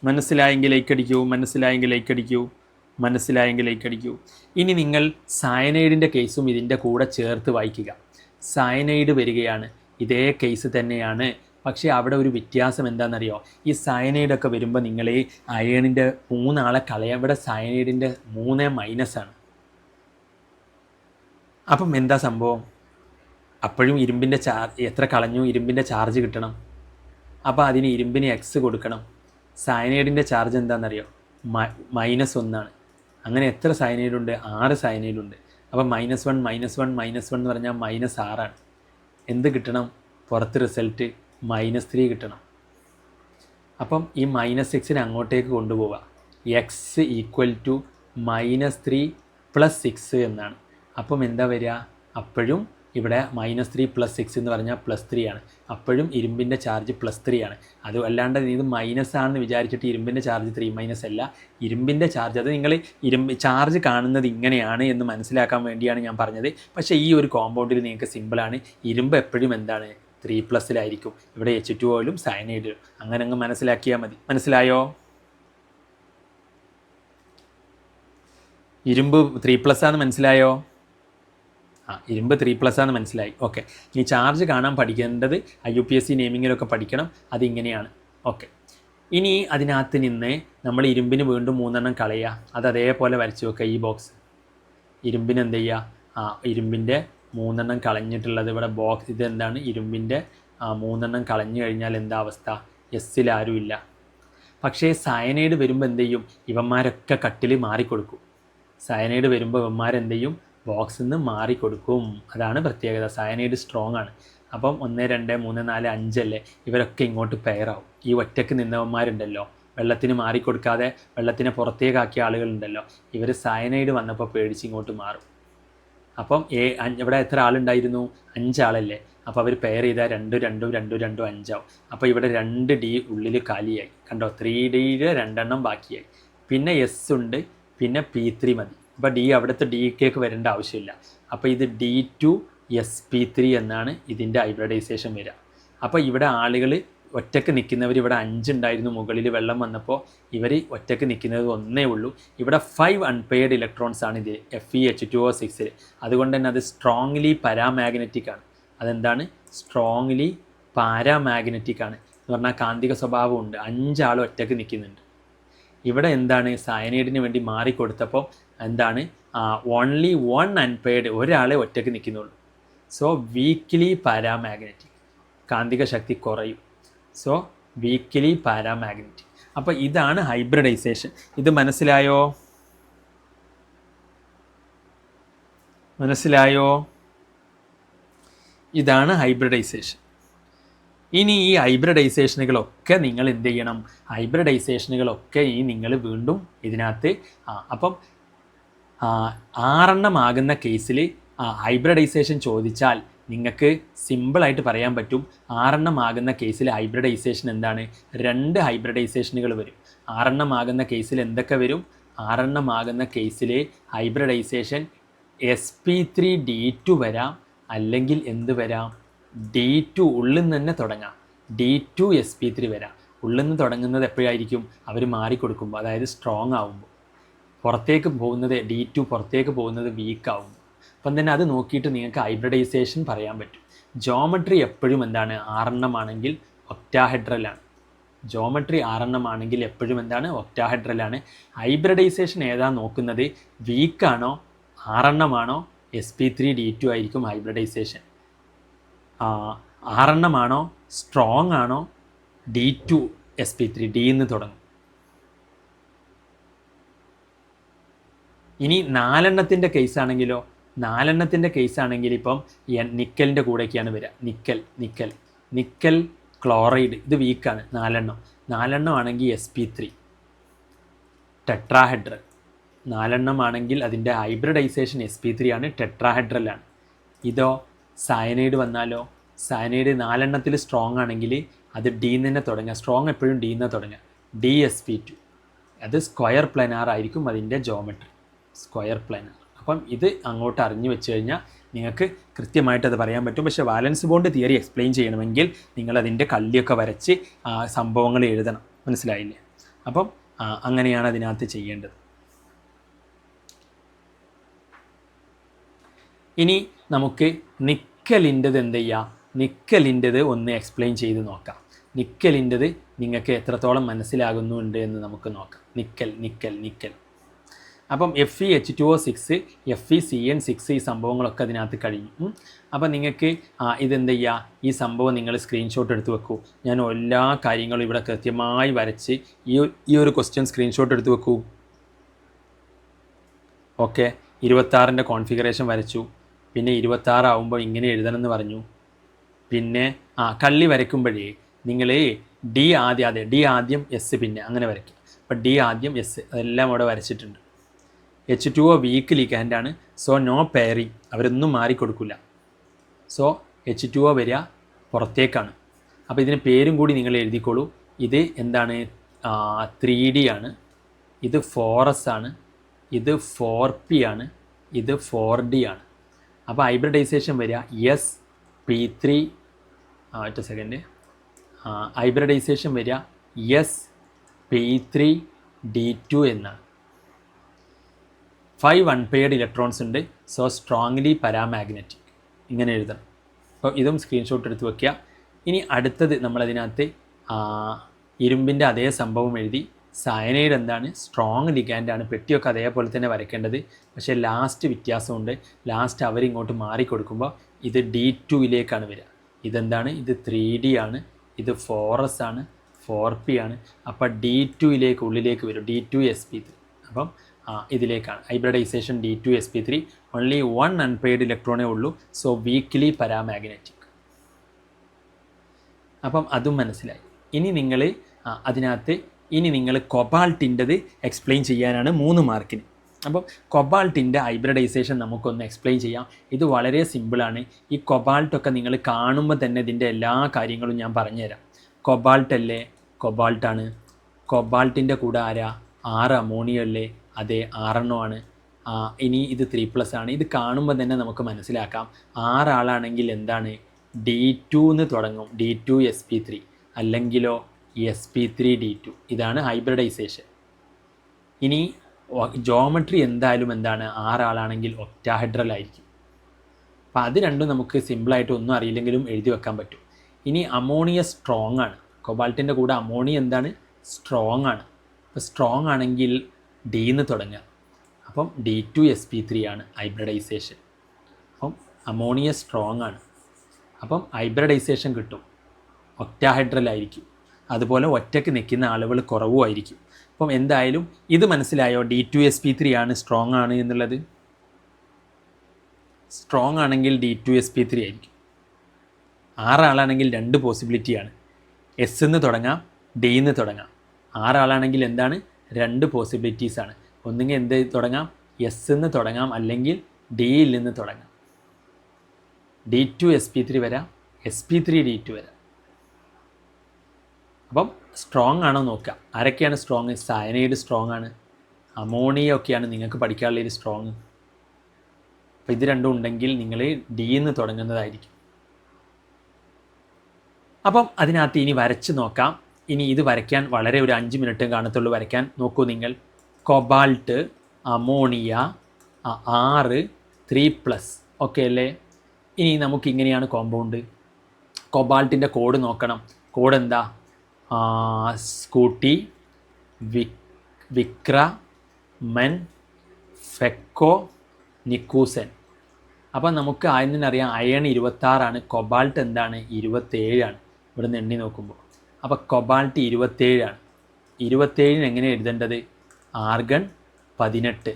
മനസ്സിലായെങ്കിൽ ലൈക്ക് അടിക്കൂ. ഇനി നിങ്ങൾ സയനൈഡിൻ്റെ കേസും ഇതിൻ്റെ കൂടെ ചേർത്ത് വായിക്കുക. സയനൈഡ് വരികയാണ്, ഇതേ കേസ് തന്നെയാണ്. പക്ഷേ അവിടെ ഒരു വ്യത്യാസം എന്താണെന്നറിയോ? ഈ സയനൈഡൊക്കെ വരുമ്പോൾ നിങ്ങൾ ഈ അയണിൻ്റെ 3 ആളെ കളയാൻ, ഇവിടെ സയനൈഡിൻ്റെ 3- ആണ്. അപ്പം എന്താ സംഭവം? അപ്പോഴും ഇരുമ്പിൻ്റെ എത്ര കളഞ്ഞു? ഇരുമ്പിൻ്റെ ചാർജ് കിട്ടണം. അപ്പോൾ അതിന് ഇരുമ്പിന് എക്സ് കൊടുക്കണം. സയനൈഡിൻ്റെ ചാർജ് എന്താണെന്നറിയോ? -1 ആണ്. അങ്ങനെ എത്ര സയനൈഡുണ്ട്? 6 സയനൈഡുണ്ട്. അപ്പോൾ -1 എന്ന് പറഞ്ഞാൽ -6 ആണ്. എന്ത് കിട്ടണം? പുറത്ത് റിസൾട്ട് -3 കിട്ടണം. അപ്പം ഈ -6നെ അങ്ങോട്ടേക്ക് കൊണ്ടുപോവുക. x = -3 + 6 എന്നാണ്. അപ്പം എന്താ വരിക? അപ്പോഴും ഇവിടെ -3 + 6 എന്ന് പറഞ്ഞാൽ +3 ആണ്. അപ്പോഴും ഇരുമ്പിൻ്റെ ചാർജ് +3 ആണ്. അത് അല്ലാണ്ട് ഇത് മൈനസ് ആണെന്ന് വിചാരിച്ചിട്ട് ഇരുമ്പിൻ്റെ ചാർജ് 3- അല്ല. ഇരുമ്പിൻ്റെ ചാർജ് അത് നിങ്ങൾ ചാർജ് കാണുന്നത് ഇങ്ങനെയാണ് എന്ന് മനസ്സിലാക്കാൻ വേണ്ടിയാണ് ഞാൻ പറഞ്ഞത്. പക്ഷേ ഈ ഒരു കോമ്പൗണ്ടിൽ നിങ്ങൾക്ക് സിമ്പിളാണ്. ഇരുമ്പ് എപ്പോഴും എന്താണ് 3+ലായിരിക്കും. ഇവിടെ H2O-ലും സയനൈഡിലും അങ്ങനെ അങ്ങ് മനസ്സിലാക്കിയാൽ മതി. മനസ്സിലായോ? ഇരുമ്പ് 3+ ആണെന്ന് മനസ്സിലായോ? ഇരുമ്പ് 3+ ആണെന്ന് മനസ്സിലായി. ഓക്കെ. ഈ ചാർജ് കാണാൻ പഠിക്കേണ്ടത് IUPAC നെയിമിങ്ങിലൊക്കെ പഠിക്കണം. അതിങ്ങനെയാണ്. ഓക്കെ. ഇനി അതിനകത്ത് നിന്ന് നമ്മൾ ഇരുമ്പിന് വീണ്ടും 3 കളയുക. അത് അതേപോലെ വരച്ച് വെക്കുക. ഈ ബോക്സ് ഇരുമ്പിന് എന്ത് ചെയ്യുക? ഇരുമ്പിൻ്റെ 3 കളഞ്ഞിട്ടുള്ളത് ഇവിടെ ബോക്സ്. ഇതെന്താണ്? ഇരുമ്പിൻ്റെ 3 കളഞ്ഞു കഴിഞ്ഞാൽ എന്താ അവസ്ഥ? എസ്സിൽ ആരും ഇല്ല. പക്ഷേ സയനൈഡ് വരുമ്പോൾ എന്ത് ചെയ്യും? ഇവന്മാരൊക്കെ കട്ടിൽ മാറിക്കൊടുക്കും. സയനൈഡ് വരുമ്പോൾ ഇവന്മാരെന്ത് ചെയ്യും? ബോക്സിൽ നിന്ന് മാറിക്കൊടുക്കും. അതാണ് പ്രത്യേകത. സയനൈഡ് സ്ട്രോങ് ആണ്. അപ്പം 1, 2, 3, 4, 5 അല്ലേ, ഇവരൊക്കെ ഇങ്ങോട്ട് പെയറാവും. ഈ ഒറ്റയ്ക്ക് നിന്നവന്മാരുണ്ടല്ലോ, വെള്ളത്തിന് മാറിക്കൊടുക്കാതെ വെള്ളത്തിനെ പുറത്തേക്കാക്കിയ ആളുകളുണ്ടല്ലോ, ഇവർ സയനൈഡ് വന്നപ്പോൾ പേടിച്ച് ഇങ്ങോട്ട് മാറും. അപ്പം ഇവിടെ എത്ര ആളുണ്ടായിരുന്നു? 5 ആളല്ലേ. അപ്പോൾ അവർ പെയർ ചെയ്താൽ 2, 2, 2, 2, 5 ആവും. അപ്പോൾ ഇവിടെ 2D ഉള്ളിൽ കാലിയായി. കണ്ടോ? 3Dയിൽ 2 ബാക്കിയായി. പിന്നെ S ഉണ്ട്, പിന്നെ P3 മതി. അപ്പോൾ അവിടുത്തെ DKക്ക് വരേണ്ട ആവശ്യമില്ല. അപ്പോൾ ഇത് D2sp3 എന്നാണ് ഇതിൻ്റെ ഹൈബ്രിഡൈസേഷൻ വരിക. അപ്പോൾ ഇവിടെ ആളുകൾ ഒറ്റയ്ക്ക് നിൽക്കുന്നവർ ഇവിടെ 5 ഉണ്ടായിരുന്നു. മുകളിൽ വെള്ളം വന്നപ്പോൾ ഇവർ ഒറ്റയ്ക്ക് നിൽക്കുന്നത് 1 ഉള്ളൂ. ഇവിടെ 5 അൺപെയർഡ് ഇലക്ട്രോൺസ് ആണ് ഇത് Fe2O6. അതുകൊണ്ട് തന്നെ അത് സ്ട്രോങ്ലി പാരാമാഗ്നറ്റിക് ആണ്. അതെന്താണ്? സ്ട്രോങ്ലി പാരാമാഗ്നറ്റിക് ആണ് എന്ന് പറഞ്ഞാൽ കാന്തിക സ്വഭാവമുണ്ട്. 5 ആൾ ഒറ്റയ്ക്ക് നിൽക്കുന്നുണ്ട്. ഇവിടെ എന്താണ്? സയനൈഡിന് വേണ്ടി മാറിക്കൊടുത്തപ്പോൾ എന്താണ്? ഓൺലി 1 അൺപെയർഡ്, ഒരാളെ ഒറ്റയ്ക്ക് നിൽക്കുന്നുള്ളൂ. സോ വീക്ക്ലി പാരാമാഗ്നറ്റിക്, കാന്തിക ശക്തി കുറയും. So weekly paramagnetic. അപ്പോൾ ഇതാണ് ഹൈബ്രിഡൈസേഷൻ. ഇത് മനസ്സിലായോ? ഇതാണ് ഹൈബ്രിഡൈസേഷൻ. ഇനി ഈ ഹൈബ്രിഡൈസേഷനുകളൊക്കെ നിങ്ങൾ എന്ത് ചെയ്യണം? ഹൈബ്രിഡൈസേഷനുകളൊക്കെ നിങ്ങൾ വീണ്ടും ഇതിനകത്ത് അപ്പം 6 കേസിൽ ഹൈബ്രിഡൈസേഷൻ ചോദിച്ചാൽ നിങ്ങൾക്ക് സിമ്പിളായിട്ട് പറയാൻ പറ്റും. 6 കേസിൽ ഹൈബ്രിഡൈസേഷൻ എന്താണ്? 2 ഹൈബ്രിഡൈസേഷനുകൾ വരും. 6 കേസിൽ എന്തൊക്കെ വരും? 6 കേസിൽ ഹൈബ്രിഡൈസേഷൻ sp3d2 വരാം, അല്ലെങ്കിൽ എന്ത് വരാം? D2 ഉള്ളിൽ നിന്ന് തന്നെ തുടങ്ങാം. D2sp3 വരാം. ഉള്ളിൽ നിന്ന് തുടങ്ങുന്നത് എപ്പോഴായിരിക്കും? അവർ മാറിക്കൊടുക്കുമ്പോൾ, അതായത് സ്ട്രോങ് ആവുമ്പോൾ. പുറത്തേക്ക് പോകുന്നത് D2 പുറത്തേക്ക് പോകുന്നത് വീക്ക് ആവുമ്പോൾ. അപ്പം തന്നെ അത് നോക്കിയിട്ട് നിങ്ങൾക്ക് ഹൈബ്രിഡൈസേഷൻ പറയാൻ പറ്റും. ജോമെട്രി എപ്പോഴും എന്താണ്? 6 ആണെങ്കിൽ ഒക്ടാഹെഡ്രലാണ്. ജോമെട്രി 6 ആണെങ്കിൽ എപ്പോഴും എന്താണ്? ഒക്ടാഹെഡ്രലാണ്. ഹൈബ്രിഡൈസേഷൻ ഏതാ നോക്കുന്നത്? വീക്കാണോ 6 sp3d2 ആയിരിക്കും ഹൈബ്രിഡൈസേഷൻ. 6 സ്ട്രോങ് ആണോ? D2sp3, D എന്ന് തുടങ്ങും. ഇനി 4 കേസാണെങ്കിലോ? 4 കേസാണെങ്കിൽ ഇപ്പം നിക്കലിൻ്റെ കൂടെയൊക്കെയാണ് വരിക. നിക്കൽ ക്ലോറൈഡ്, ഇത് വീക്കാണ്. 4 ആണെങ്കിൽ sp3 ടെട്രാഹെഡ്രൽ. 4 ആണെങ്കിൽ അതിൻ്റെ ഹൈബ്രിഡൈസേഷൻ sp3 ആണ്, ടെട്രാഹെഡ്രലാണ്. ഇതോ സയനൈഡ് വന്നാലോ? സയനൈഡ് 4 സ്ട്രോങ് ആണെങ്കിൽ അത് D തന്നെ തുടങ്ങുക. സ്ട്രോങ് എപ്പോഴും D എന്ന് തുടങ്ങുക. DsP2, അത് സ്ക്വയർ പ്ലാനാർ ആയിരിക്കും അതിൻ്റെ ജോമെട്രി, സ്ക്വയർ പ്ലാനാർ. അപ്പം ഇത് അങ്ങോട്ട് അറിഞ്ഞു വെച്ച് കഴിഞ്ഞാൽ നിങ്ങൾക്ക് കൃത്യമായിട്ട് അത് പറയാൻ പറ്റും. പക്ഷേ വാലൻസ് ബോണ്ട് തിയറി എക്സ്പ്ലെയിൻ ചെയ്യണമെങ്കിൽ നിങ്ങളതിൻ്റെ കള്ളിയൊക്കെ വരച്ച് സംഭവങ്ങൾ എഴുതണം. മനസ്സിലായില്ലേ? അപ്പം അങ്ങനെയാണ് അതിനകത്ത് ചെയ്യേണ്ടത്. ഇനി നമുക്ക് നിക്കലിൻ്റെത് എന്ത് ചെയ്യാം? നിക്കലിൻ്റെത് ഒന്ന് എക്സ്പ്ലെയിൻ ചെയ്ത് നോക്കാം. നിക്കലിൻ്റെത് നിങ്ങൾക്ക് എത്രത്തോളം മനസ്സിലാകുന്നുണ്ട് എന്ന് നമുക്ക് നോക്കാം. നിക്കൽ. അപ്പം FeH2O6, FeCN6 ഈ സംഭവങ്ങളൊക്കെ അതിനകത്ത് കഴിഞ്ഞു. അപ്പം നിങ്ങൾക്ക് ഇതെന്ത് ചെയ്യുക? ഈ സംഭവം നിങ്ങൾ സ്ക്രീൻഷോട്ട് എടുത്ത് വെക്കൂ. ഞാൻ എല്ലാ കാര്യങ്ങളും ഇവിടെ കൃത്യമായി വരച്ച് ഈ ഒരു ക്വസ്റ്റ്യൻ സ്ക്രീൻഷോട്ട് എടുത്ത് വെക്കൂ. ഓക്കെ. 26 കോൺഫിഗറേഷൻ വരച്ചു. പിന്നെ 26 ആവുമ്പോൾ ഇങ്ങനെ എഴുതണമെന്ന് പറഞ്ഞു. പിന്നെ കള്ളി വരയ്ക്കുമ്പോഴേ നിങ്ങൾ D ആദ്യം S പിന്നെ അങ്ങനെ വരയ്ക്കും. അപ്പോൾ D ആദ്യം S, അതെല്ലാം അവിടെ വരച്ചിട്ടുണ്ട്. H2O വീക്ക് ലീക്കാൻഡാണ്. സോ നോ പെയറിങ്, അവരൊന്നും മാറിക്കൊടുക്കില്ല. സോ H2O വരിക പുറത്തേക്കാണ്. അപ്പോൾ ഇതിന് പേരും കൂടി നിങ്ങൾ എഴുതിക്കോളൂ. ഇത് എന്താണ്? 3D ആണ്, ഇത് 4s ആണ്, ഇത് 4p ആണ്, ഇത് 4d ആണ്. അപ്പോൾ ഹൈബ്രിഡൈസേഷൻ വരിക sp3 ഒറ്റ സെക്കൻഡ് ഹൈബ്രിഡൈസേഷൻ വരിക sp3d2 എന്നാണ്. 5 അൺപെയർഡ് ഇലക്ട്രോൺസ് ഉണ്ട്. സോ സ്ട്രോങ്ലി പാരാമാഗ്നറ്റിക് ഇങ്ങനെ എഴുതണം. അപ്പോൾ ഇതും സ്ക്രീൻഷോട്ട് എടുത്ത് വയ്ക്കുക. ഇനി അടുത്തത് നമ്മളതിനകത്ത് ഇരുമ്പിൻ്റെ അതേ സംഭവം എഴുതി. സയനൈഡ് എന്താണ്? സ്ട്രോങ് ലിഗാൻഡാണ്. പെട്ടിയൊക്കെ അതേപോലെ തന്നെ വരയ്ക്കേണ്ടത്. പക്ഷേ ലാസ്റ്റ് വ്യത്യാസമുണ്ട്. ലാസ്റ്റ് അവരിങ്ങോട്ട് മാറിക്കൊടുക്കുമ്പോൾ ഇത് D2യിലേക്കാണ് വരിക. ഇതെന്താണ്? ഇത് 3D ആണ്, ഇത് 4s ആണ്, 4p ആണ്. അപ്പോൾ D2യിലേക്ക് ഉള്ളിലേക്ക് വരും, D2sp3. അപ്പം ഇതിലേക്കാണ് ഹൈബ്രിഡൈസേഷൻ D2sp3. ഓൺലി 1 അൺപെയർഡ് ഇലക്ട്രോണേ ഉള്ളൂ. So weekly paramagnetic. അപ്പം അതും മനസ്സിലായി. ഇനി നിങ്ങൾ കൊബാൾട്ടിൻ്റെത് എക്സ്പ്ലെയിൻ ചെയ്യാനാണ് 3 മാർക്കിന്. അപ്പം കൊബാൾട്ടിൻ്റെ ഹൈബ്രിഡൈസേഷൻ നമുക്കൊന്ന് എക്സ്പ്ലെയിൻ ചെയ്യാം. ഇത് വളരെ സിമ്പിളാണ്. ഈ കൊബാൾട്ടൊക്കെ നിങ്ങൾ കാണുമ്പോൾ തന്നെ ഇതിൻ്റെ എല്ലാ കാര്യങ്ങളും ഞാൻ പറഞ്ഞുതരാം. കൊബാൾട്ടല്ലേ? കൊബാൾട്ടാണ്. കൊബാൾട്ടിൻ്റെ കൂടെ ആരാ? 6 അമോണിയ അല്ലേ? അതെ, 6 ആണ്. ഇനി ഇത് 3+ ആണ്. ഇത് കാണുമ്പോൾ തന്നെ നമുക്ക് മനസ്സിലാക്കാം. 6 ആളാണെങ്കിൽ എന്താണ്? D2 എന്ന് തുടങ്ങും, D2sp3, അല്ലെങ്കിലോ sp3d2. ഇതാണ് ഹൈബ്രിഡൈസേഷൻ. ഇനി ജോമെട്രി എന്തായാലും എന്താണ്? 6 ആളാണെങ്കിൽ ഒക്ടാഹെഡ്രൽ ആയിരിക്കും. അപ്പോൾ അത് രണ്ടും നമുക്ക് സിമ്പിളായിട്ട് ഒന്നും അറിയില്ലെങ്കിലും എഴുതി വെക്കാൻ പറ്റും. ഇനി അമോണിയ സ്ട്രോങ് ആണ്. കൊബാൾട്ടിൻ്റെ കൂടെ അമോണിയ എന്താണ്? സ്ട്രോങ് ആണ്. അപ്പോൾ സ്ട്രോങ് ആണെങ്കിൽ D എന്ന് തുടങ്ങുക. അപ്പം D2sp3 ആണ് ഹൈബ്രിഡൈസേഷൻ. അപ്പം അമോണിയ സ്ട്രോങ് ആണ്. അപ്പം ഹൈബ്രിഡൈസേഷൻ കിട്ടും, ഒക്ടാഹെഡ്രൽ ആയിരിക്കും. അതുപോലെ ഒറ്റയ്ക്ക് നിൽക്കുന്ന ആളുകൾ കുറവുമായിരിക്കും. അപ്പം എന്തായാലും ഇത് മനസ്സിലായോ? D2sp3 ആണ് സ്ട്രോങ് ആണ് എന്നുള്ളത്. സ്ട്രോങ് ആണെങ്കിൽ D2sp3 ആയിരിക്കും. 6 ആളാണെങ്കിൽ 2 പോസിബിലിറ്റിയാണ്. S എന്ന് തുടങ്ങാം, D എന്ന് തുടങ്ങാം. 6 ആളാണെങ്കിൽ എന്താണ്? 2 പോസിബിലിറ്റീസാണ്. ഒന്നുകിൽ എന്ത് തുടങ്ങാം? S എന്ന് തുടങ്ങാം, അല്ലെങ്കിൽ Dയിൽ നിന്ന് തുടങ്ങാം. D2sp3 വരാം, sp3d2 വരാം. അപ്പം സ്ട്രോങ് ആണോ നോക്കുക. ആരൊക്കെയാണ് സ്ട്രോങ്? സയനൈഡ് സ്ട്രോങ് ആണ്, അമോണിയ ഒക്കെയാണ് നിങ്ങൾക്ക് പഠിക്കാനുള്ളൊരു സ്ട്രോങ്. അപ്പോൾ ഇത് രണ്ടും ഉണ്ടെങ്കിൽ നിങ്ങൾ D എന്ന് തുടങ്ങുന്നതായിരിക്കും. അപ്പം അതിനകത്ത് ഇനി വരച്ച് നോക്കാം. ഇനി ഇത് വരയ്ക്കാൻ വളരെ ഒരു 5 മിനിറ്റ് കാണത്തുള്ളൂ വരയ്ക്കാൻ. നോക്കൂ നിങ്ങൾ. Cobalt, ammonia, 6, 3+. ഓക്കെ അല്ലേ? ഇനി നമുക്കിങ്ങനെയാണ് കോമ്പൗണ്ട്. കൊബാൾട്ടിൻ്റെ കോഡ് നോക്കണം. കോഡ് എന്താ? സ്കൂട്ടി, വിക്ര, മെൻ, ഫെക്കോ, നിക്കൂസൻ. അപ്പം നമുക്ക് ആദ്യം തന്നെ അറിയാം അയൺ 26 ആണ്. കൊബാൾട്ട് എന്താണ്? 27 ആണ്. ഇവിടെ നിന്ന് എണ്ണി നോക്കുമ്പോൾ. അപ്പോൾ കൊബാൾട്ട് 27 ആണ്. 27 എങ്ങനെ എഴുതേണ്ടത്? ആർഗൺ 18.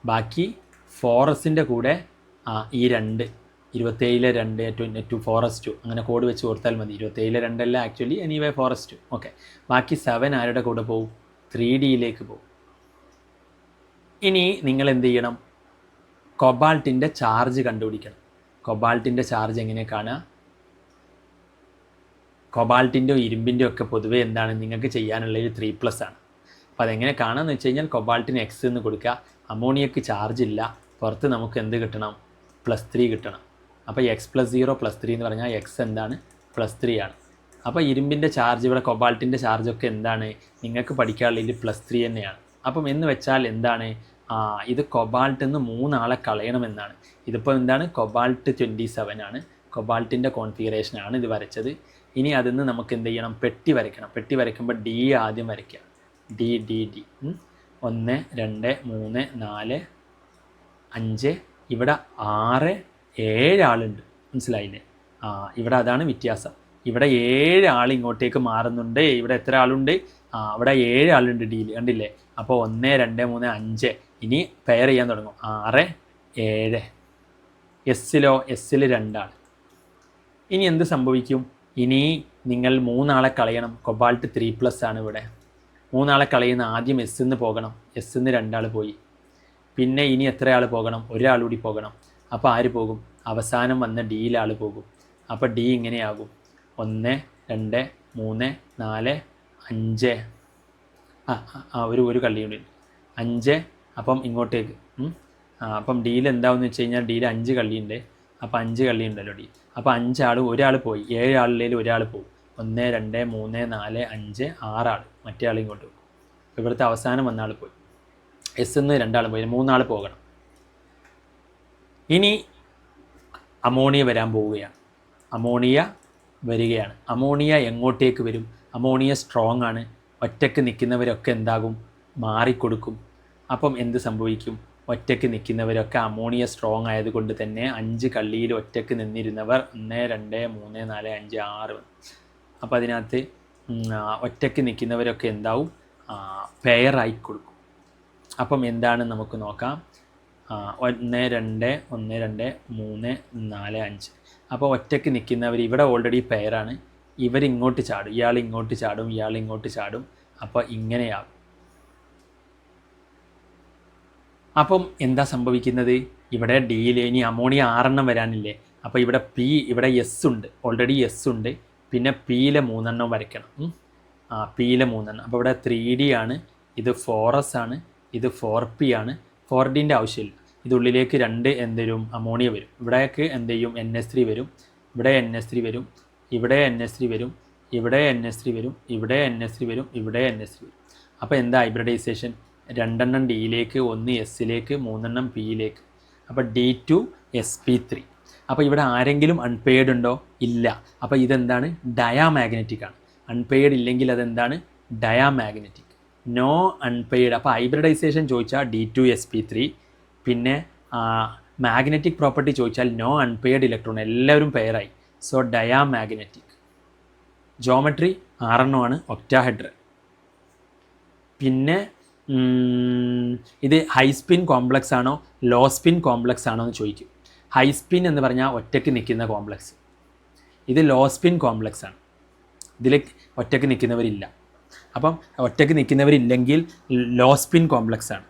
ബാക്കി 4sൻ്റെ കൂടെ ഈ 2, 27 2 4s2 അങ്ങനെ കോഡ് വെച്ച് കൊടുത്താൽ മതി. 27 2 അല്ല ആക്ച്വലി, എനിവേ 4s2. ഓക്കെ. ബാക്കി 7 ആരുടെ കൂടെ പോകും? 3Dയിലേക്ക് പോകും. ഇനി നിങ്ങൾ എന്ത് ചെയ്യണം? കൊബാൾട്ടിൻ്റെ ചാർജ് കണ്ടുപിടിക്കണം. കൊബാൾട്ടിൻ്റെ ചാർജ് എങ്ങനെ കാണുക? കൊബാൾട്ടിൻ്റെ ഇരുമ്പിൻ്റെ ഒക്കെ പൊതുവേ എന്താണ് നിങ്ങൾക്ക് ചെയ്യാനുള്ളത്? 3+ ആണ്. അപ്പോൾ അതെങ്ങനെ കാണാമെന്ന് വെച്ച് കഴിഞ്ഞാൽ കൊബാൾട്ടിന് X എന്ന് കൊടുക്കുക. അമോണിയക്ക് ചാർജ് ഇല്ല, പുറത്ത് നമുക്ക് എന്ത് കിട്ടണം? +3 കിട്ടണം. അപ്പോൾ X+0 +3 എന്ന് പറഞ്ഞാൽ X എന്താണ്? +3 ആണ്. അപ്പോൾ ഇരുമ്പിൻ്റെ ചാർജ്, ഇവിടെ കൊബാൾട്ടിൻ്റെ ചാർജൊക്കെ എന്താണ് നിങ്ങൾക്ക് പഠിക്കാനുള്ളതിൽ +3 തന്നെയാണ്. അപ്പം എന്ന് വെച്ചാൽ എന്താണ്? ഇത് കൊബാൾട്ടിൽ നിന്ന് 3 ആളെ കളയണമെന്നാണ്. ഇതിപ്പോൾ എന്താണ്? കൊബാൾട്ട് 27 ആണ്. കൊബാൾട്ടിൻ്റെ കോൺഫിഗറേഷനാണ് ഇത് വരച്ചത്. ഇനി അതിൽ നിന്ന് നമുക്ക് എന്ത് ചെയ്യണം? പെട്ടി വരയ്ക്കണം. പെട്ടി വരയ്ക്കുമ്പോൾ D ആദ്യം വരയ്ക്കുക. D 1 2 3 4 5. ഇവിടെ 6 7 ആളുണ്ട്. മനസ്സിലായില്ലേ? ഇവിടെ അതാണ് വ്യത്യാസം. ഇവിടെ 7 ആൾ ഇങ്ങോട്ടേക്ക് മാറുന്നുണ്ട്. ഇവിടെ എത്ര ആളുണ്ട്? ഇവിടെ 7 ആളുണ്ട് Dയിൽ, കണ്ടില്ലേ? അപ്പോൾ 1 2 3 5. ഇനി പെയർ ചെയ്യാൻ തുടങ്ങും. 6 7. എസ്സിലോ? എസ്സിൽ 2 ആൾ. ഇനി എന്ത് സംഭവിക്കും? ഇനി നിങ്ങൾ 3 ആളെ കളയണം. കൊബാൾട്ട് 3+ ആണ് ഇവിടെ. 3 ആളെ കളയുന്ന ആദ്യം S എന്ന് പോകണം. S എന്ന് 2 ആൾ പോയി. പിന്നെ ഇനി എത്ര ആൾ പോകണം? 1 ആൾ കൂടി പോകണം. അപ്പോൾ ആര് പോകും? അവസാനം വന്ന ഡിയിൽ ആൾ പോകും. അപ്പോൾ ഡി ഇങ്ങനെയാകും 1 2 3 4 5 ഒരു കള്ളിയുണ്ട് 5. അപ്പം ഇങ്ങോട്ടേക്ക് അപ്പം ഡിയിൽ എന്താണെന്ന് വെച്ച് കഴിഞ്ഞാൽ ഡിയിൽ 5 കള്ളിയുണ്ട്. അപ്പോൾ 5 കള്ളി ഉണ്ടല്ലോ ഡി. അപ്പോൾ 5 ആൾ ഒരാൾ പോയി, 7 ആളിലേക്ക് ഒരാൾ പോകും. 1 2 3 4 5 6 ആൾ, മറ്റേ ആൾ ഇങ്ങോട്ട് പോകും. അപ്പോൾ ഇവിടുത്തെ അവസാനം വന്ന ആൾ പോയി. എസ് എന്ന് 2 ആൾ പോയി, 3 ആൾ പോകണം. ഇനി അമോണിയ വരാൻ പോവുകയാണ്. അമോണിയ വരികയാണ്. അമോണിയ എങ്ങോട്ടേക്ക് വരും? അമോണിയ സ്ട്രോങ് ആണ്. ഒറ്റയ്ക്ക് നിൽക്കുന്നവരൊക്കെ എന്താകും? മാറിക്കൊടുക്കും. അപ്പം എന്ത് സംഭവിക്കും? ഒറ്റയ്ക്ക് നിൽക്കുന്നവരൊക്കെ അമോണിയ സ്ട്രോങ് ആയതുകൊണ്ട് തന്നെ 5 കള്ളിയിൽ ഒറ്റയ്ക്ക് നിന്നിരുന്നവർ 1 2 3 4 5 6. അപ്പോൾ അതിനകത്ത് ഒറ്റയ്ക്ക് നിൽക്കുന്നവരൊക്കെ എന്താവും? പെയറായി കൊടുക്കും. അപ്പം എന്താണ് നമുക്ക് നോക്കാം. 1 2 1 2 3 4 5. അപ്പോൾ ഒറ്റയ്ക്ക് നിൽക്കുന്നവർ ഇവിടെ ഓൾറെഡി പെയറാണ്. ഇവരിങ്ങോട്ട് ചാടും, ഇയാൾ ഇങ്ങോട്ട് ചാടും, ഇയാൾ ഇങ്ങോട്ട് ചാടും. അപ്പോൾ ഇങ്ങനെയാകും. അപ്പം എന്താ സംഭവിക്കുന്നത്? ഇവിടെ ഡിയിൽ ഇനി അമോണിയ 6 വരാനില്ലേ? അപ്പോൾ ഇവിടെ പി, ഇവിടെ എസ് ഉണ്ട്, ഓൾറെഡി എസ് ഉണ്ട്. പിന്നെ പിയിലെ 3 വരയ്ക്കണം. പിയിലെ 3. അപ്പോൾ ഇവിടെ 3D ആണ്, ഇത് 4S ആണ്, ഇത് 4P ആണ്. 4Dൻ്റെ ആവശ്യമില്ല. ഇതുള്ളിലേക്ക് 2 എന്തുവരും? അമോണിയ വരും. ഇവിടേക്ക് എന്ത് ചെയ്യും? NH3 വരും. ഇവിടെ NH3 വരും, ഇവിടെ NH3 വരും, ഇവിടെ NH3 വരും, ഇവിടെ NH3 വരും, ഇവിടെ NH3 വരും. അപ്പോൾ എന്താ ഹൈബ്രിഡൈസേഷൻ? 2 ഡിയിലേക്ക്, 1 എസ്സിലേക്ക്, 3 പിയിലേക്ക്. അപ്പോൾ D2sp3. അപ്പോൾ ഇവിടെ ആരെങ്കിലും അൺപെയ്ഡ് ഉണ്ടോ? ഇല്ല. അപ്പോൾ ഇതെന്താണ്? ഡയാമാഗ്നറ്റിക് ആണ്. അൺപെയ്ഡ് ഇല്ലെങ്കിൽ അതെന്താണ്? ഡയാമാഗ്നറ്റിക്. No unpaired. അപ്പോൾ ഹൈബ്രിഡൈസേഷൻ ചോദിച്ചാൽ D2sp3. പിന്നെ മാഗ്നറ്റിക് പ്രോപ്പർട്ടി ചോദിച്ചാൽ നോ അൺപെയ്ഡ് ഇലക്ട്രോൺ, എല്ലാവരും പെയറായി. So diamagnetic. ജോമെട്രി 6 ആണ്, ഒക്ടാഹെഡ്രൽ. പിന്നെ ഇത് ഹൈ സ്പിൻ കോംപ്ലക്സ് ആണോ ലോ സ്പിൻ കോംപ്ലക്സ് ആണോ എന്ന് ചോദിക്കും. ഹൈ സ്പിൻ എന്ന് പറഞ്ഞാൽ ഒറ്റയ്ക്ക് നിൽക്കുന്ന കോംപ്ലക്സ്. ഇത് ലോ സ്പിൻ കോംപ്ലക്സ് ആണ്. ഇതിൽ ഒറ്റയ്ക്ക് നിൽക്കുന്നവരില്ല. അപ്പം ഒറ്റയ്ക്ക് നിൽക്കുന്നവരില്ലെങ്കിൽ ലോ സ്പിൻ കോംപ്ലക്സ് ആണ്.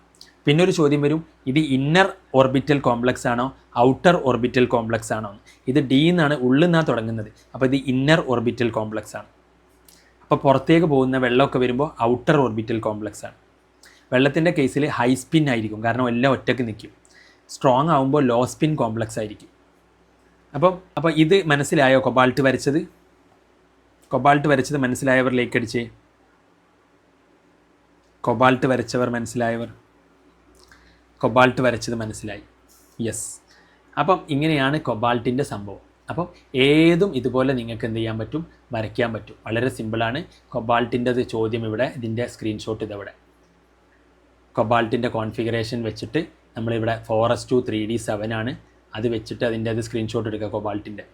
പിന്നെ ഒരു ചോദ്യം വരും, ഇത് ഇന്നർ ഓർബിറ്റൽ കോംപ്ലക്സ് ആണോ ഔട്ടർ ഓർബിറ്റൽ കോംപ്ലക്സ് ആണോ? ഇത് ഡി എന്നാണ്, ഉള്ളിൽ നിന്നാണ് തുടങ്ങുന്നത്. അപ്പോൾ ഇത് ഇന്നർ ഓർബിറ്റൽ കോംപ്ലക്സ് ആണ്. അപ്പോൾ പുറത്തേക്ക് പോകുന്ന വെള്ളമൊക്കെ വരുമ്പോൾ ഔട്ടർ ഓർബിറ്റൽ കോംപ്ലക്സ് ആണ്. വെള്ളത്തിൻ്റെ കേസിൽ ഹൈ സ്പിൻ ആയിരിക്കും, കാരണം എല്ലാം ഒറ്റയ്ക്ക് നിൽക്കും. സ്ട്രോങ് ആകുമ്പോൾ ലോ സ്പിൻ കോംപ്ലക്സ് ആയിരിക്കും. അപ്പോൾ ഇത് മനസ്സിലായോ? കൊബാൾട്ട് വരച്ചത് മനസ്സിലായവർ ലൈക്ക് അടിച്ചേ. കൊബാൾട്ട് വരച്ചവർ മനസ്സിലായവർ, കൊബാൾട്ട് വരച്ചത് മനസ്സിലായി. യെസ്. അപ്പം ഇങ്ങനെയാണ് കൊബാൾട്ടിൻ്റെ സംഭവം. അപ്പം ഏതും ഇതുപോലെ നിങ്ങൾക്ക് എന്ത് ചെയ്യാൻ പറ്റും? വരയ്ക്കാൻ പറ്റും. വളരെ സിമ്പിളാണ്. കൊബാൾട്ടിൻ്റെത് ചോദ്യം ഇവിടെ, ഇതിൻ്റെ സ്ക്രീൻഷോട്ട് ഇതവിടെ. കൊബാൾട്ടിൻ്റെ കോൺഫിഗറേഷൻ വെച്ചിട്ട് നമ്മളിവിടെ 4s2 3d7 ആണ്. അത് വെച്ചിട്ട് അതിൻ്റെ അത് സ്ക്രീൻഷോട്ട് എടുക്കുക കൊബാൾട്ടിൻ്റെ.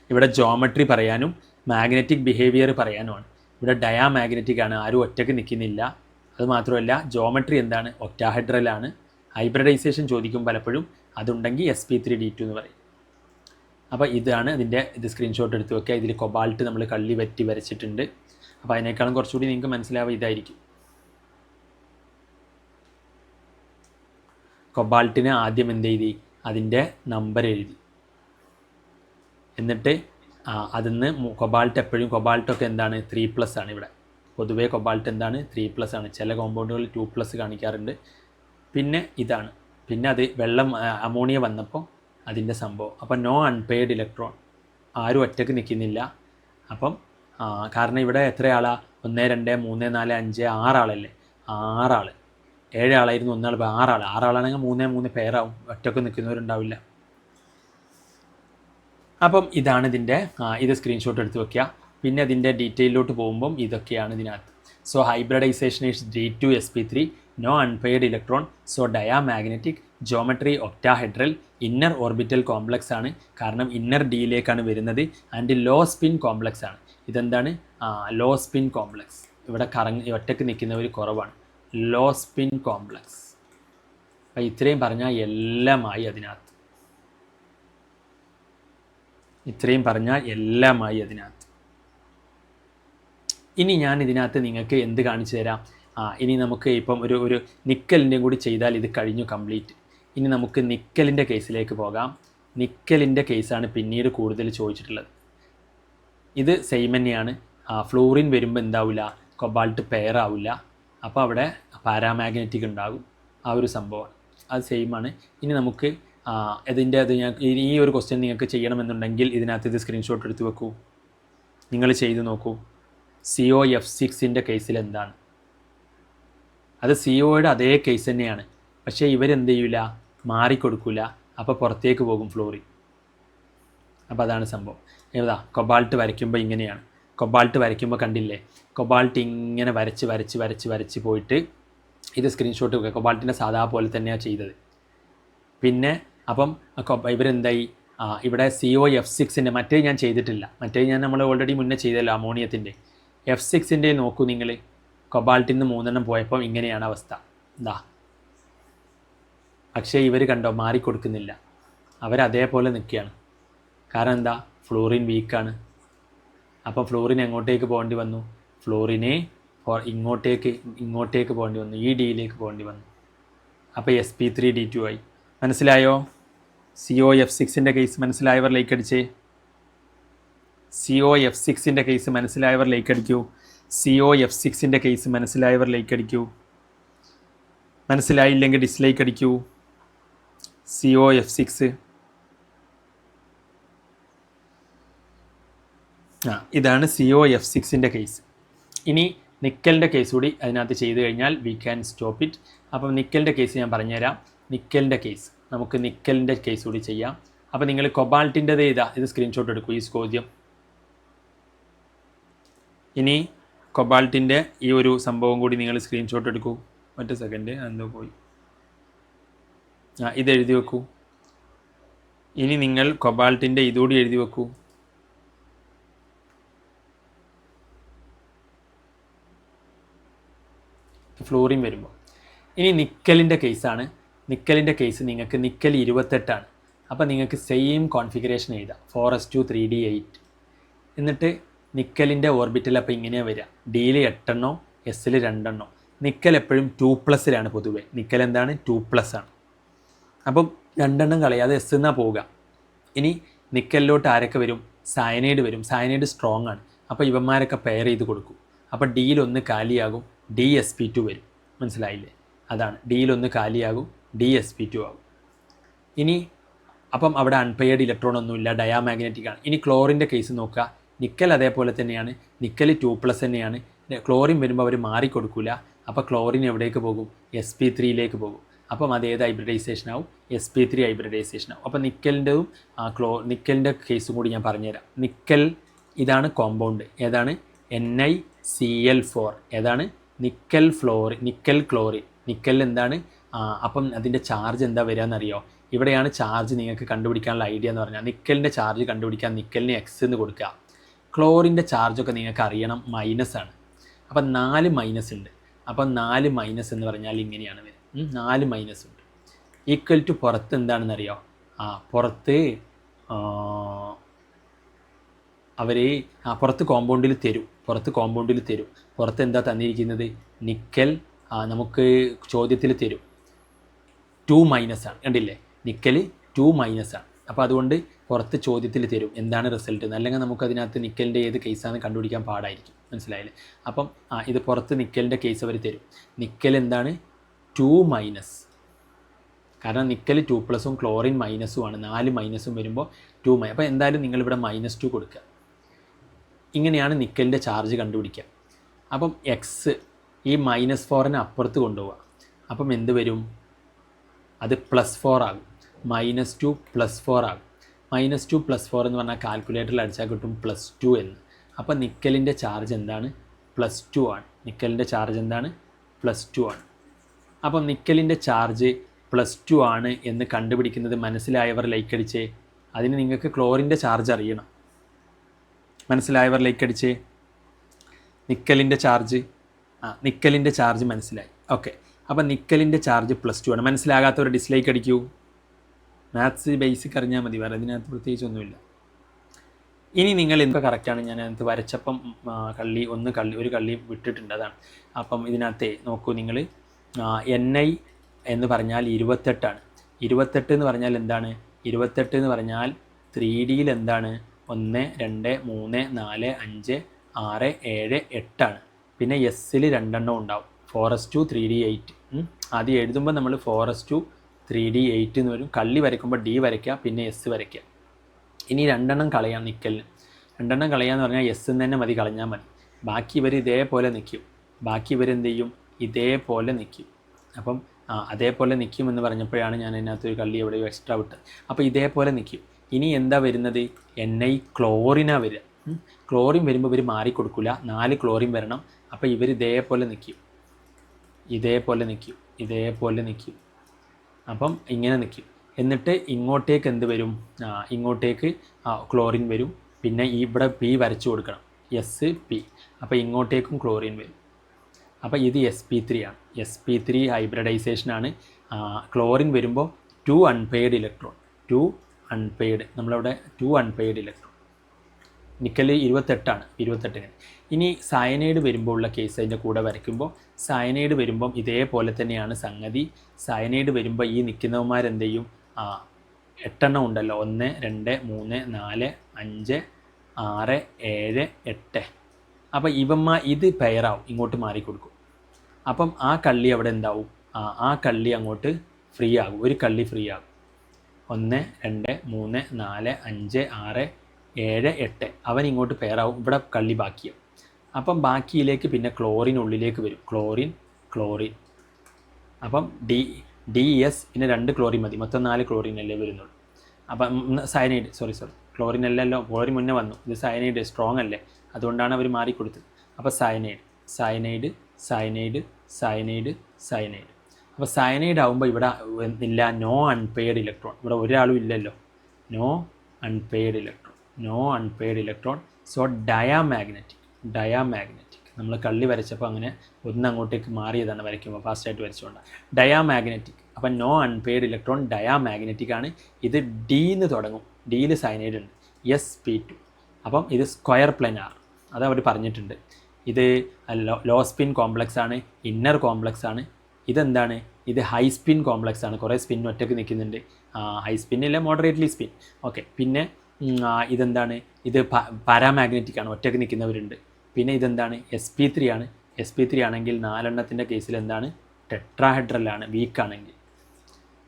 ഇവിടെ ജോമെട്രി പറയാനും മാഗ്നറ്റിക് ബിഹേവിയർ പറയാനുമാണ്. ഇവിടെ ഡയാമാഗ്നറ്റിക് ആണ്, ആരും ഒറ്റയ്ക്ക് നിൽക്കുന്നില്ല. അതുമാത്രമല്ല ജോമെട്രി എന്താണ്? ഒക്ടാഹെഡ്രലാണ്. ഹൈബ്രിഡൈസേഷൻ ചോദിക്കും പലപ്പോഴും, അതുണ്ടെങ്കിൽ sp3d2 എന്ന് പറയും. അപ്പോൾ ഇതാണ് ഇത് സ്ക്രീൻഷോട്ട് എടുത്ത് വെക്കുക. ഇതിൽ കൊബാൾട്ട് നമ്മൾ കള്ളി പറ്റി വരച്ചിട്ടുണ്ട്. അപ്പോൾ അതിനേക്കാളും കുറച്ചുകൂടി നിങ്ങൾക്ക് മനസ്സിലാവുക ഇതായിരിക്കും. കൊബാൾട്ടിന് ആദ്യം എന്ത് എഴുതി? അതിൻ്റെ നമ്പർ എഴുതി. എന്നിട്ട് അതിന്ന് കൊബാൾട്ട് എപ്പോഴും, കൊബാൾട്ടൊക്കെ എന്താണ്? 3+ ആണ്. ഇവിടെ പൊതുവേ കൊബാൾട്ട് എന്താണ്? 3+ ആണ്. ചില കോമ്പൗണ്ടുകളിൽ 2+ കാണിക്കാറുണ്ട്. പിന്നെ ഇതാണ്. പിന്നെ അത് വെള്ളം അമോണിയ വന്നപ്പോൾ അതിൻ്റെ സംഭവം. അപ്പം നോ അൺപെയ്ഡ് ഇലക്ട്രോൺ, ആരും ഒറ്റയ്ക്ക് നിൽക്കുന്നില്ല. അപ്പം കാരണം ഇവിടെ എത്ര ആളാണ്? 1 2 3 4 5 6 ആളല്ലേ? 6 ആൾ. 7 ആളായിരുന്നു, 1 ആൾ, 6 ആൾ. 6 ആളാണെങ്കിൽ 3 3 പെയറാവും, ഒറ്റയ്ക്ക് നിൽക്കുന്നവരുണ്ടാവില്ല. അപ്പം ഇതാണ് ഇതിൻ്റെ, ഇത് സ്ക്രീൻഷോട്ട് എടുത്ത് വയ്ക്കുക. പിന്നെ അതിൻ്റെ ഡീറ്റെയിലോട്ട് പോകുമ്പം ഇതൊക്കെയാണ് ഇതിനകത്ത്. So hybridisation is D2sp3, no unpaired electron, so diamagnetic, geometry octahedral, inner orbital complex ആണ്, കാരണം ഇന്നർ ഡിയിലേക്കാണ് വരുന്നത്. ആൻഡ് ലോ സ്പിൻ കോംപ്ലക്സ് ആണ്. ഇതെന്താണ്? Low spin complex. ഇവിടെ ഒറ്റയ്ക്ക് നിൽക്കുന്നവർ കുറവാണ്. Low spin complex. അപ്പം ഇത്രയും പറഞ്ഞാൽ എല്ലാമായി അതിനകത്ത്. ഇനി ഞാൻ ഇതിനകത്ത് നിങ്ങൾക്ക് എന്ത് കാണിച്ചു തരാം? ഇനി നമുക്ക് ഇപ്പം ഒരു നിക്കലിൻ്റെയും കൂടി ചെയ്താൽ ഇത് കഴിഞ്ഞു കംപ്ലീറ്റ്. ഇനി നമുക്ക് നിക്കലിൻ്റെ കേസിലേക്ക് പോകാം. നിക്കലിൻ്റെ കേസാണ് പിന്നീട് കൂടുതൽ ചോദിച്ചിട്ടുള്ളത്. ഇത് സെയിം തന്നെയാണ്. ഫ്ലൂറിൻ വരുമ്പോൾ എന്താവില്ല, കൊബാൾട്ട് പെയർ ആവില്ല. അപ്പോൾ അവിടെ പാരാമാഗ്നറ്റിക് ഉണ്ടാകും. ആ ഒരു സംഭവമാണ്, അത് സെയിമാണ്. ഇനി നമുക്ക് അത് ഞാൻ ഈ ഒരു ക്വസ്റ്റ്യൻ നിങ്ങൾക്ക് ചെയ്യണമെന്നുണ്ടെങ്കിൽ ഇതിനകത്ത് ഇത് സ്ക്രീൻഷോട്ട് എടുത്ത് വെക്കൂ, നിങ്ങൾ ചെയ്ത് നോക്കൂ. COF6 കേസിൽ എന്താണ്? അത് COയുടെ അതേ കേസ് തന്നെയാണ്, പക്ഷേ ഇവരെന്ത് ചെയ്യില്ല, മാറിക്കൊടുക്കില്ല. അപ്പോൾ പുറത്തേക്ക് പോകും ഫ്ലോറിൻ. അപ്പോൾ അതാണ് സംഭവം. ഏതാ കൊബാൾട്ട് വരയ്ക്കുമ്പോൾ ഇങ്ങനെയാണ്. കൊബാൾട്ട് വരയ്ക്കുമ്പോൾ കണ്ടില്ലേ, കൊബാൾട്ട് ഇങ്ങനെ വരച്ച് പോയിട്ട് ഇത് സ്ക്രീൻഷോട്ട് വെക്കുക. കൊബാൾട്ടിൻ്റെ സാധാ പോലെ തന്നെയാണ് ചെയ്തത്. പിന്നെ അപ്പം ഇവരെന്തായി, ഇവിടെ COF6 മറ്റേ ഞാൻ ചെയ്തിട്ടില്ല, മറ്റേ നമ്മൾ ഓൾറെഡി മുന്നേ ചെയ്തല്ലോ അമോണിയത്തിൻ്റെ. F6 നോക്കൂ നിങ്ങൾ, കൊബാൾട്ടിൽ നിന്ന് 3 പോയപ്പം ഇങ്ങനെയാണ് അവസ്ഥ. എന്താ, പക്ഷേ ഇവർ കണ്ടോ മാറിക്കൊടുക്കുന്നില്ല, അവരതേപോലെ നിൽക്കുകയാണ്. കാരണം എന്താ, ഫ്ലോറിൻ വീക്കാണ്. അപ്പം ഫ്ലോറിൻ എങ്ങോട്ടേക്ക് പോകേണ്ടി വന്നു, ഫ്ലോറിനെ ഇങ്ങോട്ടേക്ക് പോകേണ്ടി വന്നു, ഈ ഡിയിലേക്ക് പോകേണ്ടി വന്നു. അപ്പോൾ sp3d2 ആയി. മനസ്സിലായോ? COF6 കേസ് മനസ്സിലായവർ ലൈക്ക് അടിച്ചേ. COF6 കേസ് മനസ്സിലായവർ ലൈക്ക് അടിക്കൂ. COF6 കേസ് മനസ്സിലായവർ ലൈക്ക് അടിക്കൂ. മനസ്സിലായില്ലെങ്കിൽ ഡിസ്ലൈക്ക് അടിക്കൂ. COF6 ഇതാണ് COF6 കേസ്. ഇനി നിക്കലിൻ്റെ കേസ് കൂടി അതിനകത്ത് ചെയ്ത് കഴിഞ്ഞാൽ വി ക്യാൻ സ്റ്റോപ്പ് ഇറ്റ്. അപ്പം നിക്കലിൻ്റെ കേസ് ഞാൻ പറഞ്ഞുതരാം. നമുക്ക് നിക്കലിൻ്റെ കേസ് കൂടി ചെയ്യാം. അപ്പോൾ നിങ്ങൾ കൊബാൾട്ടിൻ്റെത് ഇത് സ്ക്രീൻഷോട്ട് എടുക്കൂ, ഈ ചോദ്യം. ഇനി കൊബാൾട്ടിൻ്റെ ഈ ഒരു സംഭവം കൂടി നിങ്ങൾ സ്ക്രീൻഷോട്ട് എടുക്കൂ. ഒറ്റ സെക്കൻഡ്, എന്തോ പോയി. ഇത് എഴുതി വെക്കൂ. ഇനി നിങ്ങൾ കൊബാൾട്ടിൻ്റെ ഇതുകൂടി എഴുതി വെക്കൂ. ഫ്ലോറിൻ വരുമ്പോൾ ഇനി നിക്കലിൻ്റെ കേസാണ്. നിക്കലിൻ്റെ കേസ് നിങ്ങൾക്ക് നിക്കൽ 28 അപ്പോൾ നിങ്ങൾക്ക് സെയിം കോൺഫിഗറേഷൻ എഴുതാം, 4s2 3d8. എന്നിട്ട് നിക്കലിൻ്റെ ഓർബിറ്റൽ അപ്പോൾ ഇങ്ങനെയാണ് വരിക, ഡിയിൽ 8 എസ്സിൽ 2. നിക്കൽ എപ്പോഴും 2+ പൊതുവേ. നിക്കൽ എന്താണ്, 2+ ആണ്. അപ്പം 2 കളയാതെ എസ് എന്നാ പോവുക. ഇനി നിക്കലിലോട്ട് ആരൊക്കെ വരും, സയനൈഡ് വരും. സയനൈഡ് സ്ട്രോങ് ആണ്, അപ്പോൾ ഇവന്മാരൊക്കെ പെയർ ചെയ്ത് കൊടുക്കും. അപ്പോൾ ഡിയിൽ 1 കാലിയാകും, DsP2 വരും. മനസ്സിലായില്ലേ? അതാണ്, ഡിയിൽ 1 കാലിയാകും, DsP2 ആകും. ഇനി അപ്പം അവിടെ അൺപെയർഡ് ഇലക്ട്രോൺ ഒന്നുമില്ല, ഡയാമാഗ്നറ്റിക് ആണ്. ഇനി ക്ലോറിൻ്റെ കേസ് നോക്കുക. നിക്കൽ അതേപോലെ തന്നെയാണ്, നിക്കൽ 2+ തന്നെയാണ്. ക്ലോറിൻ വരുമ്പോൾ അവർ മാറിക്കൊടുക്കില്ല. അപ്പോൾ ക്ലോറിൻ എവിടേക്ക് പോകും, sp3 പോകും. അപ്പം അതേത് ഹൈബ്രിഡൈസേഷൻ ആവും, sp3 ഹൈബ്രിഡൈസേഷൻ ആവും. അപ്പോൾ നിക്കലിൻ്റെതും നിക്കലിൻ്റെ കേസും കൂടി ഞാൻ പറഞ്ഞുതരാം. നിക്കൽ ഇതാണ് കോമ്പൗണ്ട്, ഏതാണ്, NiCl4. ഏതാണ്, നിക്കൽ ക്ലോറിൻ. നിക്കൽ എന്താണ്, അപ്പം അതിൻ്റെ ചാർജ് എന്താ വരിക എന്നറിയോ? ഇവിടെയാണ് ചാർജ് നിങ്ങൾക്ക് കണ്ടുപിടിക്കാനുള്ള ഐഡിയ എന്ന് പറഞ്ഞാൽ, നിക്കലിൻ്റെ ചാർജ് കണ്ടുപിടിക്കാൻ നിക്കലിന് X എന്ന് കൊടുക്കുക. ക്ലോറിൻ്റെ ചാർജൊക്കെ നിങ്ങൾക്ക് അറിയണം, -ആണ്. അപ്പം 4 മൈനസ് ഉണ്ട്. അപ്പം 4 മൈനസ് എന്ന് പറഞ്ഞാൽ ഇങ്ങനെയാണ് വരും, 4 മൈനസ് ഉണ്ട്. ഈക്വൽ ടു പുറത്ത് എന്താണെന്നറിയോ, പുറത്ത് അവർ പുറത്ത് കോമ്പൗണ്ടിൽ തരും. പുറത്ത് എന്താ തന്നിരിക്കുന്നത്, നിക്കൽ നമുക്ക് ചോദ്യത്തിൽ തരും 2- ആണ്. കണ്ടില്ലേ, നിക്കൽ 2- ആണ്. അപ്പോൾ അതുകൊണ്ട് പുറത്ത് ചോദ്യത്തിൽ തരും എന്താണ് റിസൾട്ട്. അല്ലെങ്കിൽ നമുക്കതിനകത്ത് നിക്കലിൻ്റെ ഏത് കേസാണെന്ന് കണ്ടുപിടിക്കാൻ പാടായിരിക്കും. മനസ്സിലായില്ലേ? അപ്പം ഇത് പുറത്ത് നിക്കലിൻ്റെ കേസ് അവർ തരും. നിക്കൽ എന്താണ്, 2-. കാരണം നിക്കൽ 2+ഉം ക്ലോറിൻ -ഉം ആണ്. 4 മൈനസും വരുമ്പോൾ 2-. അപ്പോൾ എന്തായാലും നിങ്ങളിവിടെ -2 കൊടുക്കുക. ഇങ്ങനെയാണ് നിക്കലിൻ്റെ ചാർജ് കണ്ടുപിടിക്കുക. അപ്പം എക്സ് ഈ -4 അപ്പുറത്ത് കൊണ്ടുപോവുക. അപ്പം എന്ത് വരും, അത് +4 ആകും. -2 +4 ആകും. -2 +4 എന്ന് പറഞ്ഞാൽ കാൽക്കുലേറ്ററിൽ അടിച്ചാൽ കിട്ടും +2 എന്ന്. അപ്പം നിക്കലിൻ്റെ ചാർജ് എന്താണ്, +2 ആണ്. നിക്കലിൻ്റെ ചാർജ് എന്താണ്, +2 ആണ്. അപ്പം നിക്കലിൻ്റെ ചാർജ് +2 ആണ് എന്ന് കണ്ടുപിടിക്കുന്നത് മനസ്സിലായവർ ലൈക്ക് അടിച്ചേ. അതിന് നിങ്ങൾക്ക് ക്ലോറിൻ്റെ ചാർജ് അറിയണം. മനസ്സിലായവർ ലൈക്ക് അടിച്ചേ. നിക്കലിൻ്റെ ചാർജ് മനസ്സിലായി. ഓക്കെ, അപ്പം നിക്കലിൻ്റെ ചാർജ് +2 ആണ്. മനസ്സിലാകാത്തവർ ഡിസ്ലൈക്ക് അടിക്കൂ. മാത്സ് ബേസിക് അറിഞ്ഞാൽ മതി, വേറെ ഇതിനകത്ത് പ്രത്യേകിച്ചൊന്നുമില്ല. ഇനി നിങ്ങൾ എന്തൊക്കെ കറക്റ്റാണ്, ഞാൻ അതിനകത്ത് വരച്ചപ്പം ഒരു കള്ളി വിട്ടിട്ടുണ്ട്, അതാണ്. അപ്പം ഇതിനകത്തെ നോക്കൂ നിങ്ങൾ, Ni എന്ന് പറഞ്ഞാൽ 28 ആണ്. 28 എന്ന് പറഞ്ഞാൽ എന്താണ്? 28 എന്ന് പറഞ്ഞാൽ 3Dയിൽ എന്താണ്? 1 2 3 4 5 6 7 8 ആണ്. പിന്നെ എസ്സിൽ 2 ഉണ്ടാവും. 4:3D8. ആദ്യം എഴുതുമ്പോൾ നമ്മൾ 4:3D8 എന്ന് വരും. കള്ളി വരയ്ക്കുമ്പോൾ D വരയ്ക്കുക, പിന്നെ എസ് വരയ്ക്കുക. ഇനി 2 കളയാം നിക്കലിന്. 2 കളയാന്ന് പറഞ്ഞാൽ എസ് തന്നെ മതി, കളഞ്ഞാൽ മതി. ബാക്കി ഇവർ ഇതേപോലെ നിൽക്കും. ബാക്കി ഇവരെന്ത് ചെയ്യും? ഇതേപോലെ നിൽക്കും. അപ്പം അതേപോലെ നിൽക്കുമെന്ന് പറഞ്ഞപ്പോഴാണ് ഞാൻ അതിനകത്തൊരു കള്ളി എവിടെയോ എക്സ്ട്രാ വിട്ടത്. അപ്പോൾ ഇതേപോലെ നിൽക്കും. ഇനി എന്താ വരുന്നത്? Ni ക്ലോറിനാണ് വരിക. ക്ലോറിൻ വരുമ്പോൾ ഇവർ മാറിക്കൊടുക്കില്ല. 4 ക്ലോറിൻ വരണം. അപ്പോൾ ഇവർ ഇതേപോലെ നിൽക്കും, ഇതേപോലെ നിൽക്കും, ഇതേപോലെ നിൽക്കും. അപ്പം ഇങ്ങനെ നിൽക്കും. എന്നിട്ട് ഇങ്ങോട്ടേക്ക് എന്ത് വരും? ഇങ്ങോട്ടേക്ക് ക്ലോറിൻ വരും. പിന്നെ ഇവിടെ പി വരച്ചു കൊടുക്കണം, SP. അപ്പോൾ ഇങ്ങോട്ടേക്കും ക്ലോറിൻ വരും. അപ്പോൾ ഇത് sp3 ആണ്. sp3 ഹൈബ്രിഡൈസേഷനാണ്. ക്ലോറിൻ വരുമ്പോൾ 2 അൺപെയ്ഡ് ഇലക്ട്രോൺ, 2 അൺപെയ്ഡ്, നമ്മളവിടെ 2 അൺപെയ്ഡ് ഇലക്ട്രോൺ. നിക്കൽ 28 ആണ്, 28. ഇനി സയനൈഡ് വരുമ്പോൾ ഉള്ള കേസ് അതിൻ്റെ കൂടെ വരയ്ക്കുമ്പോൾ സയനൈഡ് വരുമ്പം ഇതേപോലെ തന്നെയാണ് സംഗതി. സയനൈഡ് വരുമ്പോൾ ഈ നിൽക്കുന്നവന്മാരെന്ത് ചെയ്യും? 8 ഉണ്ടല്ലോ. 1 2 3 4 5 6 7 8. അപ്പോൾ ഇത് പെയറാവും, ഇങ്ങോട്ട് മാറിക്കൊടുക്കും. അപ്പം ആ കള്ളി അവിടെ എന്താവും? ആ കള്ളി അങ്ങോട്ട് ഫ്രീ ആകും. ഒരു കള്ളി ഫ്രീ ആകും. 1 2 3 4 5 6 7 8. അവൻ ഇങ്ങോട്ട് പെയറാവും. ഇവിടെ കള്ളി ബാക്കിയാവും. അപ്പം ബാക്കിയിലേക്ക് പിന്നെ ക്ലോറിൻ ഉള്ളിലേക്ക് വരും. ക്ലോറിൻ. അപ്പം DS പിന്നെ 2 ക്ലോറിൻ മതി. മൊത്തം 4 ക്ലോറിൻ അല്ലേ വരുന്നുള്ളൂ. അപ്പം സയനൈഡ്, സോറി ക്ലോറിൻ അല്ലല്ലോ, ക്ലോറിൻ മുന്നേ വന്നു. ഇത് സയനൈഡ് സ്ട്രോങ് അല്ലേ, അതുകൊണ്ടാണ് അവർ മാറിക്കൊടുത്തത്. അപ്പോൾ സയനൈഡ്. അപ്പോൾ സയനൈഡ് ആകുമ്പോൾ ഇവിടെ ഇല്ല, നോ അൺപെയ്ഡ് ഇലക്ട്രോൺ. ഇവിടെ ഒരാളും ഇല്ലല്ലോ, no unpaired electron. So diamagnetic. നമ്മൾ കള്ളി വരച്ചപ്പോൾ അങ്ങനെ ഒന്ന് അങ്ങോട്ടേക്ക് മാറിയതാണ് വരയ്ക്കുമ്പോൾ, ഫാസ്റ്റായിട്ട് വരച്ചുകൊണ്ടാണ്. ഡയാമാഗ്നറ്റിക്. അപ്പം നോ അൺപെയ്ഡ് ഇലക്ട്രോൺ ഡയാമാഗ്നറ്റിക് ആണ്. ഇത് ഡിന്ന് തുടങ്ങും. ഡിയിൽ സയനൈഡ് ഉണ്ട്, sp2. അപ്പം ഇത് സ്ക്വയർ പ്ലെനാർ, അത് അവർ പറഞ്ഞിട്ടുണ്ട്. ഇത് ലോ സ്പിൻ കോംപ്ലക്സ് ആണ്, ഇന്നർ കോംപ്ലക്സ് ആണ്. ഇതെന്താണ്? ഇത് ഹൈ സ്പിൻ കോംപ്ലക്സ് ആണ്. കുറേ സ്പിൻ ഒറ്റയ്ക്ക് നിൽക്കുന്നുണ്ട്. ഹൈ സ്പിന്നില്ല, മോഡറേറ്റ്ലി സ്പിൻ. ഓക്കെ. പിന്നെ ഇതെന്താണ്? ഇത് പാരാമാഗ്നറ്റിക് ആണ്, ഒറ്റയ്ക്ക് നിൽക്കുന്നവരുണ്ട്. പിന്നെ ഇതെന്താണ്? sp3 ആണ്. sp3 ആണെങ്കിൽ 4 കേസിൽ എന്താണ്? ടെട്രാഹെഡ്രൽ ആണ്, വീക്ക് ആണെങ്കിൽ.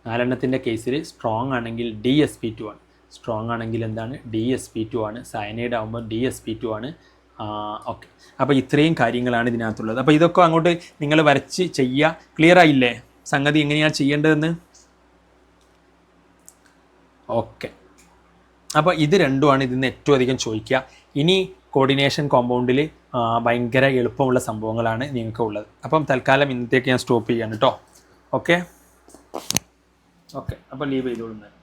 4 കേസിൽ സ്ട്രോങ് ആണെങ്കിൽ dsp2 ആണ്. സ്ട്രോങ് ആണെങ്കിൽ എന്താണ്? dsp2 ആണ്. സയനൈഡ് ആകുമ്പോൾ dsp2 ആണ്. ഓക്കെ. അപ്പോൾ ഇത്രയും കാര്യങ്ങളാണ് ഇതിനകത്തുള്ളത്. അപ്പോൾ ഇതൊക്കെ അങ്ങോട്ട് നിങ്ങൾ വരച്ച് ചെയ്യുക. ക്ലിയർ ആയില്ലേ സംഗതി എങ്ങനെയാണ് ചെയ്യേണ്ടതെന്ന്? ഓക്കെ. അപ്പോൾ ഇത് രണ്ടുമാണ് ഇതിന്ന് ഏറ്റവും അധികം ചോദിക്കുക. ഇനി കോർഡിനേഷൻ കോമ്പൗണ്ടിൽ ഭയങ്കര എളുപ്പമുള്ള സംഭവങ്ങളാണ് നിങ്ങൾക്ക് ഉള്ളത്. അപ്പം തൽക്കാലം ഇന്നത്തേക്ക് ഞാൻ സ്റ്റോപ്പ് ചെയ്യാണ് കേട്ടോ. ഓക്കെ. അപ്പോൾ ലീവ് ചെയ്തോളുന്നത്.